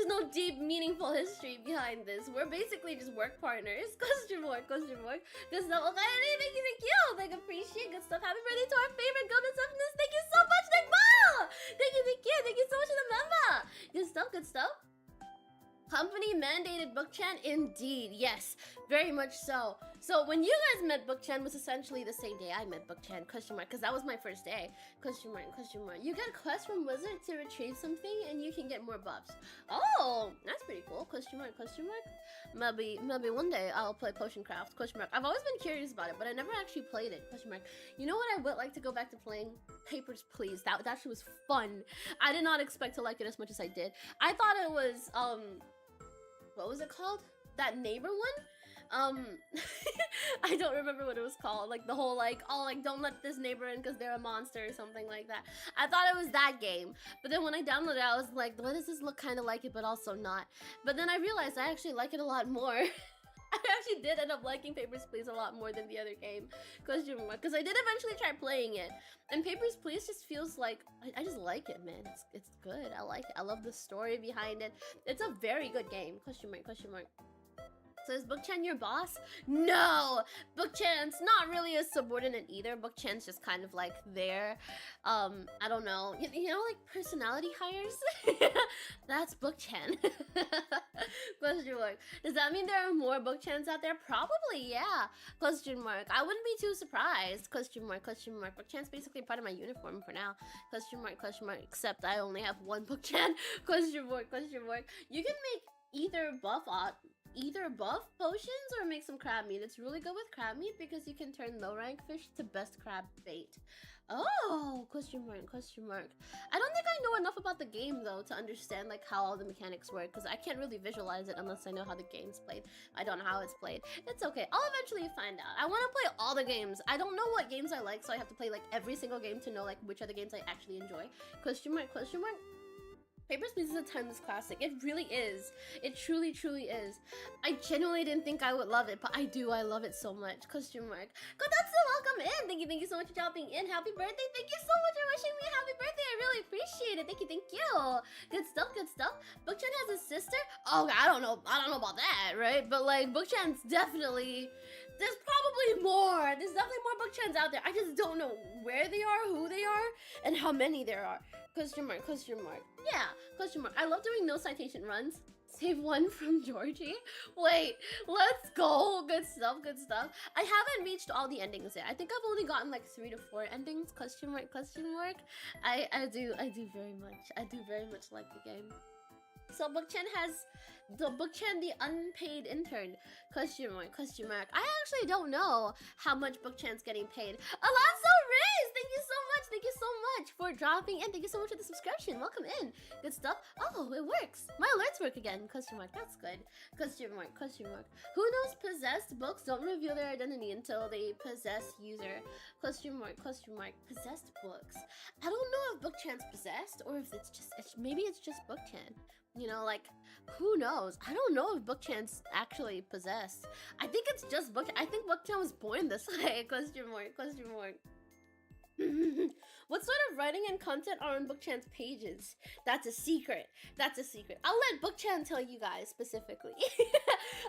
no deep, meaningful history behind this. We're basically just work partners. Question mark. Good stuff. Okay, thank you. Like, appreciate good stuff. Happy birthday to our favorite golden softness. Thank you so much, Nick Ball. Thank you so much for the member. Good stuff. Company mandated Bookchan? Indeed, yes, very much so. So when you guys met Bookchan was essentially the same day I met Bookchan, question mark, because that was my first day, question mark. You get a quest from Wizard to retrieve something and you can get more buffs. Oh, that's pretty cool, question mark. Maybe one day I'll play Potion Craft, question mark. I've always been curious about it, but I never actually played it, question mark. You know what I would like to go back to playing? Papers, Please. That actually was fun. I did not expect to like it as much as I did. I thought it was, what was it called? That neighbor one? I don't remember what it was called. Like the whole like, oh, like don't let this neighbor in because they're a monster or something like that. I thought it was that game. But then when I downloaded it, I was like, why does this look kind of like it but also not? But then I realized I actually like it a lot more. I actually did end up liking Papers, Please a lot more than the other game. Because I did eventually try playing it. And Papers, Please just feels like, I just like it, man. It's good. I like it. I love the story behind it. It's a very good game. Question mark. So is Bookchan your boss? No! Bookchan's not really a subordinate either. Bookchan's just kind of like there. I don't know. You know, like personality hires? That's Bookchan. Question mark. Does that mean there are more Bookchans out there? Probably, yeah. Question mark. I wouldn't be too surprised. Question mark. Bookchan's basically part of my uniform for now. Question mark. Except I only have one Bookchan. Question mark. You can make either buff potions or make some crab meat. It's really good with crab meat because you can turn low rank fish to best crab bait. Oh, question mark. I don't think I know enough about the game though to understand like how all the mechanics work because I can't really visualize it unless I know how the game's played. I don't know how it's played. It's okay. I'll eventually find out. I want to play all the games. I don't know what games I like, so I have to play like every single game to know like which are the games I actually enjoy. Question mark. Papers, Please is a timeless classic. It really is. It truly is. I genuinely didn't think I would love it, but I do. I love it so much. Question mark. Kotatsu, welcome in. Thank you so much for dropping in. Happy birthday. Thank you so much for wishing me a happy birthday. I really appreciate it. Thank you. Good stuff. Bookchan has a sister? Oh, I don't know about that, right? But like, Bookchan's definitely... There's probably more. There's definitely more Bookchans out there. I just don't know where they are, who they are, and how many there are. Question mark. Yeah, question mark. I love doing no citation runs. Save one from Georgie. Wait, let's go. Good stuff, good stuff. I haven't reached all the endings yet. I think I've only gotten like 3 to 4 endings. Question mark, question mark. I do very much like the game. So Bookchan has Bookchan the unpaid intern. Question mark, question mark. I actually don't know how much Bookchan's getting paid. Alonso Reyes, thank you so much. Thank you so much for dropping in. Thank you so much for the subscription. Welcome in. Good stuff. Oh, it works. My alerts work again. Question mark. That's good. Question mark, question mark. Who knows possessed books don't reveal their identity until they possess user? Question mark, question mark. Possessed books. I don't know if Bookchan's possessed or if it's just maybe it's just Bookchan. You know, like, who knows? I don't know if Bookchan's actually possessed. I think it's just Bookchan. I think Bookchan was born this way. Question mark, question mark. What sort of writing and content are on Bookchan's pages? That's a secret. That's a secret. I'll let Bookchan tell you guys specifically.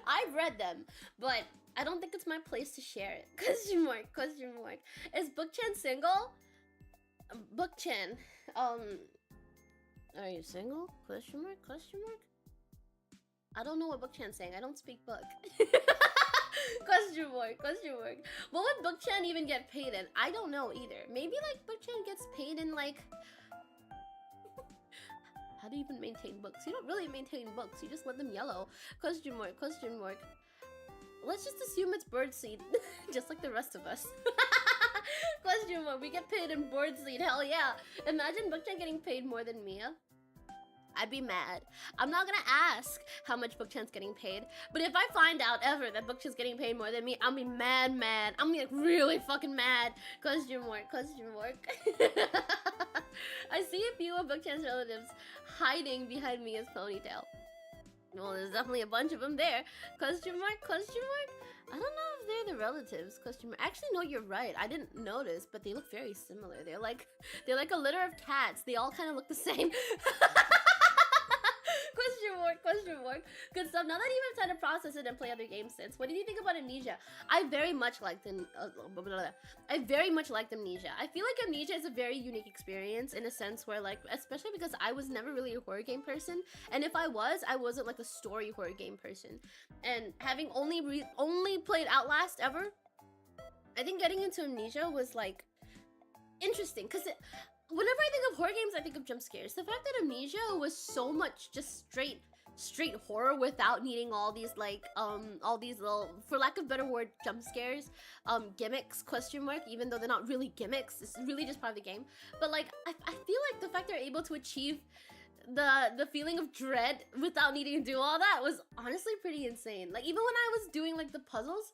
I've read them, but I don't think it's my place to share it. Question mark, question mark. Is Bookchan single? Bookchan, are you single? Question mark, question mark? I don't know what Bookchan's saying. I don't speak book. Question mark, question mark. What would Bookchan even get paid in? I don't know either. Maybe like Bookchan gets paid in like... How do you even maintain books? You don't really maintain books. You just let them yellow. Question mark, question mark. Let's just assume it's birdseed. Just like the rest of us. Question mark. We get paid in birdseed. Hell yeah. Imagine Bookchan getting paid more than Mia. I'd be mad. I'm not gonna ask how much Bookchan's getting paid, but if I find out ever that Bookchan's getting paid more than me, I'll be mad. I'm like really fucking mad. Question mark, question mark. I see a few of Bookchan's relatives hiding behind Mia's ponytail. Well, there's definitely a bunch of them there. Question mark, question mark. I don't know if they're the relatives. Question mark. Actually, no, you're right. I didn't notice, but they look very similar. They're like a litter of cats. They all kind of look the same. Question mark, question mark. Good stuff. Now that you've had to process it and play other games since, what did you think about Amnesia? I very much liked Amnesia. I feel like Amnesia is a very unique experience in a sense where, like, especially because I was never really a horror game person, and if I wasn't like a story horror game person. And having only played Outlast ever, I think getting into Amnesia was like interesting because whenever I think of horror games, I think of jump scares. The fact that Amnesia was so much just straight horror without needing all these like all these little, for lack of a better word, jump scares, gimmicks, question mark, even though they're not really gimmicks, it's really just part of the game. But like I feel like the fact they're able to achieve the feeling of dread without needing to do all that was honestly pretty insane. Like even when I was doing like the puzzles,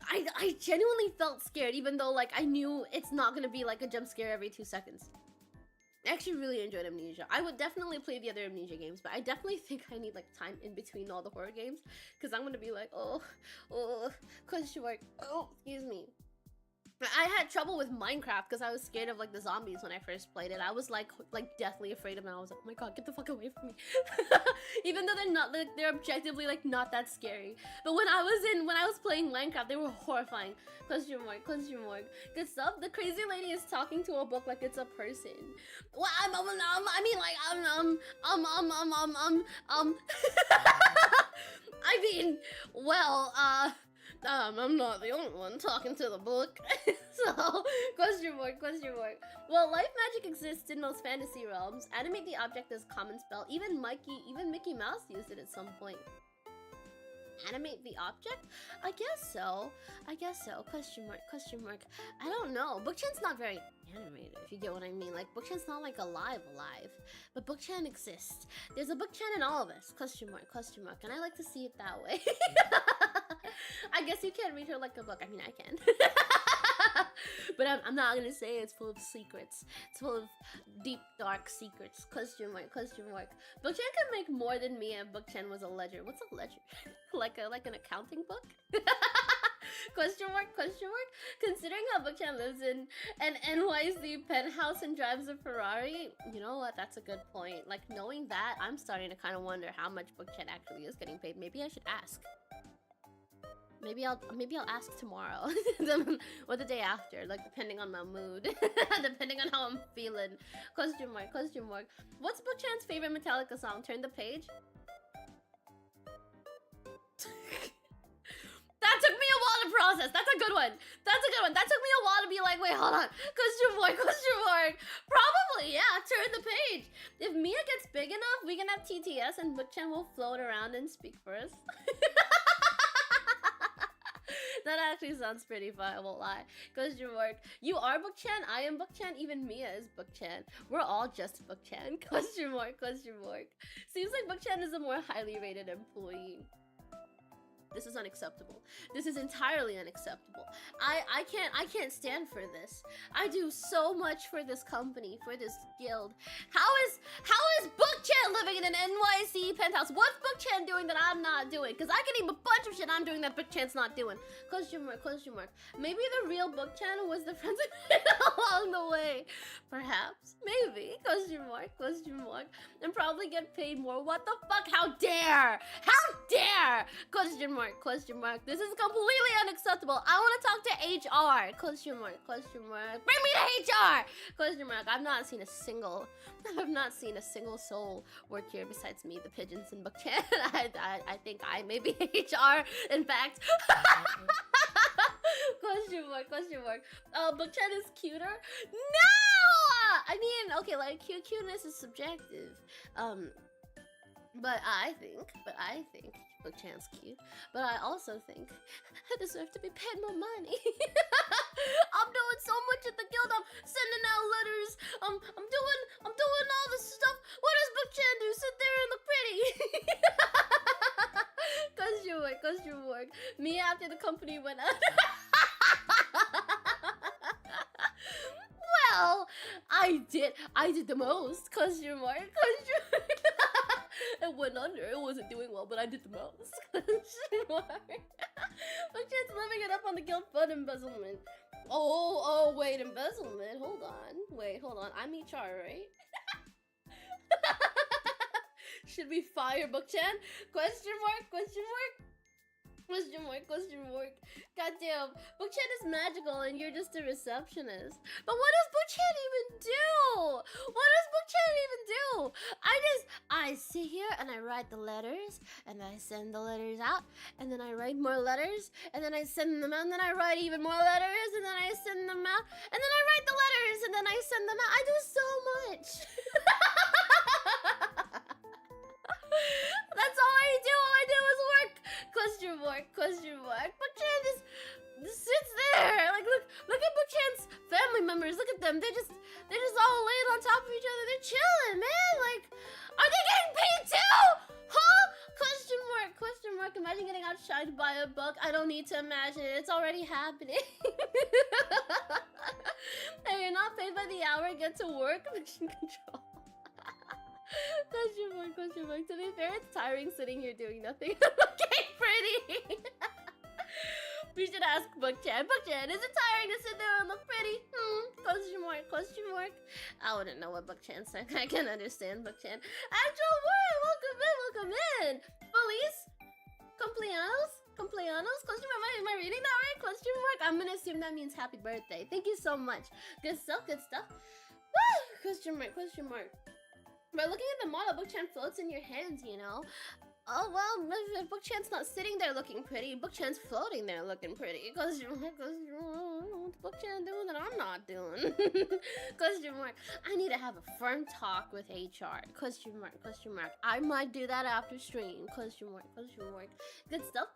I genuinely felt scared, even though like I knew it's not gonna be like a jump scare every 2 seconds. I actually really enjoyed Amnesia. I would definitely play the other Amnesia games, but I definitely think I need like time in between all the horror games, because I'm gonna be like, oh, question mark, oh, excuse me. I had trouble with Minecraft because I was scared of like the zombies when I first played it. I was like deathly afraid of them. I was like, oh my god, get the fuck away from me. Even though they're not, like, they're objectively like not that scary. But when I was playing Minecraft, they were horrifying. Question mark, question mark. Good stuff. The crazy lady is talking to a book like it's a person. Well, I mean like I mean, well, I'm not the only one talking to the book. So, question mark, question mark. Well, life magic exists in most fantasy realms. Animate the object as common spell. Even Mickey Mouse used it at some point. Animate the object? I guess so. Question mark, question mark. I don't know. Bookchan's not very animated, if you get what I mean. Like, Bookchan's not like alive. But Bookchan exists. There's a Bookchan in all of us. Question mark, and I like to see it that way. I guess you can't read her like a book. I mean, I can. But I'm not gonna say it's full of secrets. It's full of deep, dark secrets. Question mark, question mark. Bookchan could make more than me if Bookchan was a ledger. What's a ledger? like an accounting book? Question mark, question mark. Considering how Bookchan lives in an NYC penthouse and drives a Ferrari, you know what? That's a good point. Like, knowing that, I'm starting to kind of wonder how much Bookchan actually is getting paid. Maybe I should ask. Maybe I'll ask tomorrow or the day after, like depending on my mood, depending on how I'm feeling. Question mark, question mark. What's Bookchan's favorite Metallica song? Turn the page. process. That's a good one. That's a good one. That took me a while to be like, wait, hold on. Question mark. Probably, yeah, turn the page. If Mia gets big enough, we can have TTS and Book-chan will float around and speak for us. That actually sounds pretty fun, I won't lie. Question mark. You are Book-chan, I am Book-chan, even Mia is Book-chan. We're all just Book-chan. Question mark. Seems like Book-chan is a more highly rated employee. This is unacceptable. This is entirely unacceptable. I can't stand for this. I do so much for this company, for this guild. How is Book-chan living in an NYC penthouse? What's Book-chan doing that I'm not doing? Because I can name a bunch of shit I'm doing that Book-chan's not doing. Question mark. Maybe the real Book-chan was the friends along the way. Perhaps. Maybe. Question mark. And probably get paid more. What the fuck? How dare? Question mark. This is completely unacceptable. I want to talk to HR. Question mark. Bring me to HR. Question mark. I've not seen a single soul work here besides me, the pigeons, and Book-chan. I think I may be HR, in fact. Question mark. Book-chan is cuter? No! I mean, okay, like, cuteness is subjective. But I think Book-chan's cute. But I also think I deserve to be paid more money. I'm doing so much at the guild. I'm sending out letters. I'm doing all this stuff. What does Book-chan do? Sit there and look pretty. Question mark. Me after the company went out. Well, I did the most. Question mark. It went under. It wasn't doing well, but I did the most. Question mark. Book-chan's living it up on the guild fund embezzlement. Oh, wait, embezzlement. Hold on. I'm HR, right? Should we fire Book-chan? Question mark. Goddamn. Book-chan is magical and you're just a receptionist. But what does Book-chan even do? I sit here and I write the letters and I send the letters out and then I write more letters and then I send them out and then I write even more letters and then I send them out and then I write the letters and then I send them out. I do so much. That's all I do. All I do is work. Question mark. Book-chan just sits there. Like, look at Book-chan's family members. Look at them. They're just all laying on top of each other. They're chilling, man. Like, are they getting paid too? Huh? Question mark. Imagine getting outshined by a book. I don't need to imagine it. It's already happening. Hey, you're not paid by the hour. Get to work. Mission control. Question mark. To be fair, it's tiring sitting here doing nothing. Okay, pretty. We should ask Book-chan. Book-chan, is it tiring to sit there and look pretty? Question mark. I wouldn't know what Book-chan said. I can understand Book-chan. Actual word, welcome in. Feliz cumpleaños? Question mark. Am I reading that right? Question mark. I'm gonna assume that means happy birthday. Thank you so much. Good stuff. Woo! Question mark. By looking at the model, Book-chan floats in your hands, you know? Oh, well, if Book-chan's not sitting there looking pretty, Book-chan's floating there looking pretty. What's Book-chan doing that I'm not doing? Question mark. I need to have a firm talk with HR. Question mark. I might do that after stream. Question mark. Good stuff.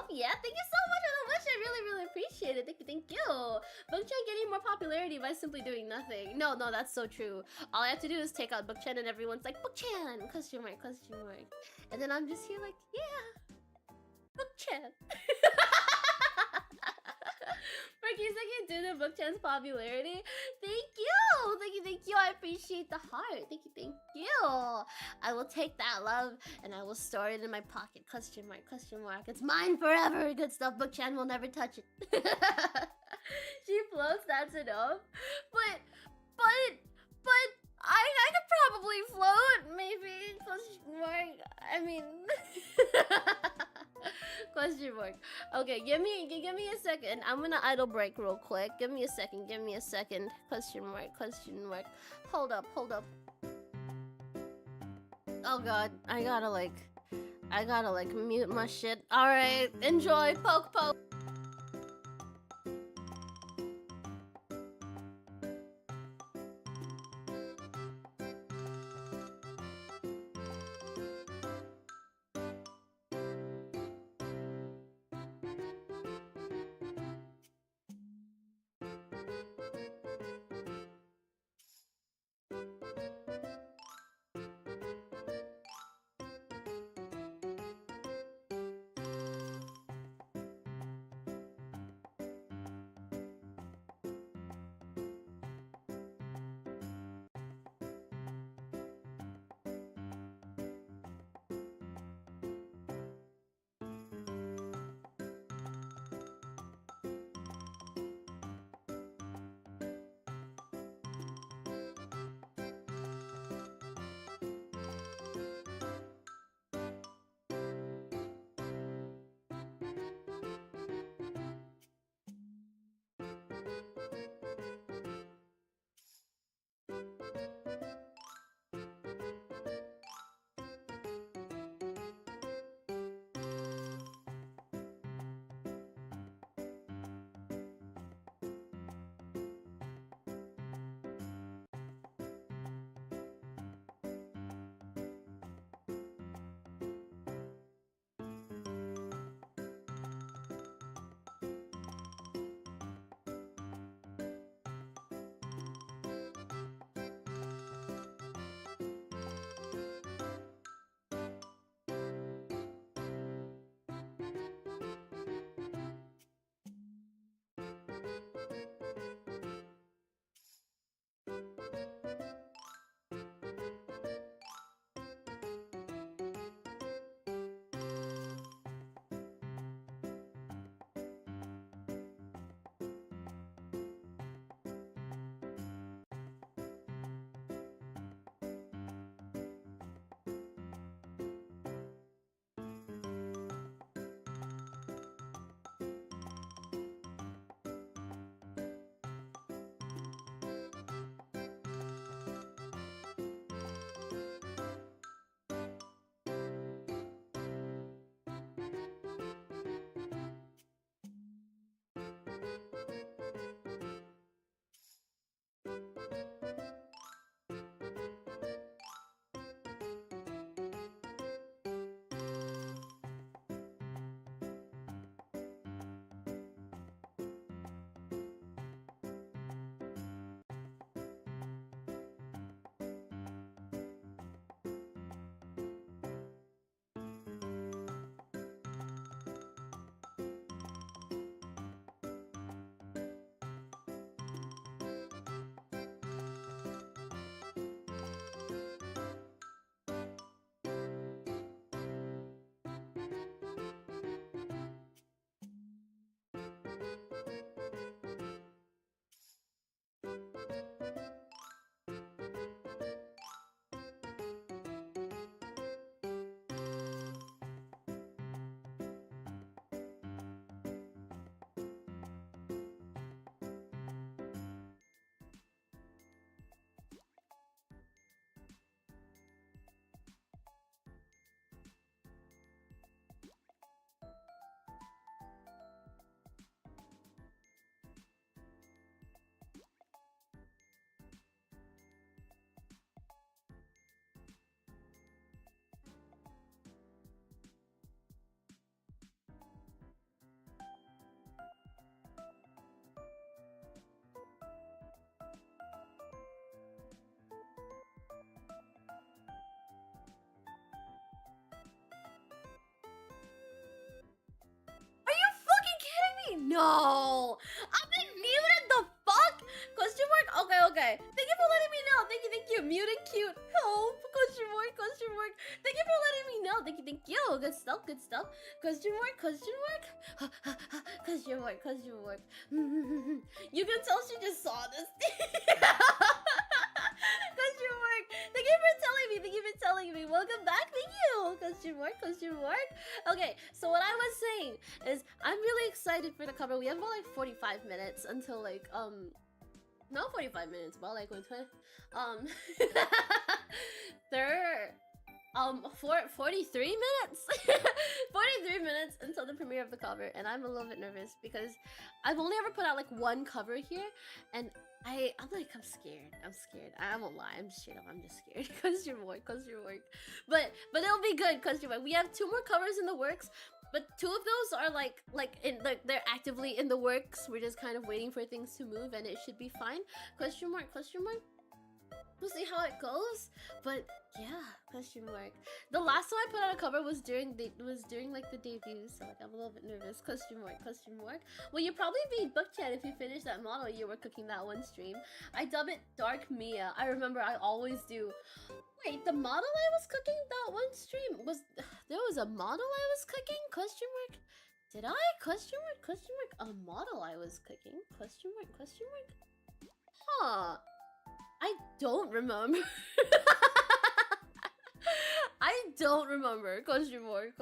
Yeah, thank you so much for the wish. I really appreciate it. Thank you. Book-chan getting more popularity by simply doing nothing. No, that's so true. All I have to do is take out Book-chan and everyone's like, Book-chan! Question mark. And then I'm just here like, yeah, Book-chan. For Kiseki due to Book-chan's popularity. Thank you. I appreciate the heart. Thank you. I will take that love and I will store it in my pocket. Question mark. It's mine forever. Good stuff. Book-chan will never touch it. She floats, that's enough. But I could probably float, maybe. Question mark. I mean, question mark. Okay, give me a second. I'm gonna idle break real quick. Give me a second. Question mark. Hold up. Oh god, I gotta mute my shit. All right, enjoy. Poke. No! I've been muted, the fuck? Question mark? Okay, okay. Thank you for letting me know. Thank you. Muted cute. Help. Question mark, question mark. Thank you for letting me know. Thank you. Good stuff, good stuff. Question mark, question mark. Question mark, question mark. You can tell she just saw this. Question mark. Thank you for telling me. Thank you for telling me. Welcome back. Thank you. Question mark, question mark. Okay, so what I was saying is I'm really excited for the cover. We have about like 45 minutes until like not 45 minutes, but like 43 minutes 43 minutes until the premiere of the cover, and I'm a little bit nervous because I've only ever put out like one cover here, and I'm scared. I won't lie, I'm just scared. Cause your work. But it'll be good, cause your work. We have 2 more covers in the works, but 2 of those are they're actively in the works. We're just kind of waiting for things to move, and it should be fine. Question mark. We'll see how it goes, but yeah, question mark. The last time I put out a cover was during like the debut, so like I'm a little bit nervous. Question mark. Well, you'd probably be booked yet if you finished that model you were cooking that one stream. I dub it Dark Mia. I remember, I always do. Wait, the model I was cooking that one stream there was a model I was cooking? Question mark. Did I? Question mark. A model I was cooking? Question mark. Huh. I don't remember. I don't remember. Question mark.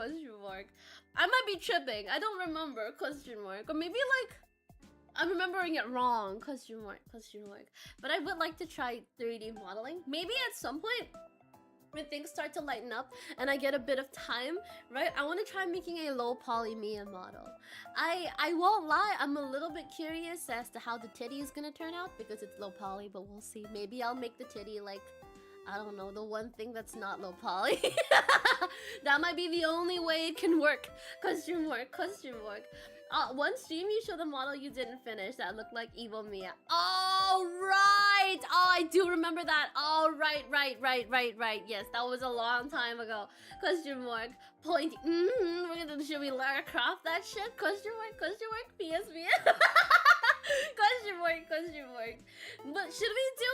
I might be tripping. I don't remember. Question mark. Or maybe like I'm remembering it wrong. Question mark. But I would like to try 3D modeling. Maybe at some point when things start to lighten up and I get a bit of time, right? I want to try making a low poly Mia model. I won't lie, I'm a little bit curious as to how the titty is gonna turn out because it's low poly, but we'll see. Maybe I'll make the titty like, I don't know, the one thing that's not low poly. That might be the only way it can work. Question mark. One stream you showed the model you didn't finish that looked like evil Mia. Oh, right! Oh, I do remember that. Oh, right. Yes, that was a long time ago. Question mark. Point. Should we learn craft that shit? Question mark. PS Mia. Question mark, question mark. But should we do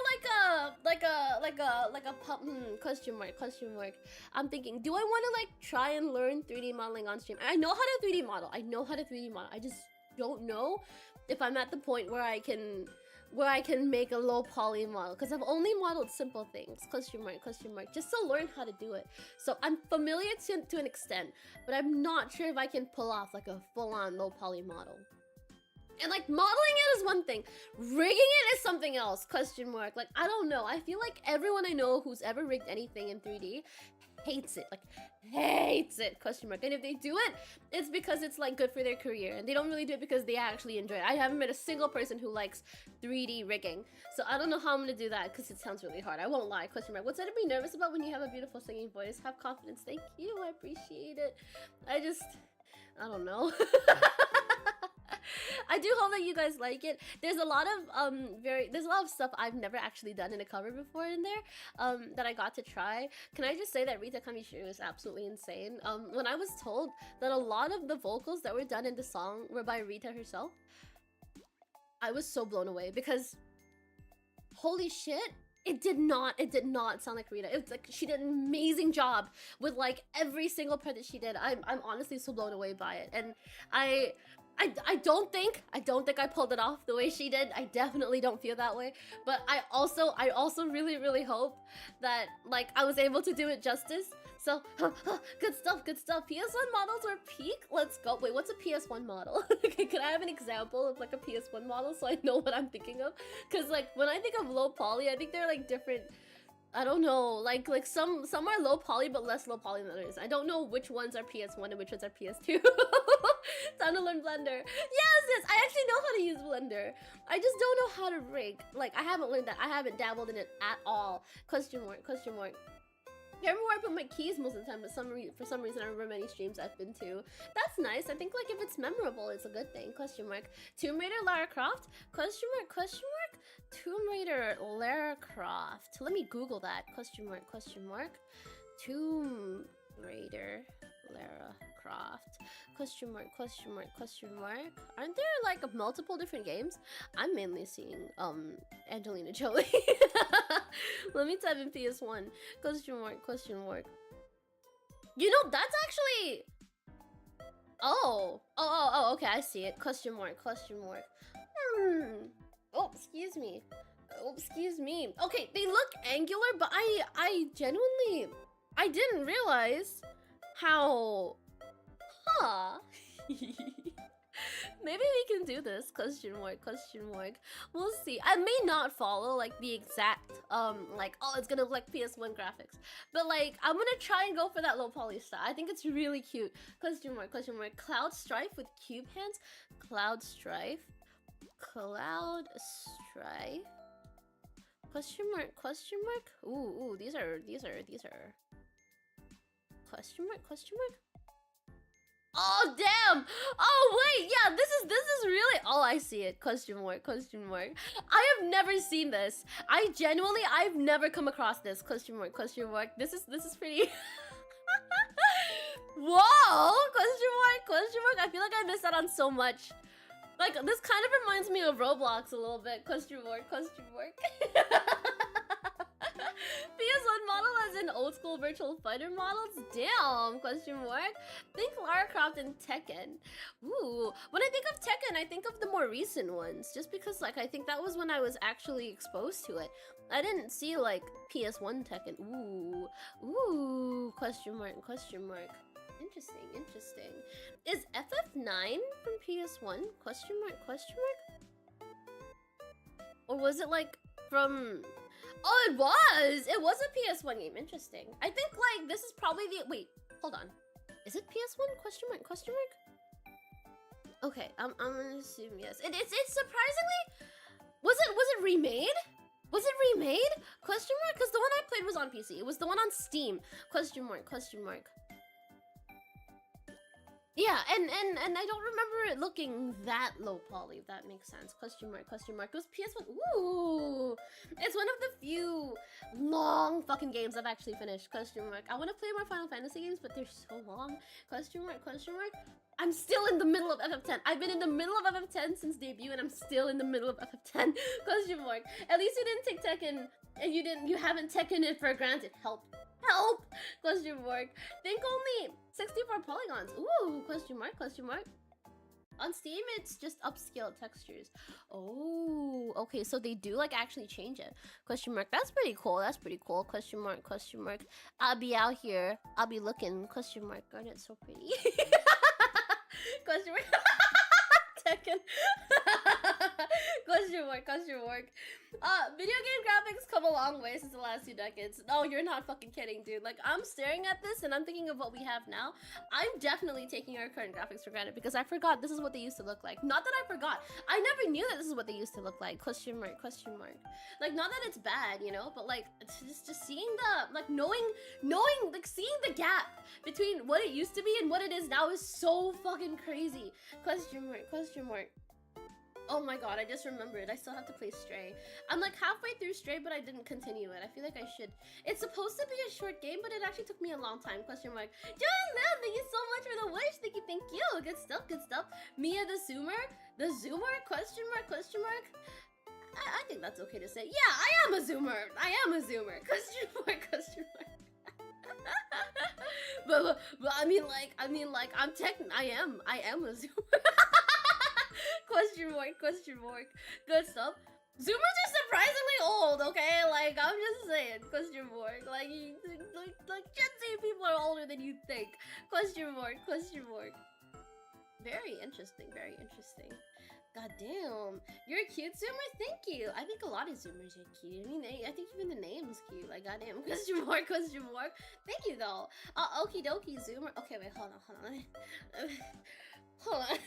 question mark, question mark. I'm thinking, do I want to like try and learn 3D modeling on stream? I know how to 3D model. I know how to 3D model. I just don't know if I'm at the point where I can make a low poly model, because I've only modeled simple things. Question mark, just to learn how to do it. So I'm familiar to an extent, but I'm not sure if I can pull off like a full-on low poly model. And like modeling it is one thing, rigging it is something else. Question mark. Like I don't know. I feel like everyone I know who's ever rigged anything in 3D hates it. Like hates it. Question mark. And if they do it, it's because it's like good for their career, and they don't really do it because they actually enjoy it. I haven't met a single person who likes 3D rigging, so I don't know how I'm gonna do that because it sounds really hard. I won't lie. Question mark. What's there to be nervous about when you have a beautiful singing voice? Have confidence. Thank you. I appreciate it. I don't know. I do hope that you guys like it. There's a lot of stuff I've never actually done in a cover before in there that I got to try. Can I just say that Rita Kamishiro is absolutely insane? When I was told that a lot of the vocals that were done in the song were by Rita herself, I was so blown away because holy shit, it did not sound like Rita. It's like she did an amazing job with like every single part that she did. I'm honestly so blown away by it, and I don't think I pulled it off the way she did. I definitely don't feel that way. But I also really hope that like I was able to do it justice. So good stuff. PS1 models were peak. Let's go. Wait, what's a PS1 model? Okay, can I have an example of like a PS1 model so I know what I'm thinking of? Because like when I think of low poly, I think they're like different. I don't know, like some are low poly but less low poly than others. I don't know which ones are PS1 and which ones are PS2. Time to learn Blender. Yes, I actually know how to use Blender. I just don't know how to rig. Like I haven't learned that. I haven't dabbled in it at all. Question mark. I remember where I put my keys most of the time, but for some reason I remember many streams I've been to. That's nice. I think like if it's memorable, it's a good thing. Question mark. Tomb Raider Lara Croft? Question mark. Tomb Raider Lara Croft. Let me Google that. Question mark. Tomb Raider Lara Croft. Question mark. Aren't there like multiple different games? I'm mainly seeing Angelina Jolie. Let me type in PS1. Question mark. You know, that's actually... Oh, okay, I see it. Question mark. Oh, excuse me. Okay, they look angular, but I genuinely... I didn't realize how... Huh. Maybe we can do this. Question mark. We'll see. I may not follow like the exact like, oh, it's gonna look like PS1 graphics, but like I'm gonna try and go for that low poly style. I think it's really cute. Question mark. Cloud Strife with cube hands. Cloud Strife. Question mark. Ooh, these are question mark. Oh damn! Oh wait, yeah, this is really... Oh, I see it. Question mark. I have never seen this. I've never come across this. Question mark. This is pretty... Whoa! Question mark. I feel like I missed out on so much. Like, this kind of reminds me of Roblox a little bit. Question mark. PS1 model as in old school virtual fighter models? Damn! Question mark. Think Lara Croft and Tekken. Ooh. When I think of Tekken, I think of the more recent ones. Just because, like, I think that was when I was actually exposed to it. I didn't see, like, PS1 Tekken. Ooh. Question mark. Interesting. Is FF9 from PS1? Question mark. Or was it, like, from... Oh, it was a PS1 game. Interesting. I think like this is probably the... Wait, hold on. Is it PS1? Question mark. Okay, I'm gonna assume yes. It's surprisingly... Was it remade? Question mark? Because the one I played was on PC. It was the one on Steam. Question mark. Yeah, and I don't remember it looking that low poly, if that makes sense. Question mark, question mark. It was PS1. Ooh, it's one of the few long fucking games I've actually finished. Question mark. I want to play more Final Fantasy games, but they're so long. Question mark, question mark. I'm still in the middle of FF10. I've been in the middle of FF10 since debut, and I'm still in the middle of FF10. Question mark. At least you didn't take Tekken, and you haven't taken it for granted. Help. Help! Question mark. Think only 64 polygons. Ooh, question mark, question mark. On Steam, it's just upscaled textures. Oh, okay, so they do like actually change it. Question mark. That's pretty cool. That's pretty cool. Question mark, question mark. I'll be out here. I'll be looking. Question mark. Garnet's so pretty. Question mark. Tekken. Question mark, question mark. Video game graphics come a long way since the last 2 decades. No, you're not fucking kidding, dude. Like, I'm staring at this and I'm thinking of what we have now. I'm definitely taking our current graphics for granted because I forgot this is what they used to look like. Not that I forgot. I never knew that this is what they used to look like. Question mark, question mark. Like, not that it's bad, you know, but like, it's just seeing the, like, knowing, like, seeing the gap between what it used to be and what it is now is so fucking crazy. Question mark, question mark. Oh my god, I just remembered. I still have to play Stray. I'm like halfway through Stray, but I didn't continue it. I feel like I should. It's supposed to be a short game, but it actually took me a long time. Question mark. John Lim, thank you so much for the wish. Thank you, thank you. Good stuff, good stuff. Mia the Zoomer? The Zoomer? Question mark, question mark. I think that's okay to say. Yeah, I am a Zoomer. I am a Zoomer. Question mark, question mark. but I mean like I am a Zoomer. Question mark, question mark. Good stuff. Zoomers are surprisingly old, okay? Like, I'm just saying. Question mark. Like Gen Z people are older than you think. Question mark, question mark. Very interesting, very interesting. God damn. You're a cute Zoomer? Thank you. I think a lot of Zoomers are cute. I mean, I think even the name's cute. Like, goddamn. Question mark, question mark. Thank you, though. Okie dokie, Zoomer. Okay, wait, hold on. Hold on.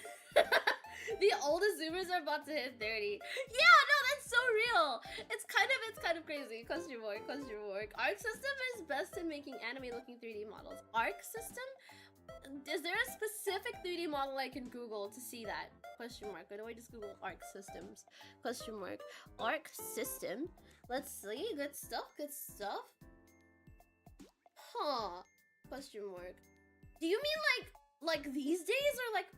The oldest Zoomers are about to hit 30. Yeah, no, that's so real. It's kind of crazy. Question mark, question mark. Arc System is best in making anime-looking 3D models. Arc System? Is there a specific 3D model I can Google to see that? Question mark. Or do I just Google Arc Systems? Question mark. Arc System. Let's see. Good stuff, good stuff. Huh. Question mark. Do you mean like these days or like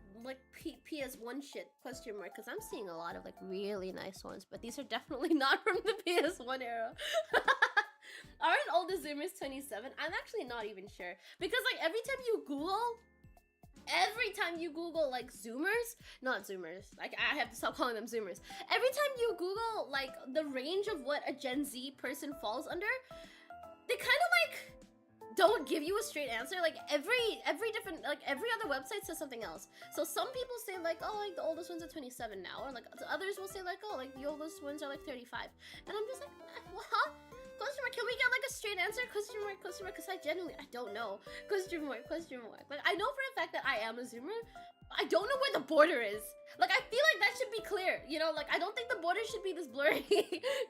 PS1 shit? Question mark. Because I'm seeing a lot of like really nice ones, but these are definitely not from the PS1 era. Aren't all the Zoomers 27? I'm actually not even sure. Because like every time you Google like Zoomers, not Zoomers, like I have to stop calling them Zoomers. Every time you Google like the range of what a Gen Z person falls under, they kind of like don't give you a straight answer. Like every different, like every other website says something else. So some people say like, oh, like the oldest ones are 27 now, or like others will say like, oh, like the oldest ones are like 35. And I'm just like, what? Question mark, can we get like a straight answer? Question mark, because I don't know. Question mark, question mark. Like I know for a fact that I am a Zoomer. I don't know where the border is. Like I feel like that should be clear, you know? Like I don't think the border should be this blurry.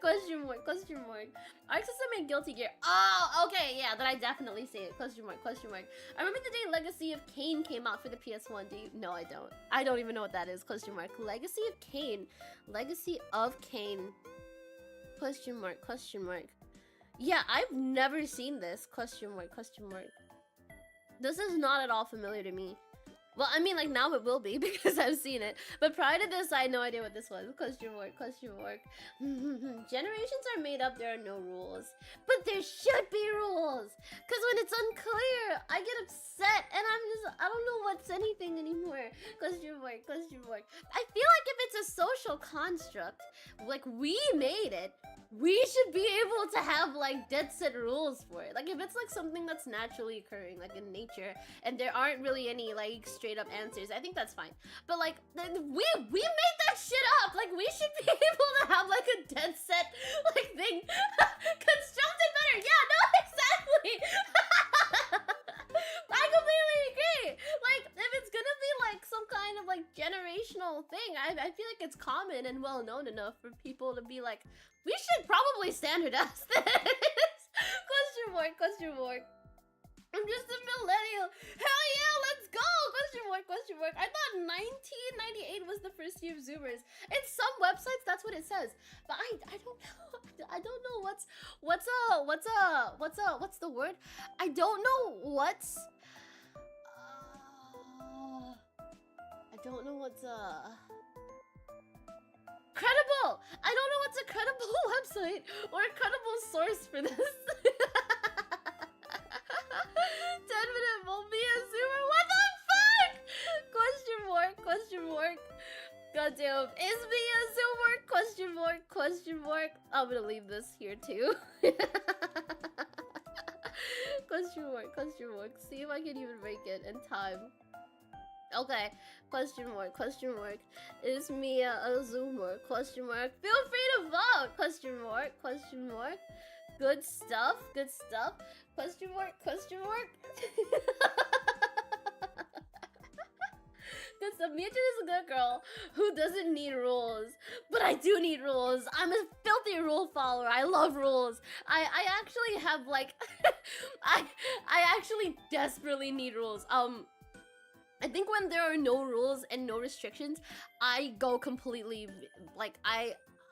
Question mark, question mark. Arc System and Guilty Gear. Oh, okay, yeah, then I definitely say it. Question mark, question mark. I remember the day Legacy of Kain came out for the PS1. Do you? No, I don't. I don't even know what that is. Question mark. Legacy of Kain. Legacy of Kain. Question mark, question mark. Yeah, I've never seen this. Question mark, question mark. This is not at all familiar to me. Well, I mean, like, now it will be because I've seen it. But prior to this, I had no idea what this was. Question mark, question mark. Generations are made up, there are no rules. But there should be rules! Because when it's unclear, I get upset and I don't know what's anything anymore. Question mark, question mark. I feel like if it's a social construct, like, we made it, we should be able to have, like, dead set rules for it. Like, if it's, like, something that's naturally occurring, like, in nature, and there aren't really any, like, straight up answers, I think that's fine. But, like, we made that shit up! Like, we should be able to have, like, a dead set, like, thing constructed better! Yeah, no, exactly! I completely agree! Like, if it's gonna be, like, some kind of, like, generational thing, I feel like it's common and well known enough for people to be like, we should probably standardize this. Question mark, question mark. I'm just a millennial. Hell yeah, let's go. Question mark, question was the first year of Zoomers. In some websites, that's what it says. But I don't know. I don't know what's the word? I don't know what's I don't know what's credible. I don't know what's a credible website or a credible source for this. 10-minute won't be a Zoomer. What the fuck? Question mark, question mark. Goddamn. Is me a Zoomer? Question mark, question mark. I'm gonna leave this here too. Question mark, question mark. See if I can even make it in time. Okay, question mark, question mark. Is Mia a Zoomer? Question mark. Feel free to vote. Question mark, question mark. Good stuff, good stuff. Question mark, question mark. Good stuff. Mia is a good girl who doesn't need rules. But I do need rules. I'm a filthy rule follower. I love rules. I actually have like I actually desperately need rules. I think when there are no rules and no restrictions, I go completely like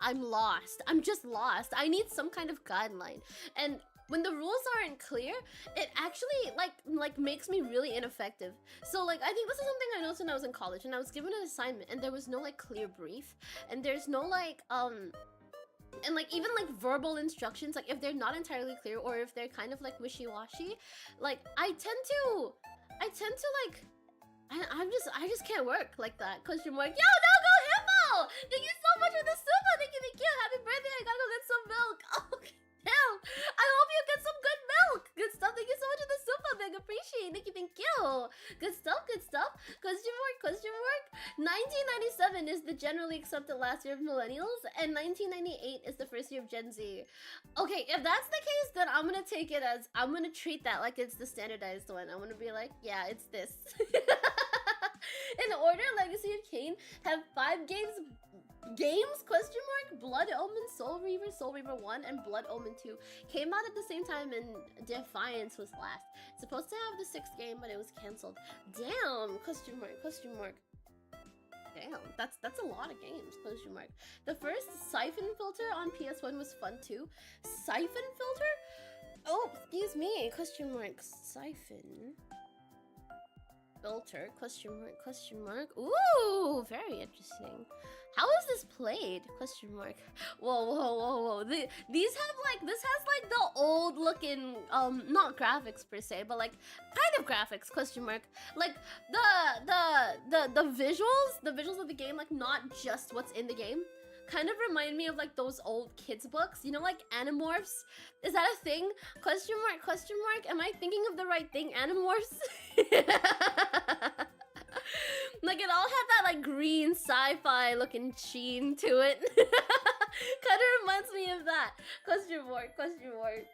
I'm lost. I'm just lost. I need some kind of guideline. And when the rules aren't clear, it actually like makes me really ineffective. So like I think this is something I noticed when I was in college and I was given an assignment and there was no like clear brief and there's no like and like even like verbal instructions, like if they're not entirely clear or if they're kind of like wishy-washy, like I tend to like I just can't work like that. Question mark. Yo, no, go Hippo! Thank you so much for the super. Thank you, thank you. Happy birthday. I gotta go get some milk. Oh, damn. I hope you get some good milk. Good stuff. Thank you so much for the super. Big appreciate. Thank you, thank you. Good stuff, good stuff. Question mark, question mark. 1997 is the generally accepted last year of millennials, and 1998 is the first year of Gen Z. Okay, if that's the case, then I'm gonna take it as, I'm gonna treat that like it's the standardized one. I'm gonna be like, yeah, it's this. In order, Legacy of Kain have 5 games, question mark. Blood Omen, Soul Reaver 1, and Blood Omen 2 came out at the same time, and Defiance was last. Supposed to have the 6th game, but it was cancelled. Damn, question mark, question mark. Damn, that's a lot of games, question mark. The first Siphon Filter on PS1 was fun too. Siphon Filter? Oh, excuse me, question mark. Siphon Filter, question mark, question mark. Ooh, very interesting. How is this played? Question mark. Whoa, whoa, whoa, whoa. These have like, this has like the old looking, not graphics per se, but like kind of graphics, question mark. Like the visuals of the game, like not just what's in the game, kind of remind me of like those old kids books, you know, like Animorphs. Is that a thing? Question mark, question mark. Am I thinking of the right thing? Animorphs? Like it all had that like green sci-fi looking sheen to it. Kind of reminds me of that. Question mark, question mark.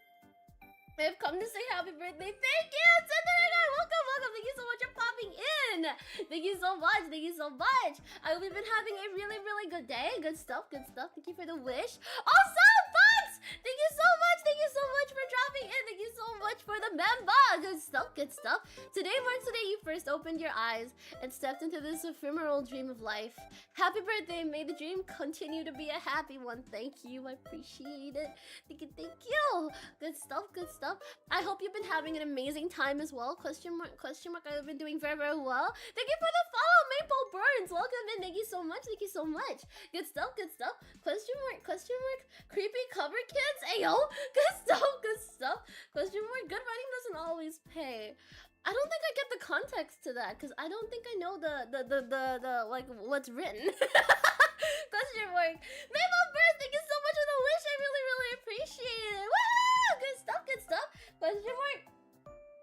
I've come to say happy birthday. Thank you! Welcome, welcome. Thank you so much for popping in. Thank you so much. Thank you so much. I hope you've been having a really, really good day. Good stuff, good stuff. Thank you for the wish. Awesome, Bugs! Thank you so much. Thank you so much for dropping in. Thank you so much for the member. Good stuff, good stuff. Today marks the day you first opened your eyes and stepped into this ephemeral dream of life. Happy birthday. May the dream continue to be a happy one. Thank you. I appreciate it. Thank you, thank you. Good stuff, good stuff. I hope you've been having an amazing time as well. Question mark, question mark. I've been doing very, very well. Thank you for the follow, Maple Burns. Welcome in. Thank you so much. Thank you so much. Good stuff, good stuff. Question mark, question mark. Creepy cover kids. Ayo. Good stuff, good stuff. Question mark. Good writing doesn't always pay. I don't think I get the context to that because I don't think I know the like what's written. Question mark. Maple Burns, thank you so much for the wish. I really, really appreciate it. Woo! Good stuff, good stuff. Question mark.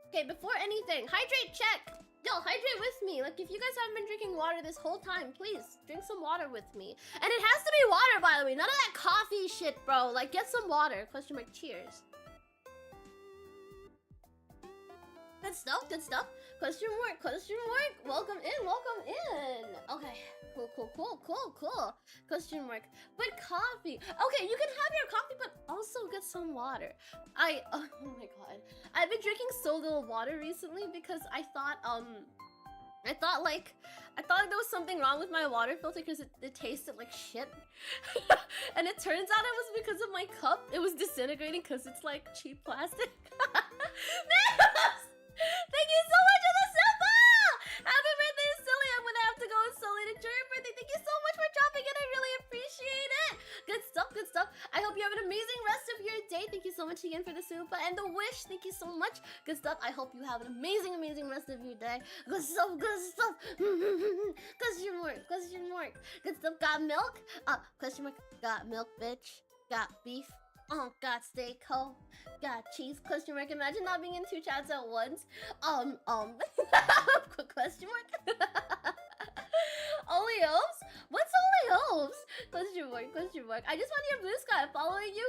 Okay, before anything, hydrate check. Yo, hydrate with me. Like, if you guys haven't been drinking water this whole time, please drink some water with me. And it has to be water, by the way. None of that coffee shit, bro. Like, get some water. Question mark. Cheers. Good stuff, good stuff. Question mark, question mark. Welcome in, welcome in. Okay, cool, cool, cool, cool, cool. Question mark. But coffee. Okay, you can have your coffee, but also get some water. Oh my god. I've been drinking so little water recently because I thought, I thought like there was something wrong with my water filter because it tasted like shit. And it turns out it was because of my cup. It was disintegrating because it's like cheap plastic. Thank you so much for the symbol! Happy birthday, Silly! I'm gonna have to go and Sully to enjoy your birthday. Thank you so much for dropping it. I really appreciate it. Good stuff, good stuff. I hope you have an amazing rest of your day. Thank you so much again for the super and the wish. Thank you so much. Good stuff. I hope you have an amazing, amazing rest of your day. Good stuff, good stuff. Question mark, question mark. Good stuff. Got milk? Question mark. Got milk, bitch. Got beef. Oh, got steak, ho. Got cheese, question mark. Imagine not being in 2 chats at once. Question mark. Only hopes? What's only hopes? Question mark, question mark. I just want your blue sky following you.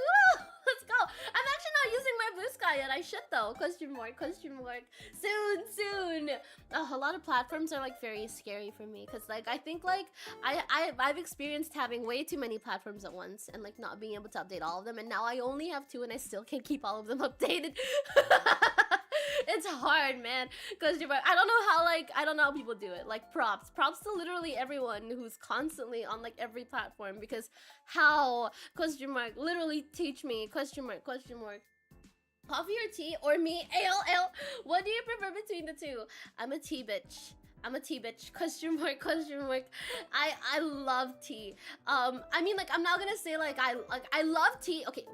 Let's go. I'm actually not using my blue sky yet. I should though. Question mark, question mark. Soon, soon. A lot of platforms are like very scary for me because like I think like I've experienced having way too many platforms at once and like not being able to update all of them, and now I only have 2 and I still can't keep all of them updated. It's hard, man. Because I don't know how people do it. Like props to literally everyone who's constantly on like every platform, because how, question mark, literally teach me, question mark, question mark. Coffee or tea or me? ALL. What do you prefer between the two? I'm a tea bitch. I'm a tea bitch. Question mark, question mark. I love tea. I mean, like, I'm not gonna say like I love tea. Okay,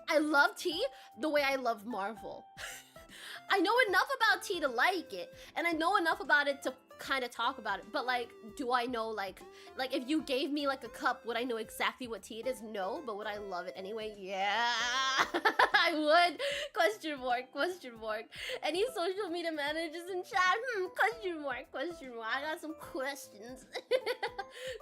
I love tea the way I love Marvel. I know enough about tea to like it, and I know enough about it to kind of talk about it, but like, do I know like if you gave me like a cup, would I know exactly what tea it is? No, but would I love it anyway? Yeah. I would. Question mark, question mark. Any social media managers in chat? Question mark, question mark. I got some questions.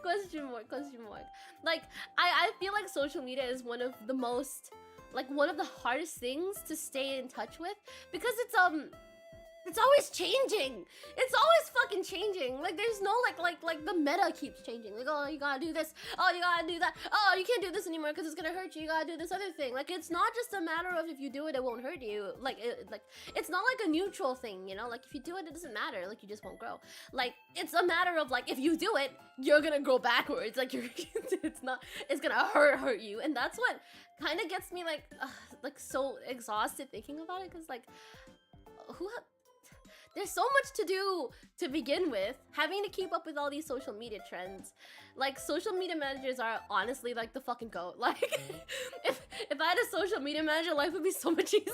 Question mark, question mark. Like, I feel like social media is one of the most, like, one of the hardest things to stay in touch with, because it's always changing. It's always fucking changing. Like, there's no like the meta keeps changing. Like, oh, you gotta do this. Oh, you gotta do that. Oh, you can't do this anymore because it's gonna hurt you. You gotta do this other thing. Like, it's not just a matter of if you do it, it won't hurt you. Like, it's not like a neutral thing, you know? Like, if you do it, it doesn't matter. Like, you just won't grow. Like, it's a matter of like, if you do it, you're gonna grow backwards. Like, it's gonna hurt you. And that's what kind of gets me like so exhausted thinking about it, because like, there's so much to do to begin with, having to keep up with all these social media trends. Like, social media managers are honestly like the fucking goat. Like, if I had a social media manager, life would be so much easier.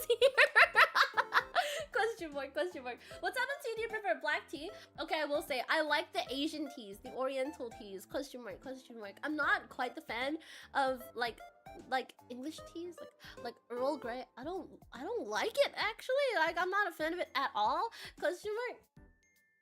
Question mark, question mark. What type of tea do you prefer? Black tea? Okay, I will say, I like the Asian teas, the Oriental teas. Question mark, question mark. I'm not quite the fan of like English teas, like Earl Grey. I don't like it, actually. Like, I'm not a fan of it at all. Question mark.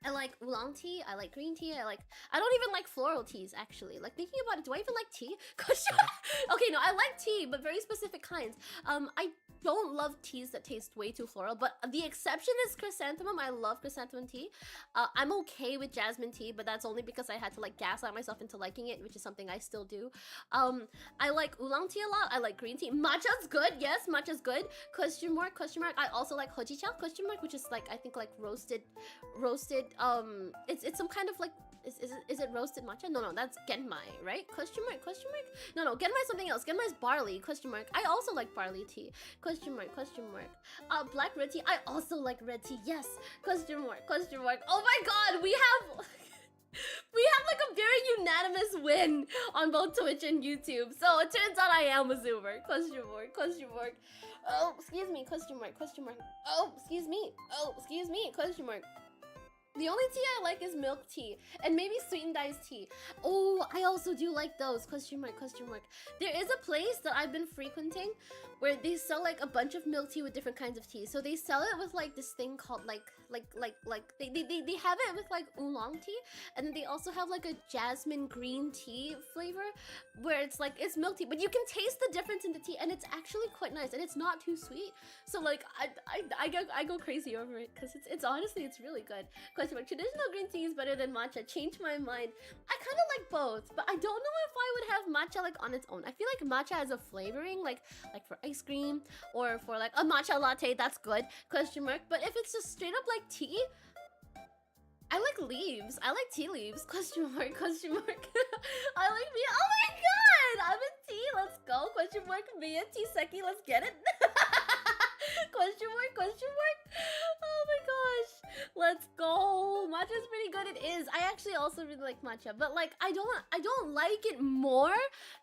I like oolong tea, I like green tea, I don't even like floral teas, actually. Like, thinking about it, do I even like tea? Okay, no, I like tea, but very specific kinds. I don't love teas that taste way too floral, but the exception is chrysanthemum. I love chrysanthemum tea. I'm okay with jasmine tea, but that's only because I had to like gaslight myself into liking it, which is something I still do. I like oolong tea a lot. I like green tea. Matcha's good. Yes, matcha's good. Question mark, question mark. I also like hojicha, question mark, which is like, I think like roasted, it's some kind of like, is it roasted matcha? No, that's genmai, right? Question mark, question mark? No, genmai something else. Genmai's barley, question mark. I also like barley tea, question mark, question mark. Black red tea, I also like red tea, yes, question mark, question mark. Oh my god, we have like a very unanimous win on both Twitch and YouTube. So it turns out I am a Zoomer, question mark, question mark. Oh, excuse me, question mark, question mark. Oh, excuse me, question mark. The only tea I like is milk tea, and maybe sweetened iced tea. Oh, I also do like those, question mark, question mark. There is a place that I've been frequenting where they sell like a bunch of milk tea with different kinds of tea. So they sell it with like this thing called they have it with like oolong tea, and then they also have like a jasmine green tea flavor where it's like, it's milk tea, but you can taste the difference in the tea, and it's actually quite nice, and it's not too sweet. So like, I go crazy over it, because it's honestly, it's really good. Question mark, traditional green tea is better than matcha. Change my mind. I kind of like both, but I don't know if I would have matcha like on its own. I feel like matcha has a flavoring, like for ice cream or for like a matcha latte, that's good. Question mark. But if it's just straight up like tea, I like leaves. I like tea leaves. Question mark, question mark. I like me. Oh my god! I'm in tea. Let's go. Question mark. Me and Seki. Let's get it. Question mark, question mark. Oh my gosh. Let's go. Matcha's pretty good. It is. I actually also really like matcha, but like I don't like it more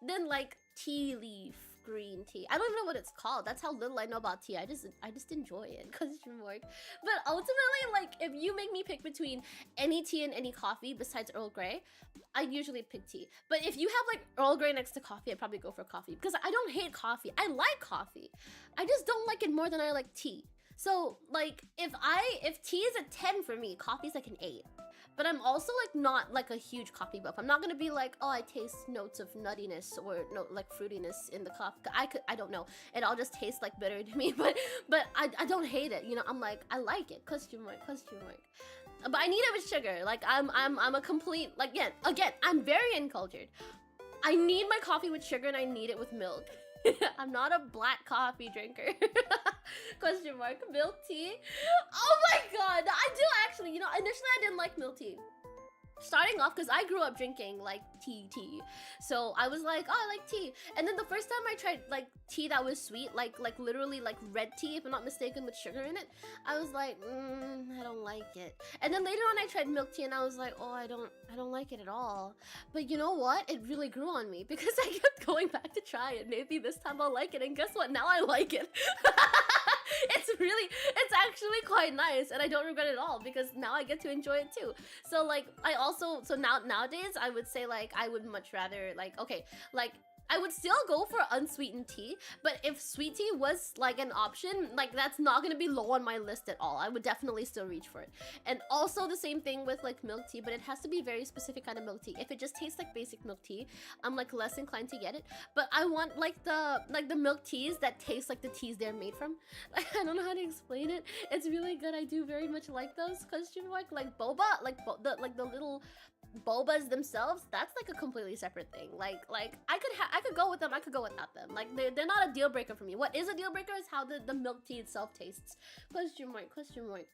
than like tea leaf green tea. I don't even know what it's called. That's how little I know about tea. I just enjoy it. Question mark. But ultimately, like if you make me pick between any tea and any coffee besides Earl Grey, I usually pick tea. But if you have like Earl Grey next to coffee, I'd probably go for coffee because I don't hate coffee. I like coffee. I just don't like it more than I like tea. So like if tea is a 10 for me, coffee's like an 8. But I'm also like not like a huge coffee buff. I'm not gonna be like, oh, I taste notes of nuttiness or no like fruitiness in the coffee. I don't know. It all just tastes like bitter to me. But I don't hate it. You know, I'm like I like it. Question mark, question mark. But I need it with sugar. Like I'm a complete like again I'm very uncultured. I need my coffee with sugar and I need it with milk. I'm not a black coffee drinker. Question mark. Milk tea. Oh my god. I do actually. You know, initially I didn't like milk tea. Starting off, because I grew up drinking like tea. So I was like, oh, I like tea. And then the first time I tried like tea that was sweet, like literally like red tea, if I'm not mistaken, with sugar in it, I was like, I don't like it. And then later on I tried milk tea and I was like, oh, I don't like it at all. But you know what? It really grew on me because I kept going back to try it. Maybe this time I'll like it. And guess what? Now I like it. It's actually quite nice and I don't regret it at all because now I get to enjoy it too. So like nowadays I would say like I would much rather like okay like I would still go for unsweetened tea, but if sweet tea was like an option, like that's not gonna be low on my list at all. I would definitely still reach for it. And also the same thing with like milk tea, but it has to be very specific kind of milk tea. If it just tastes like basic milk tea, I'm like less inclined to get it. But I want like the milk teas that taste like the teas they're made from. Like, I don't know how to explain it. It's really good. I do very much like those. Question mark, like boba, like the little bobas themselves, that's like a completely separate thing. Like I could go with them, I could go without them. Like they're not a deal breaker for me. What is a deal breaker is how the milk tea itself tastes. Question mark, question mark.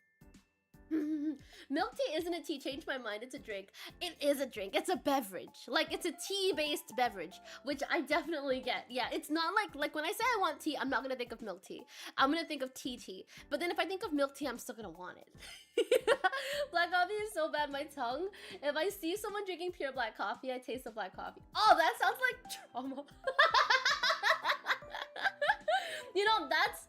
Milk tea isn't a tea. Change my mind. It's a drink. It is a drink. It's a beverage. Like it's a tea-based beverage, which I definitely get. Yeah, it's not like when I say I want tea, I'm not gonna think of milk tea. I'm gonna think of tea. But then if I think of milk tea, I'm still gonna want it. Black coffee is so bad. My tongue. If I see someone drinking pure black coffee, I taste the black coffee. Oh, that sounds like trauma. You know, that's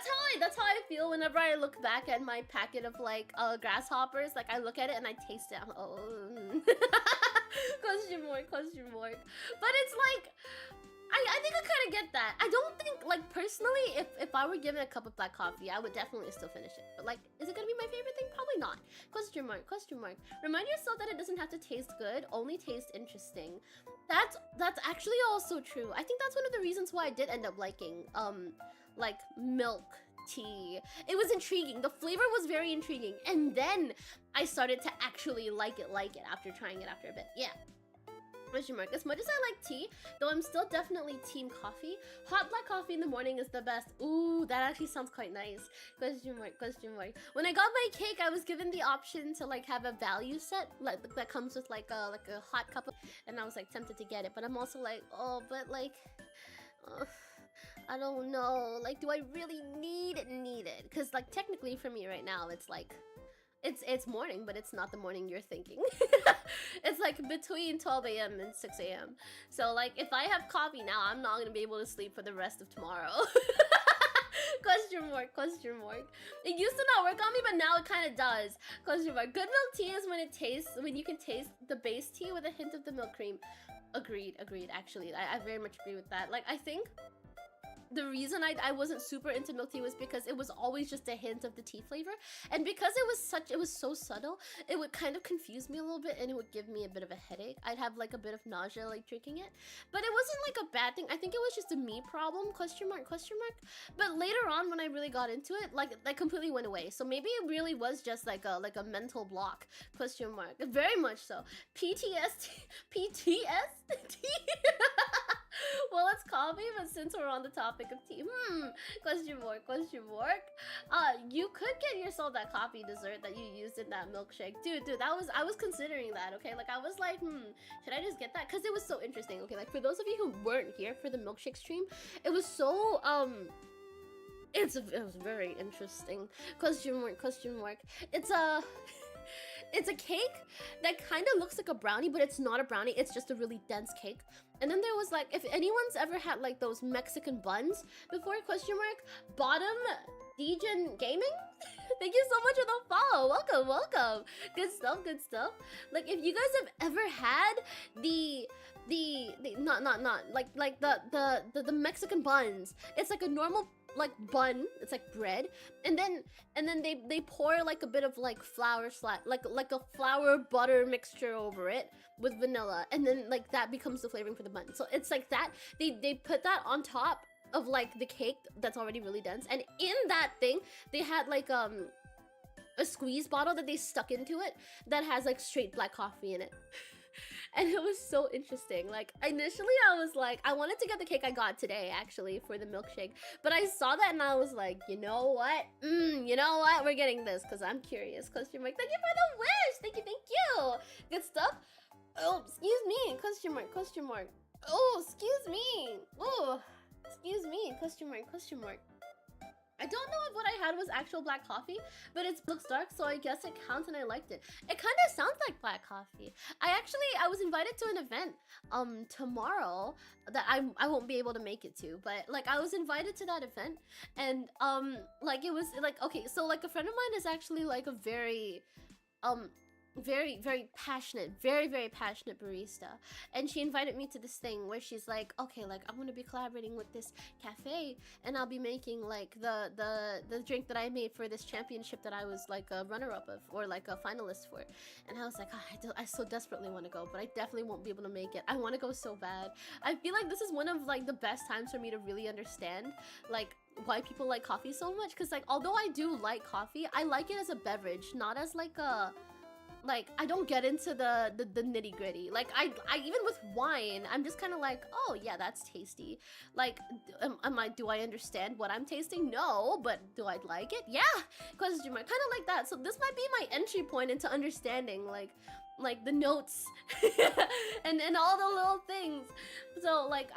how I feel whenever I look back at my packet of like grasshoppers. Like I look at it and I taste it. I'm like, oh. Question mark, question mark. But it's like I think I kind of get that. I don't think, like, personally, if I were given a cup of black coffee, I would definitely still finish it. But, like, is it gonna be my favorite thing? Probably not. Question mark, question mark. Remind yourself that it doesn't have to taste good, only taste interesting. That's actually also true. I think that's one of the reasons why I did end up liking, like, milk tea. It was intriguing. The flavor was very intriguing. And then I started to actually like it after trying it after a bit. Yeah. Question mark. As much as I like tea, though I'm still definitely team coffee, hot black coffee in the morning is the best. Ooh, that actually sounds quite nice. Question mark, question mark. When I got my cake, I was given the option to like have a value set like that comes with like a hot cup of, and I was like tempted to get it, but I'm also like, oh, but like I don't know, like, do I really need it? Because like technically for me right now, it's like it's morning, but it's not the morning you're thinking. It's like between 12 a.m. and 6 a.m. So like if I have coffee now, I'm not gonna be able to sleep for the rest of tomorrow. Question mark, question mark. It used to not work on me, but now it kind of does. Question mark. Good milk tea is when you can taste the base tea with a hint of the milk cream. Agreed, actually. I very much agree with that. Like, I think the reason I wasn't super into milk tea was because it was always just a hint of the tea flavor, and because it was so subtle, it would kind of confuse me a little bit and it would give me a bit of a headache. I'd have like a bit of nausea like drinking it, but it wasn't like a bad thing. I think it was just a me problem. Question mark, question mark. But later on when I really got into it, like that completely went away. So maybe it really was just like a mental block. Question mark. Very much so. PTSD. Well, it's coffee, but since we're on the topic of tea, question mark, question mark. You could get yourself that coffee dessert that you used in that milkshake. Dude, I was considering that, okay? Like, I was like, should I just get that? Because it was so interesting, okay? Like, for those of you who weren't here for the milkshake stream, it was so, it was very interesting. Question mark, question mark. It's a... It's a cake that kind of looks like a brownie, but it's not a brownie. It's just a really dense cake. And then there was like, if anyone's ever had like those Mexican buns before, question mark, bottom Degen Gaming? Thank you so much for the follow. Welcome, welcome. Good stuff, good stuff. Like, if you guys have ever had the the Mexican buns, it's like a normal like bun, it's like bread, and then they pour like a bit of like flour like a flour butter mixture over it with vanilla, and then like that becomes the flavoring for the bun. So it's like that they put that on top of like the cake that's already really dense, and in that thing they had like a squeeze bottle that they stuck into it that has like straight black coffee in it. And it was so interesting. Like, initially I was like, I wanted to get the cake I got today, actually, for the milkshake. But I saw that and I was like, you know what? You know what? We're getting this, because I'm curious. Question mark. Thank you for the wish! Thank you, thank you! Good stuff. Oh, excuse me. Question mark, question mark. Oh, excuse me. Oh, excuse me. Question mark, question mark. I don't know if what I had was actual black coffee, but it looks dark, so I guess it counts and I liked it. It kind of sounds like black coffee. I was invited to an event tomorrow that I won't be able to make it to, but like I was invited to that event, and like it was like, okay, so like a friend of mine is actually like a very very passionate, very passionate barista, and she invited me to this thing where she's like, okay, like I'm gonna be collaborating with this cafe, and I'll be making like the drink that I made for this championship that I was like a runner-up of, or like a finalist for. And I was like, oh, I so desperately want to go, but I definitely won't be able to make it. I want to go so bad. I feel like this is one of like the best times for me to really understand like why people like coffee so much, because like although I do like coffee, I like it as a beverage, not as like a I don't get into the nitty gritty. Like I even with wine, I'm just kind of like, oh yeah, that's tasty. Like, do I understand what I'm tasting? No, but do I like it? Yeah, question mark, kind of like that. So this might be my entry point into understanding like the notes and all the little things. So like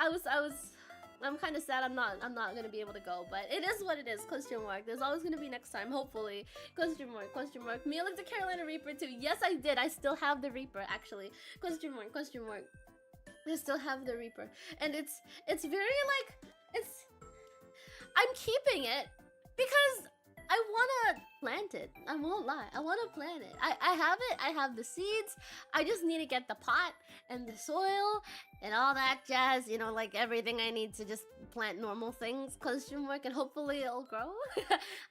I'm kind of sad I'm not gonna be able to go, but it is what it is. Question mark. There's always gonna be next time, hopefully. Question mark. Question mark. Me like the Carolina Reaper too. Yes, I did. I still have the Reaper actually. Question mark. Question mark. I still have the Reaper, and it's very like I'm keeping it because I wanna plant it. I won't lie. I wanna plant it. I have it. I have the seeds. I just need to get the pot and the soil and all that jazz, you know, like everything I need to just plant normal things, question mark, and hopefully it'll grow.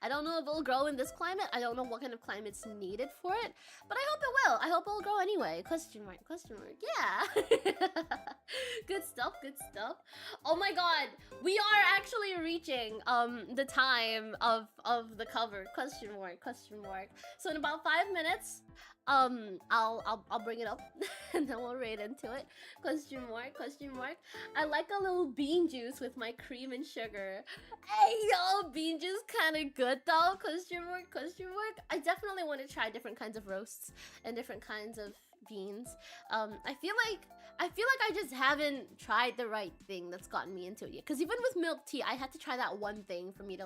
I don't know if it'll grow in this climate. I don't know what kind of climate's needed for it, but I hope it will. I hope it'll grow anyway. Question mark, yeah. Good stuff, good stuff. Oh my god, we are actually reaching the time of the cover, question mark. So in about 5 minutes, I'll bring it up and then we'll raid into it. Question mark. I like a little bean juice with my cream and sugar. Hey yo, bean juice kind of good though. Question mark. I definitely want to try different kinds of roasts and different kinds of beans. I feel like I just haven't tried the right thing that's gotten me into it yet. Because even with milk tea, I had to try that one thing for me to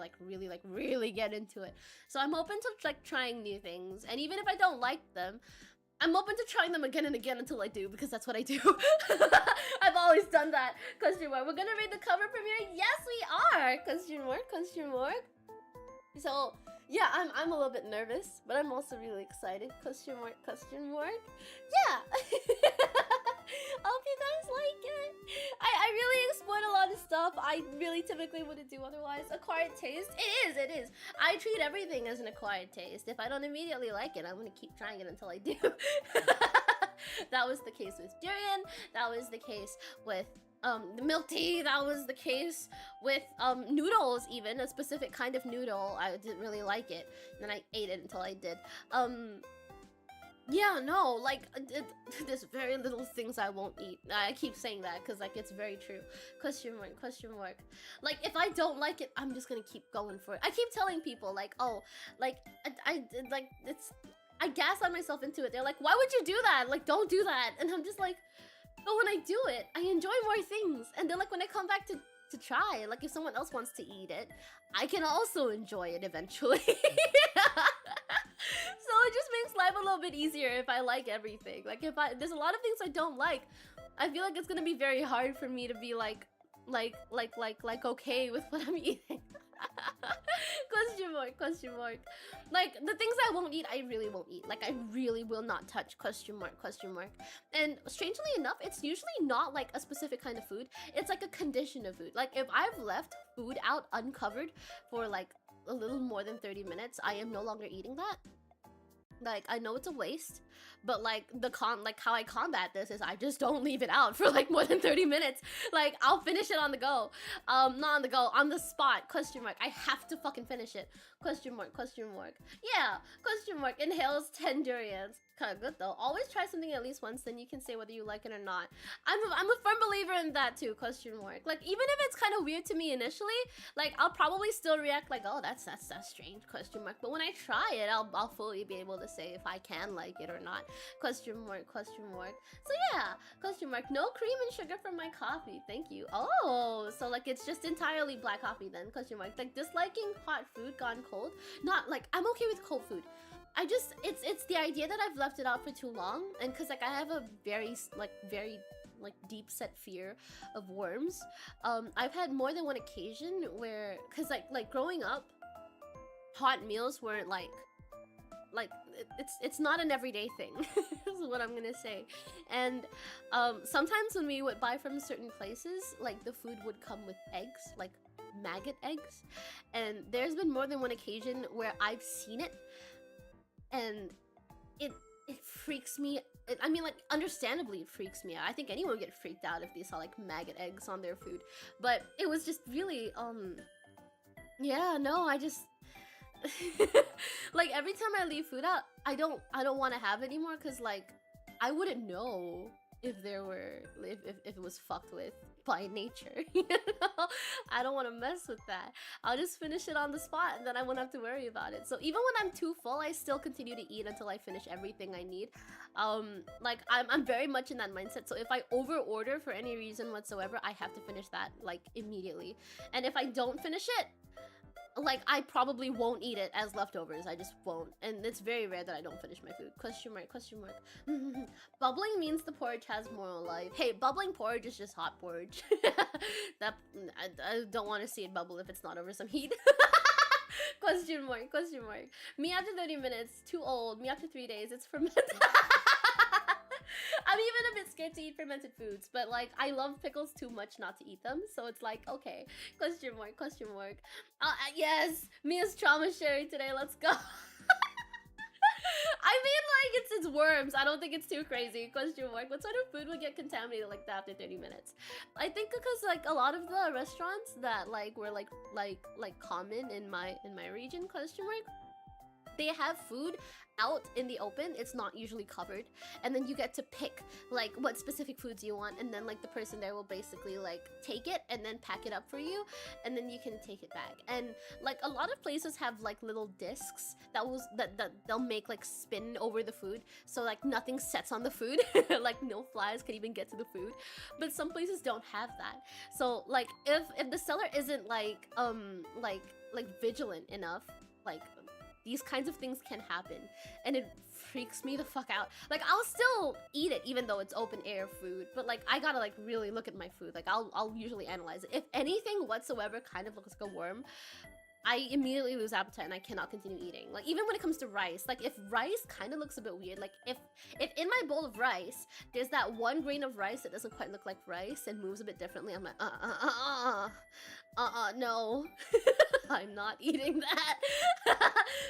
really get into it. So I'm open to like trying new things, and even if I don't like them, I'm open to trying them again and again until I do, because that's what I do. I've always done that. Question mark. We're gonna read the cover premiere. Yes, we are. Question mark. So yeah, I'm a little bit nervous, but I'm also really excited. Question mark. Yeah. I hope you guys like it. I really explored a lot of stuff I really typically wouldn't do otherwise. Acquired taste? It is. I treat everything as an acquired taste. If I don't immediately like it, I'm gonna keep trying it until I do. That was the case with durian. That was the case with the milk tea. That was the case with noodles, even a specific kind of noodle. I didn't really like it, and then I ate it until I did. Yeah, no, like there's very little things I won't eat. I keep saying that because like it's very true. Question mark, question mark. Like if I don't like it, I'm just gonna keep going for it. I keep telling people like, oh, like I like it's. I gaslight myself into it. They're like, why would you do that? Like, don't do that. And I'm just like, but when I do it, I enjoy more things. And then like when I come back to try, like if someone else wants to eat it, I can also enjoy it eventually. So it just makes life a little bit easier if I like everything. Like if there's a lot of things I don't like, I feel like it's gonna be very hard for me to be like okay with what I'm eating. Question mark, question mark. Like the things I won't eat, I really won't eat. Like I really will not touch. Question mark, question mark. And strangely enough, it's usually not like a specific kind of food. It's like a condition of food. Like if I've left food out uncovered for like a little more than 30 minutes, I am no longer eating that. Like I know it's a waste, but like how I combat this is I just don't leave it out for like more than 30 minutes. Like I'll finish it on the go. Not on the go, on the spot. Question mark. I have to fucking finish it. Question mark, question mark. Yeah, question mark. Inhales 10 durians. Kind of good though. Always try something at least once, then you can say whether you like it or not. I'm a firm believer in that too. Question mark. Like even if it's kind of weird to me initially, like I'll probably still react like, oh, that's strange. Question mark. But when I try it, I'll fully be able to say if I can like it or not. Question mark. Question mark. So yeah. Question mark. No cream and sugar from my coffee. Thank you. Oh, so like it's just entirely black coffee then. Question mark. Like disliking hot food gone cold. Not like I'm okay with cold food. I just it's the idea that I've left it out for too long, and because like I have a very deep set fear of worms. I've had more than one occasion where, because like growing up, hot meals weren't like it's not an everyday thing. Is what I'm gonna say. And sometimes when we would buy from certain places, like the food would come with eggs, like maggot eggs, and there's been more than one occasion where I've seen it. And it freaks me. I mean, like, understandably, it freaks me out. I think anyone would get freaked out if they saw like maggot eggs on their food. But it was just really, yeah, no, I just like every time I leave food out, I don't want to have it anymore because like I wouldn't know if it was fucked with by nature. You know, I don't want to mess with that. I'll just finish it on the spot and then I won't have to worry about it. So even when I'm too full, I still continue to eat until I finish everything I need. Like I'm very much in that mindset. So if I over order for any reason whatsoever, I have to finish that like immediately. And if I don't finish it, like I probably won't eat it as leftovers. I just won't. And it's very rare that I don't finish my food. Question mark, question mark. Bubbling means the porridge has moral life. Hey, bubbling porridge is just hot porridge. I don't want to see it bubble if it's not over some heat. Question mark, question mark. Me after 30 minutes, too old. Me after 3 days, it's fermented. I'm even a bit scared to eat fermented foods, but like I love pickles too much not to eat them, so it's like okay. Question mark, question mark. Yes, Mia's trauma sharing today. Let's go. I mean, like it's worms. I don't think it's too crazy. Question mark. What sort of food would get contaminated like that after 30 minutes? I think because like a lot of the restaurants that like were like common in my region. Question mark. They have food out in the open. It's not usually covered, and then you get to pick like what specific foods you want, and then like the person there will basically like take it and then pack it up for you, and then you can take it back. And like a lot of places have like little discs that they'll make like spin over the food, so like nothing sets on the food. Like no flies can even get to the food. But some places don't have that, so like if the seller isn't like vigilant enough, like these kinds of things can happen, and it freaks me the fuck out. Like I'll still eat it even though it's open air food, but like I gotta like really look at my food. Like I'll usually analyze it. If anything whatsoever kind of looks like a worm, I immediately lose appetite and I cannot continue eating. Like even when it comes to rice, like if rice kind of looks a bit weird, like if in my bowl of rice there's that one grain of rice that doesn't quite look like rice and moves a bit differently, I'm like no. I'm not eating that.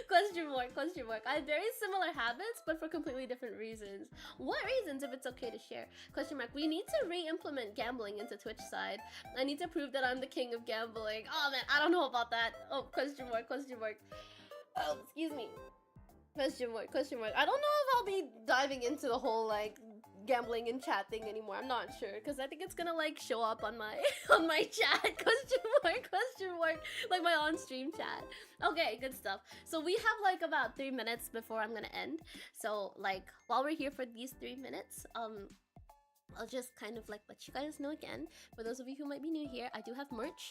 Question mark, question mark. I have very similar habits, but for completely different reasons. What reasons, if it's okay to share? Question mark. We need to re-implement gambling into Twitch side. I need to prove that I'm the king of gambling. Oh man, I don't know about that. Oh, question mark, question mark. Oh, excuse me. Question mark, question mark. I don't know if I'll be diving into the whole like gambling and chat thing anymore. I'm not sure because I think it's gonna like show up on my on my chat. Question mark, like my on-stream chat. Okay, good stuff. So we have like about 3 minutes before I'm gonna end. So like while we're here for these 3 minutes, I'll just kind of like let you guys know again. For those of you who might be new here, I do have merch.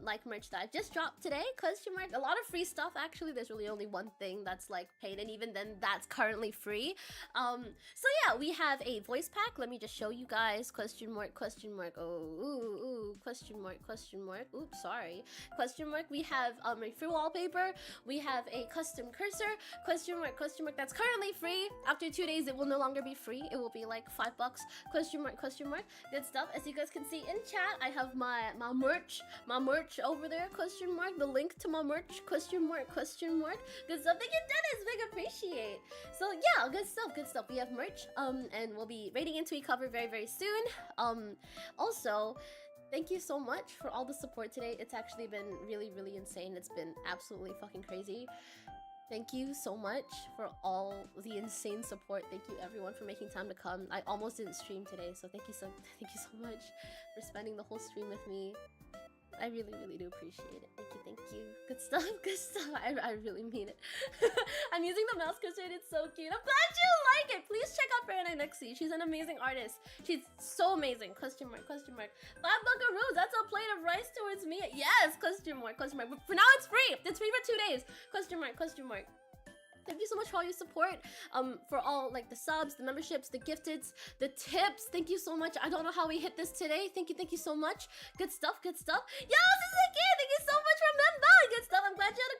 Like merch that I just dropped today. Question mark. A lot of free stuff actually. There's really only one thing that's like paid, and even then that's currently free. So yeah, we have a voice pack. Let me just show you guys. Question mark, question mark. Oh, question mark, question mark. Oops, sorry. Question mark. We have a free wallpaper. We have a custom cursor. Question mark, question mark. That's currently free. After 2 days, it will no longer be free. It will be like $5. Question mark, question mark. Good stuff. As you guys can see in chat, I have my merch over there. Question mark. The link to my merch. Question mark, question mark. Good stuff. Thank you, Dennis. Big appreciate. So yeah, good stuff, good stuff. We have merch. And we'll be raiding into a cover very, very soon. Also, thank you so much for all the support today. It's actually been really, really insane. It's been absolutely fucking crazy. Thank you so much for all the insane support. Thank you everyone for making time to come. I almost didn't stream today, so thank you so much for spending the whole stream with me. I really, really do appreciate it. Thank you, thank you. Good stuff, good stuff. I really mean it. I'm using the mouse cursor and it's so cute. I'm glad you like it. Please check out Baronite next to you. She's an amazing artist. She's so amazing. Question mark, question mark. 5 buckaroos, that's a plate of rice towards me. Yes, question mark, question mark. But for now it's free. It's free for 2 days. Question mark, question mark. Thank you so much for all your support, for all like the subs, the memberships, the gifteds, the tips. Thank you so much. I don't know how we hit this today. Thank you so much. Good stuff, good stuff. Yes, this is a kid. Thank you so much for Memba. Good stuff. I'm glad you had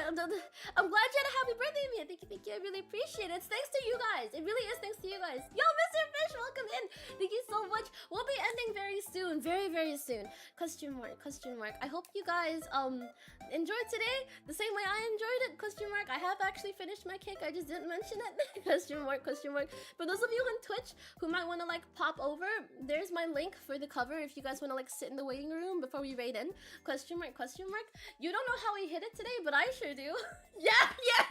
a happy birthday to me. Thank you. I really appreciate it. It's thanks to you guys. It really is thanks to you guys. Yo, Mr. Fish, welcome in. Thank you so much. We'll be ending very soon, very, very soon. Question mark, question mark. I hope you guys enjoyed today the same way I enjoyed it. Question mark. I have actually finished my cake. I just didn't mention it. Question mark, question mark. For those of you on Twitch who might want to like pop over, there's my link for the cover if you guys want to like sit in the waiting room before we raid in. Question mark, question mark. You don't know how we hit it today, but I sure do. yeah,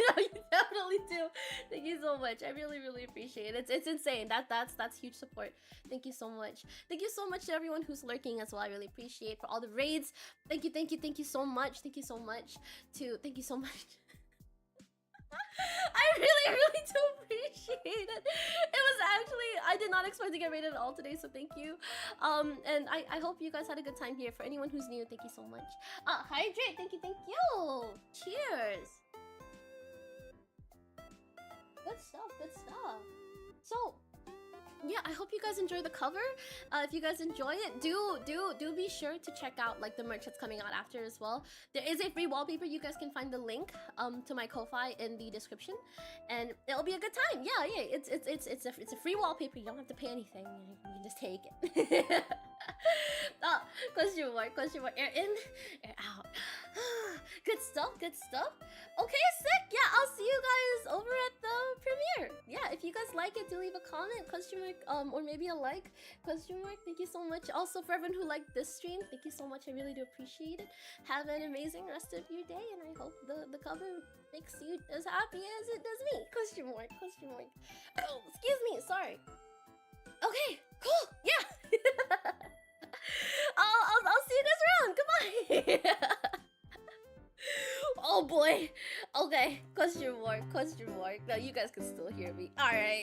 no, you definitely do. Thank you so much. I really, really appreciate it. It's insane. That's huge support. Thank you so much. Thank you so much to everyone who's lurking as well. I really appreciate for all the raids. Thank you so much. Thank you so much. I really, really do appreciate it. It was actually, I did not expect to get rated at all today, so thank you. And I hope you guys had a good time here. For anyone who's new, thank you so much. Hydrate, thank you. Cheers. Good stuff. So, yeah, I hope you guys enjoy the cover. If you guys enjoy it, do be sure to check out like the merch that's coming out after as well. There is a free wallpaper. You guys can find the link to my Ko-fi in the description, and it'll be a good time. Yeah, it's a free wallpaper. You don't have to pay anything. You can just take it. Question mark. Air in, air out. Good stuff. Okay, sick. Yeah, I'll see you guys over at the premiere. Yeah, if you guys like it, do leave a comment. Question mark, or maybe a like. Question mark. Thank you so much. Also, for everyone who liked this stream, thank you so much. I really do appreciate it. Have an amazing rest of your day, and I hope the cover makes you as happy as it does me. Question mark. Oh, excuse me. Sorry. Okay, cool. Yeah. I'll see you guys around. Goodbye. Oh boy. Okay. Question mark. No, you guys can still hear me. All right.